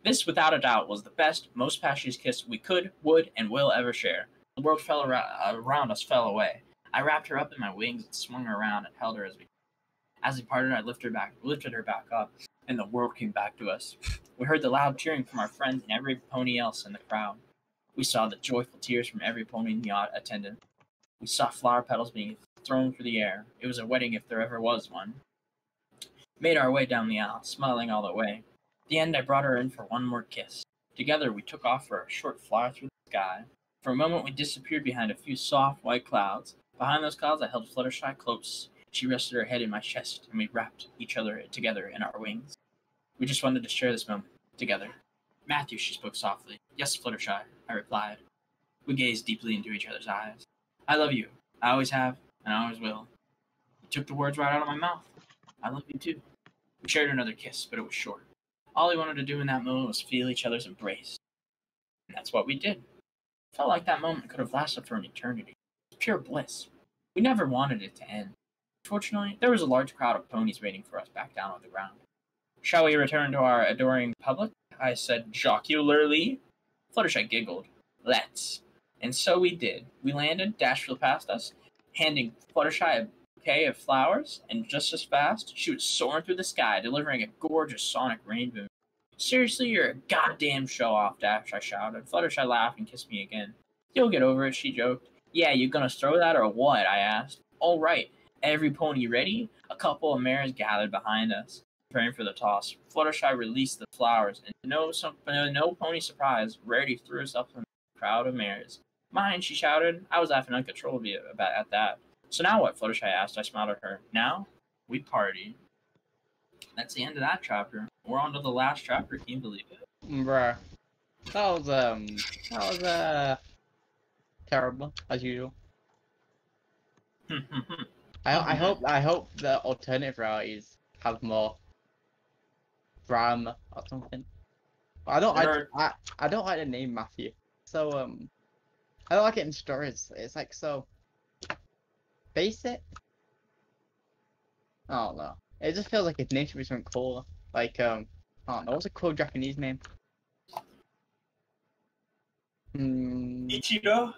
This, without a doubt, was the best, most passionate kiss we could, would, and will ever share. The world around us fell away. I wrapped her up in my wings and swung her around and held her as we parted. I lifted her back up, and the world came back to us. We heard the loud cheering from our friends and every pony else in the crowd. We saw the joyful tears from every pony in the attendant. We saw flower petals being thrown through the air. It was a wedding if there ever was one. Made our way down the aisle, smiling all the way. At the end, I brought her in for one more kiss. Together, we took off for a short fly through the sky. For a moment, we disappeared behind a few soft white clouds. Behind those clouds, I held Fluttershy close She rested her head in my chest, and we wrapped each other together in our wings. We just wanted to share this moment together. Matthew, she spoke softly. Yes, Fluttershy, I replied. We gazed deeply into each other's eyes. I love you. I always have, and I always will. You took the words right out of my mouth. I love you too. We shared another kiss, but it was short. All we wanted to do in that moment was feel each other's embrace. And that's what we did. It felt like that moment could have lasted for an eternity. It was pure bliss. We never wanted it to end. Fortunately, there was a large crowd of ponies waiting for us back down on the ground. Shall we return to our adoring public? I said jocularly. Fluttershy giggled. Let's. And so we did. We landed, Dash flew past us, handing Fluttershy a bouquet of flowers, and just as fast, she was soaring through the sky, delivering a gorgeous sonic rainbow. Seriously, you're a goddamn show-off, Dash, I shouted. Fluttershy laughed and kissed me again. You'll get over it, she joked. Yeah, you gonna throw that or what? I asked. All right. Every pony ready? A couple of mares gathered behind us, preparing for the toss. Fluttershy released the flowers, and no pony surprise, Rarity threw herself in the crowd of mares. Mine, she shouted. I was laughing uncontrollably at that. So now what? Fluttershy asked. I smiled at her. Now, we party. That's the end of that chapter. We're on to the last chapter. Can you believe it? Bruh. That was terrible, as usual. I hope the alternative realities have more drama or something. But I don't like the name Matthew. So I don't like it in stories. It's like so basic. I don't know. It just feels like his name should be something cooler. Like I don't know, what's a cool Japanese name? Ichigo?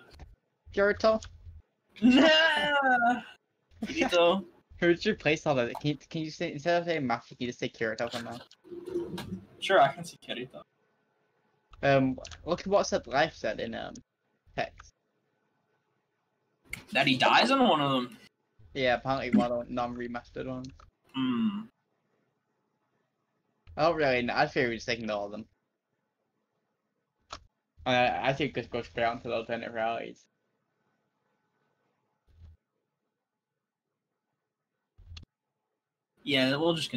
Kirito? Nah! Kirito. Who would you replace all that? Can you say, instead of saying Matthew, can you just say Kirito for now? Sure, I can see Kirito. Look at what life said in text. That he dies on one of them. Yeah, apparently one of the non-remastered ones. Hmm. I don't really know. I feel we just ignore them. I think just go straight on to the alternate realities. Yeah, we'll just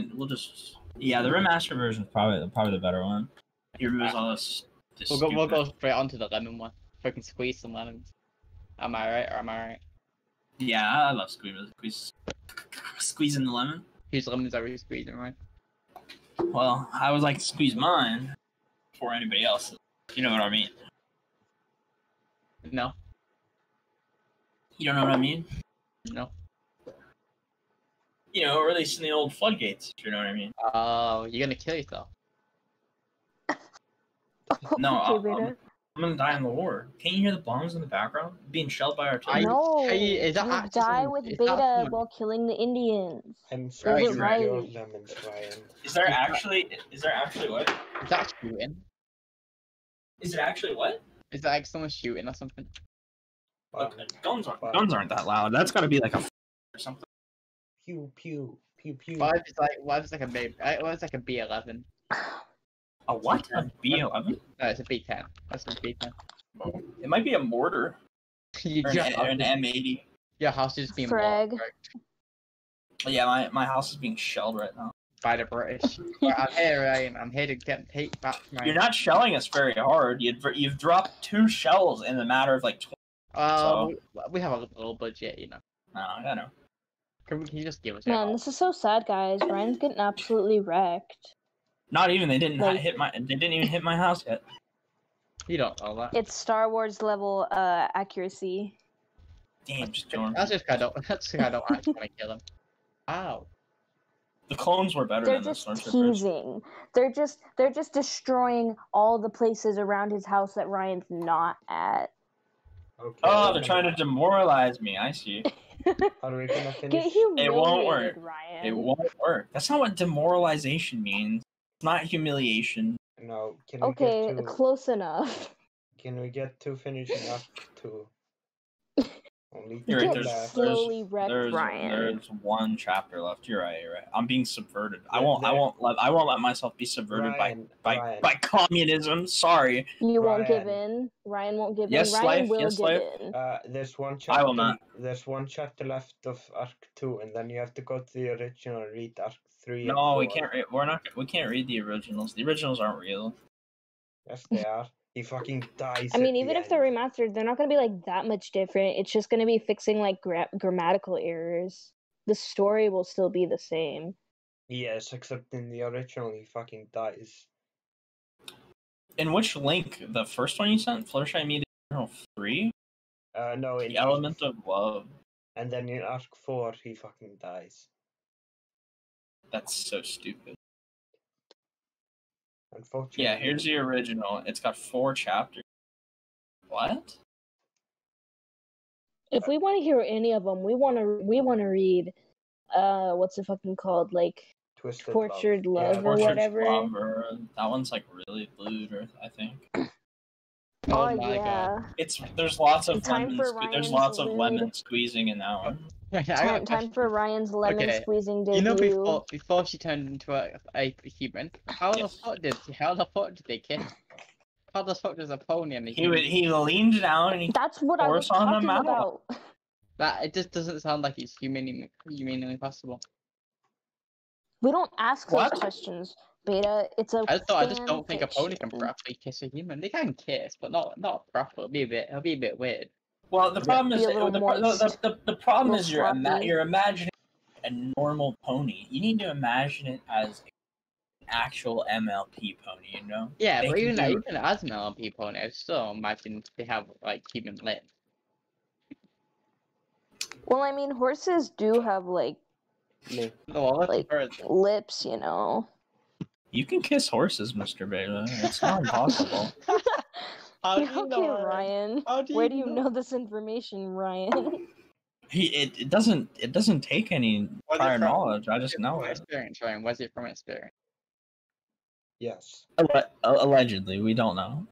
yeah, the remastered version is probably the better one. He removes all this We'll go straight on to the lemon one. If I can squeeze some lemons. Am I right or am I right? Yeah, I love squeezing the lemon. Whose lemons are we squeezing, right? Well, I would like to squeeze mine before anybody else. You know what I mean? No. You don't know what I mean? No. You know, releasing the old floodgates, if you know what I mean. Oh, you're gonna kill yourself. No, Okay, I'm gonna die in the war. Can't you hear the bombs in the background? Being shelled by artillery? No, Is that you actually die someone- with is that Beta someone- while killing the Indians. I'm Is sorry, it right? your lemons, Ryan. Is there actually what? Is that shooting? Is it actually what? Is that like someone shooting or something? Okay, guns aren't that loud. That's gotta be like a or something. Pew pew pew pew. What if it's like a B11? A what? A B11? No, it's a B10. That's a B10. It might be a mortar or an M80. Your house is being Frag. blocked Yeah, my house is being shelled right now. by the British. Well, I'm here, Ryan. I'm here to take back my. You're not shelling us very hard. You've dropped 2 shells in the matter of like 20. We have a little budget, you know. I know. Can you just give us? Man, this is so sad, guys. Ryan's getting absolutely wrecked. Not even they didn't Like- they didn't even hit my house yet. You don't know that. It's Star Wars level accuracy. Damn, just Jordan. That's just I don't actually want to kill him. Ow. The clones were better They're than the just stormtroopers. teasing. They're just destroying all the places around his house that Ryan's not at. Okay, Oh, they're trying to demoralize me. I see. Are we gonna finish? Get humiliated, It won't work. Ryan. It won't work. That's not what demoralization means. It's not humiliation. No, can we Okay, get to? close enough. Can we get to finishing up to? Only You're right, Get left. slowly wrecked, there's Ryan. one chapter left. You're right. I'm being subverted. I There- won't let myself be subverted Ryan, by communism. Sorry. You won't give Ryan. in. Ryan won't give Yes, in. Ryan life, will yes, give life. in. There's one I will chapter. not. There's one chapter left of Arc 2, and then you have to go to the original and read Arc 3 and No, 4. we can't. We can't read the originals. The originals aren't real. Yes, they are. He fucking dies. I mean, at even the if they're end. remastered, they're not going to be like that much different. It's just going to be fixing like grammatical errors. The story will still be the same. Yes, except in the original, he fucking dies. In which link? The first one you sent, Fluttershy Media 3? No, in The Element of Love. And then in Arc 4, he fucking dies. That's so stupid. Unfortunately. Yeah, here's the original. It's got 4 chapters. What? If we want to hear any of them, we want to read what's it fucking called? Like Twisted Tortured Love, Yeah, or Portrait whatever. Lover. That one's like really blue, I think. Oh my yeah. There's lots of Time lemons. for There's Ryan's lots of lewd. lemon squeezing in that one. Time for Ryan's lemon Okay, squeezing debut. You know, before she turned into a human, how Yes. the fuck did they kiss? How the fuck does a pony and a He human? he leaned down and he That's what I was forced on the talking mouth. about. That it just doesn't sound like it's humanly possible. We don't ask What? those questions, Beta. It's a I just don't think a pony can fanfiction. properly kiss a human. They can kiss, but not proper. It'll be a bit weird. Well, the problem is Be a little moist. the problem Little is sloppy. you're imagining a normal pony. You need to imagine it as an actual MLP pony. You know? Yeah, They but can even do- as an LP pony, I still imagine they have like human lips. Well, I mean, horses do have like Me. No, let's Like- compare it. lips, you know. You can kiss horses, Mr. Beta. It's not impossible. How do you Okay, know? Ryan. How do Where do you know this information, Ryan? It doesn't take any Was it prior from- knowledge. I just know From it. experience, Ryan. Was it from experience? Yes. Allegedly, we don't know.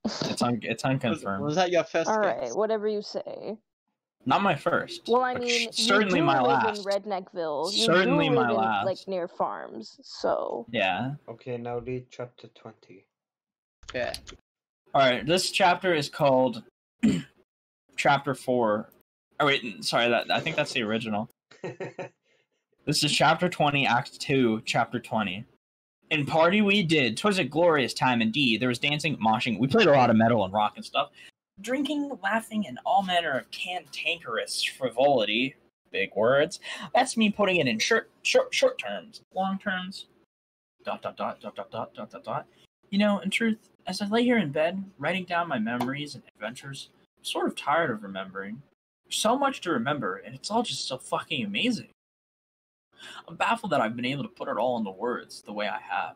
It's unconfirmed. Was that your first All guess? right, whatever you say. Not my first. Well, I but mean, certainly you do my live last. in Redneckville. You Certainly do my live in, last. like, near farms, so... Yeah. Okay, now read chapter 20. Yeah. All right. This chapter is called Chapter 4. Oh wait, sorry. I think that's the original. This is Chapter 20, Act 2, Chapter 20. In party we did. 'Twas a glorious time indeed. There was dancing, moshing. We played a lot of metal and rock and stuff. Drinking, laughing, and all manner of cantankerous frivolity. Big words. That's me putting it in short terms. Long terms. ... You know, in truth, as I lay here in bed, writing down my memories and adventures, I'm sort of tired of remembering. There's so much to remember, and it's all just so fucking amazing. I'm baffled that I've been able to put it all into words the way I have.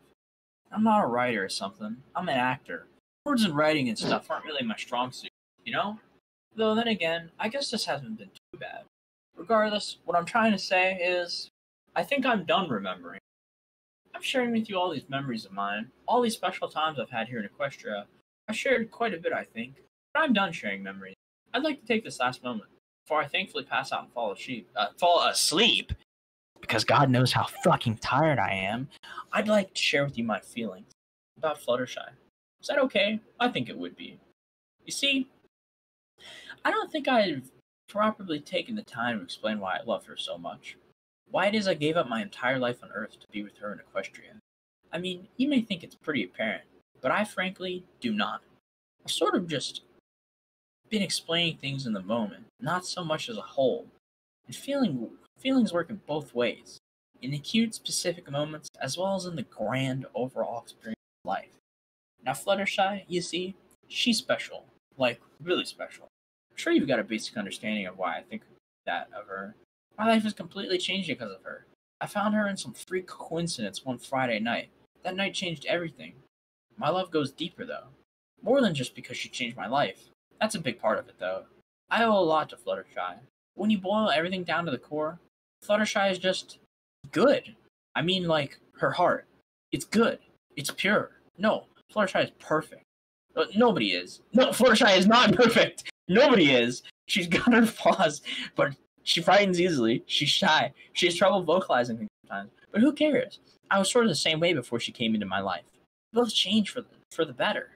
I'm not a writer or something. I'm an actor. Words and writing and stuff aren't really my strong suit, you know? Though then again, I guess this hasn't been too bad. Regardless, what I'm trying to say is, I think I'm done remembering. I'm sharing with you all these memories of mine, all these special times I've had here in Equestria. I've shared quite a bit, I think, but I'm done sharing memories. I'd like to take this last moment, before I thankfully pass out and fall asleep, because God knows how fucking tired I am. I'd like to share with you my feelings about Fluttershy. Is that okay? I think it would be. You see, I don't think I've properly taken the time to explain why I love her so much. Why it is I gave up my entire life on Earth to be with her in Equestria. I mean, you may think it's pretty apparent, but I frankly do not. I've sort of just been explaining things in the moment, not so much as a whole. And feelings work in both ways, in acute specific moments as well as in the grand overall experience of life. Now Fluttershy, you see, she's special, like really special. I'm sure you've got a basic understanding of why I think that of her. My life has completely changed because of her. I found her in some freak coincidence one Friday night. That night changed everything. My love goes deeper though. More than just because she changed my life. That's a big part of it though. I owe a lot to Fluttershy. When you boil everything down to the core, Fluttershy is just good. I mean, like, her heart. It's good. It's pure. No, Fluttershy is perfect. Nobody is. No, Fluttershy is not perfect. Nobody is. She's got her flaws, but she frightens easily. She's shy. She has trouble vocalizing things sometimes. But who cares? I was sort of the same way before she came into my life. We both changed for the better.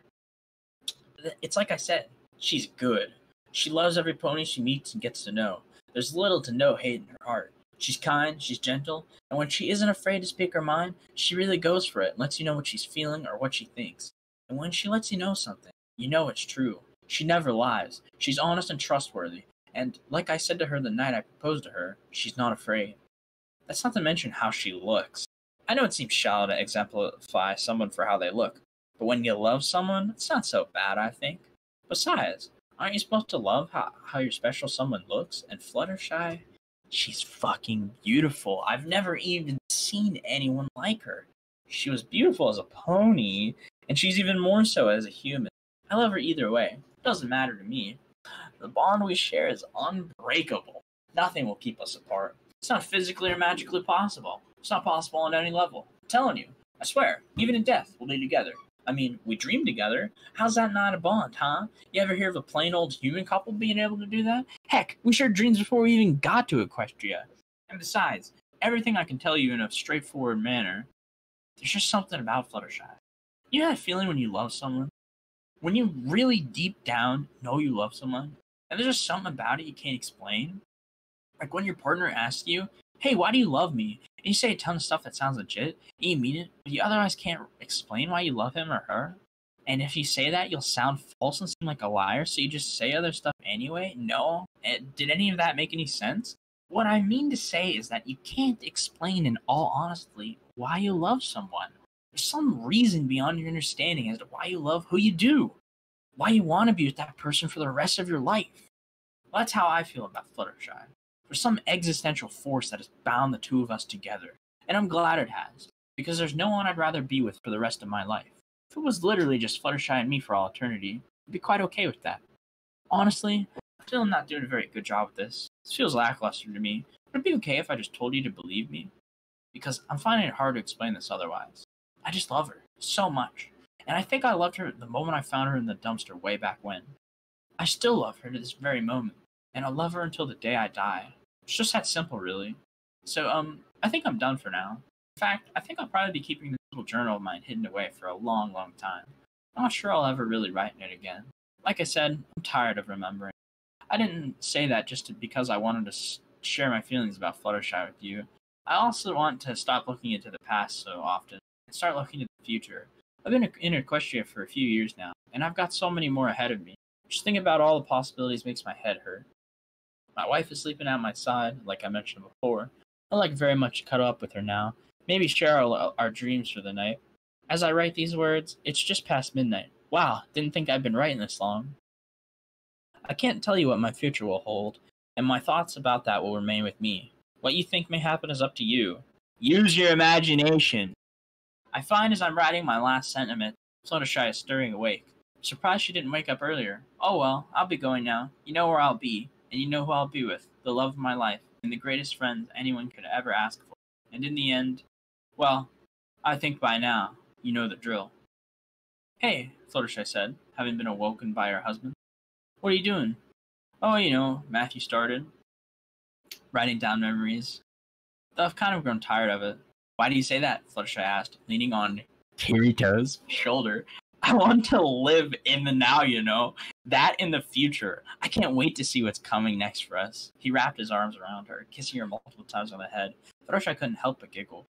It's like I said, she's good. She loves every pony she meets and gets to know. There's little to no hate in her heart. She's kind, she's gentle, and when she isn't afraid to speak her mind, she really goes for it and lets you know what she's feeling or what she thinks. And when she lets you know something, you know it's true. She never lies. She's honest and trustworthy. And like I said to her the night I proposed to her, she's not afraid. That's not to mention how she looks. I know it seems shallow to exemplify someone for how they look, but when you love someone, it's not so bad, I think. Besides, aren't you supposed to love how your special someone looks? And Fluttershy, she's fucking beautiful. I've never even seen anyone like her. She was beautiful as a pony, and she's even more so as a human. I love her either way. It doesn't matter to me. The bond we share is unbreakable. Nothing will keep us apart. It's not physically or magically possible. It's not possible on any level. I'm telling you. I swear. Even in death, we'll be together. I mean, we dream together. How's that not a bond, huh? You ever hear of a plain old human couple being able to do that? Heck, we shared dreams before we even got to Equestria. And besides, everything I can tell you in a straightforward manner, there's just something about Fluttershy. You know that feeling when you love someone? When you really deep down know you love someone, and there's just something about it you can't explain? Like when your partner asks you, hey, why do you love me? And you say a ton of stuff that sounds legit, and you mean it, but you otherwise can't explain why you love him or her. And if you say that, you'll sound false and seem like a liar, so you just say other stuff anyway? No? Did any of that make any sense? What I mean to say is that you can't explain in all honesty why you love someone. There's some reason beyond your understanding as to why you love who you do. Why you want to be with that person for the rest of your life. Well, that's how I feel about Fluttershy. There's some existential force that has bound the two of us together, and I'm glad it has, because there's no one I'd rather be with for the rest of my life. If it was literally just Fluttershy and me for all eternity, I'd be quite okay with that. Honestly, I feel I'm not doing a very good job with this. This feels lackluster to me. Would it be okay if I just told you to believe me? Because I'm finding it hard to explain this otherwise. I just love her so much, and I think I loved her the moment I found her in the dumpster way back when. I still love her to this very moment, and I'll love her until the day I die. It's just that simple, really. So, I think I'm done for now. In fact, I think I'll probably be keeping this little journal of mine hidden away for a long, long time. I'm not sure I'll ever really write in it again. Like I said, I'm tired of remembering. I didn't say that just because I wanted to share my feelings about Fluttershy with you. I also want to stop looking into the past so often and start looking to the future. I've been in Equestria for a few years now, and I've got so many more ahead of me. Just thinking about all the possibilities makes my head hurt. My wife is sleeping at my side, like I mentioned before. I'd like very much to cuddle up with her now, maybe share our dreams for the night. As I write these words, it's just past midnight. Wow, didn't think I'd been writing this long. I can't tell you what my future will hold, and my thoughts about that will remain with me. What you think may happen is up to you. Use your imagination. I find as I'm writing my last sentiment, Fluttershy is stirring awake. I'm surprised she didn't wake up earlier. Oh well, I'll be going now. You know where I'll be. And you know who I'll be with, the love of my life, and the greatest friend anyone could ever ask for. And in the end, well, I think by now, you know the drill. Hey, Fluttershy said, having been awoken by her husband. What are you doing? Oh, you know, Matthew started. Writing down memories. Though I've kind of grown tired of it. Why do you say that? Fluttershy asked, leaning on Kirito's shoulder. I want to live in the now, you know. That in the future. I can't wait to see what's coming next for us. He wrapped his arms around her, kissing her multiple times on the head. Fluttershy couldn't help but giggle.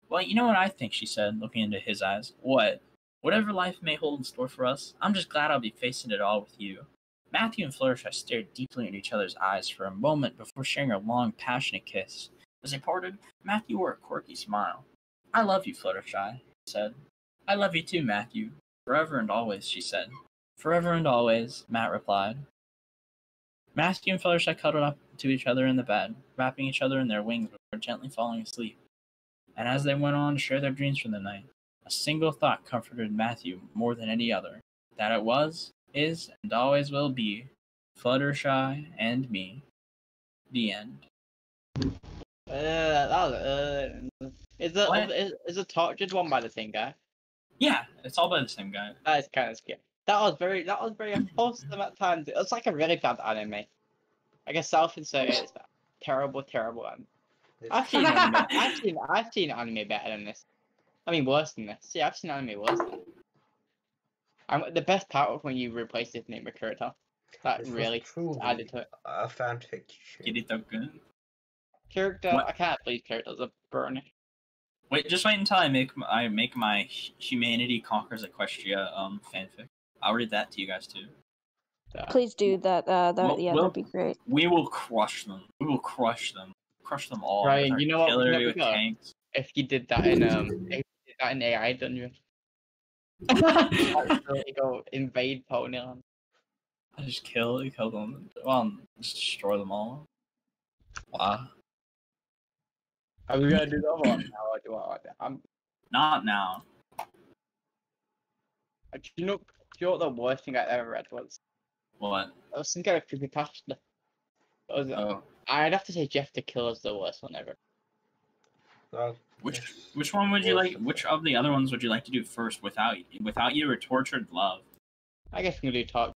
Well, you know what I think, she said, looking into his eyes. What? Whatever life may hold in store for us, I'm just glad I'll be facing it all with you. Matthew and Fluttershy stared deeply into each other's eyes for a moment before sharing a long, passionate kiss. As they parted, Matthew wore a quirky smile. I love you, Fluttershy, he said. I love you too, Matthew. Forever and always, she said. Forever and always, Matt replied. Matthew and Fluttershy cuddled up to each other in the bed, wrapping each other in their wings before gently falling asleep. And as they went on to share their dreams for the night, a single thought comforted Matthew more than any other, that it was, is, and always will be Fluttershy and me. The end. Is the tortured one by the same guy? Yeah, it's all by the same guy. That is kind of scary. That was very wholesome at times. It was like a really bad anime. Like a self-insert, terrible anime. I've seen anime. I've seen anime better than this. I mean, worse than this. Yeah, I've seen anime worse than this. The best part was when you replaced his name with Kurita. That This was really truly added to it. a fanfiction. Kirito-kun. Character, What? I can't believe characters are burning. Wait, just wait until I make my Humanity Conquers Equestria fanfic. I'll read that to you guys too. Please do that. Well, That'd be great. We will crush them. We will crush them. Crush them all. Ryan, with our you know what we artillery, never with got? tanks. If you did that in AI dungeon, actually go invade Ponyland. I just kill them. Well, just destroy them all. Wow. Are we gonna do that one now? Or do I? Not now. Do you know what the worst thing I ever read was? What? It was some kind of creepypasta. Oh. I'd have to say Jeff the Killer's the worst one ever. Well, Which one would you like? Which of the other ones would you like to do first? Without You or Tortured Love? I guess we can do talk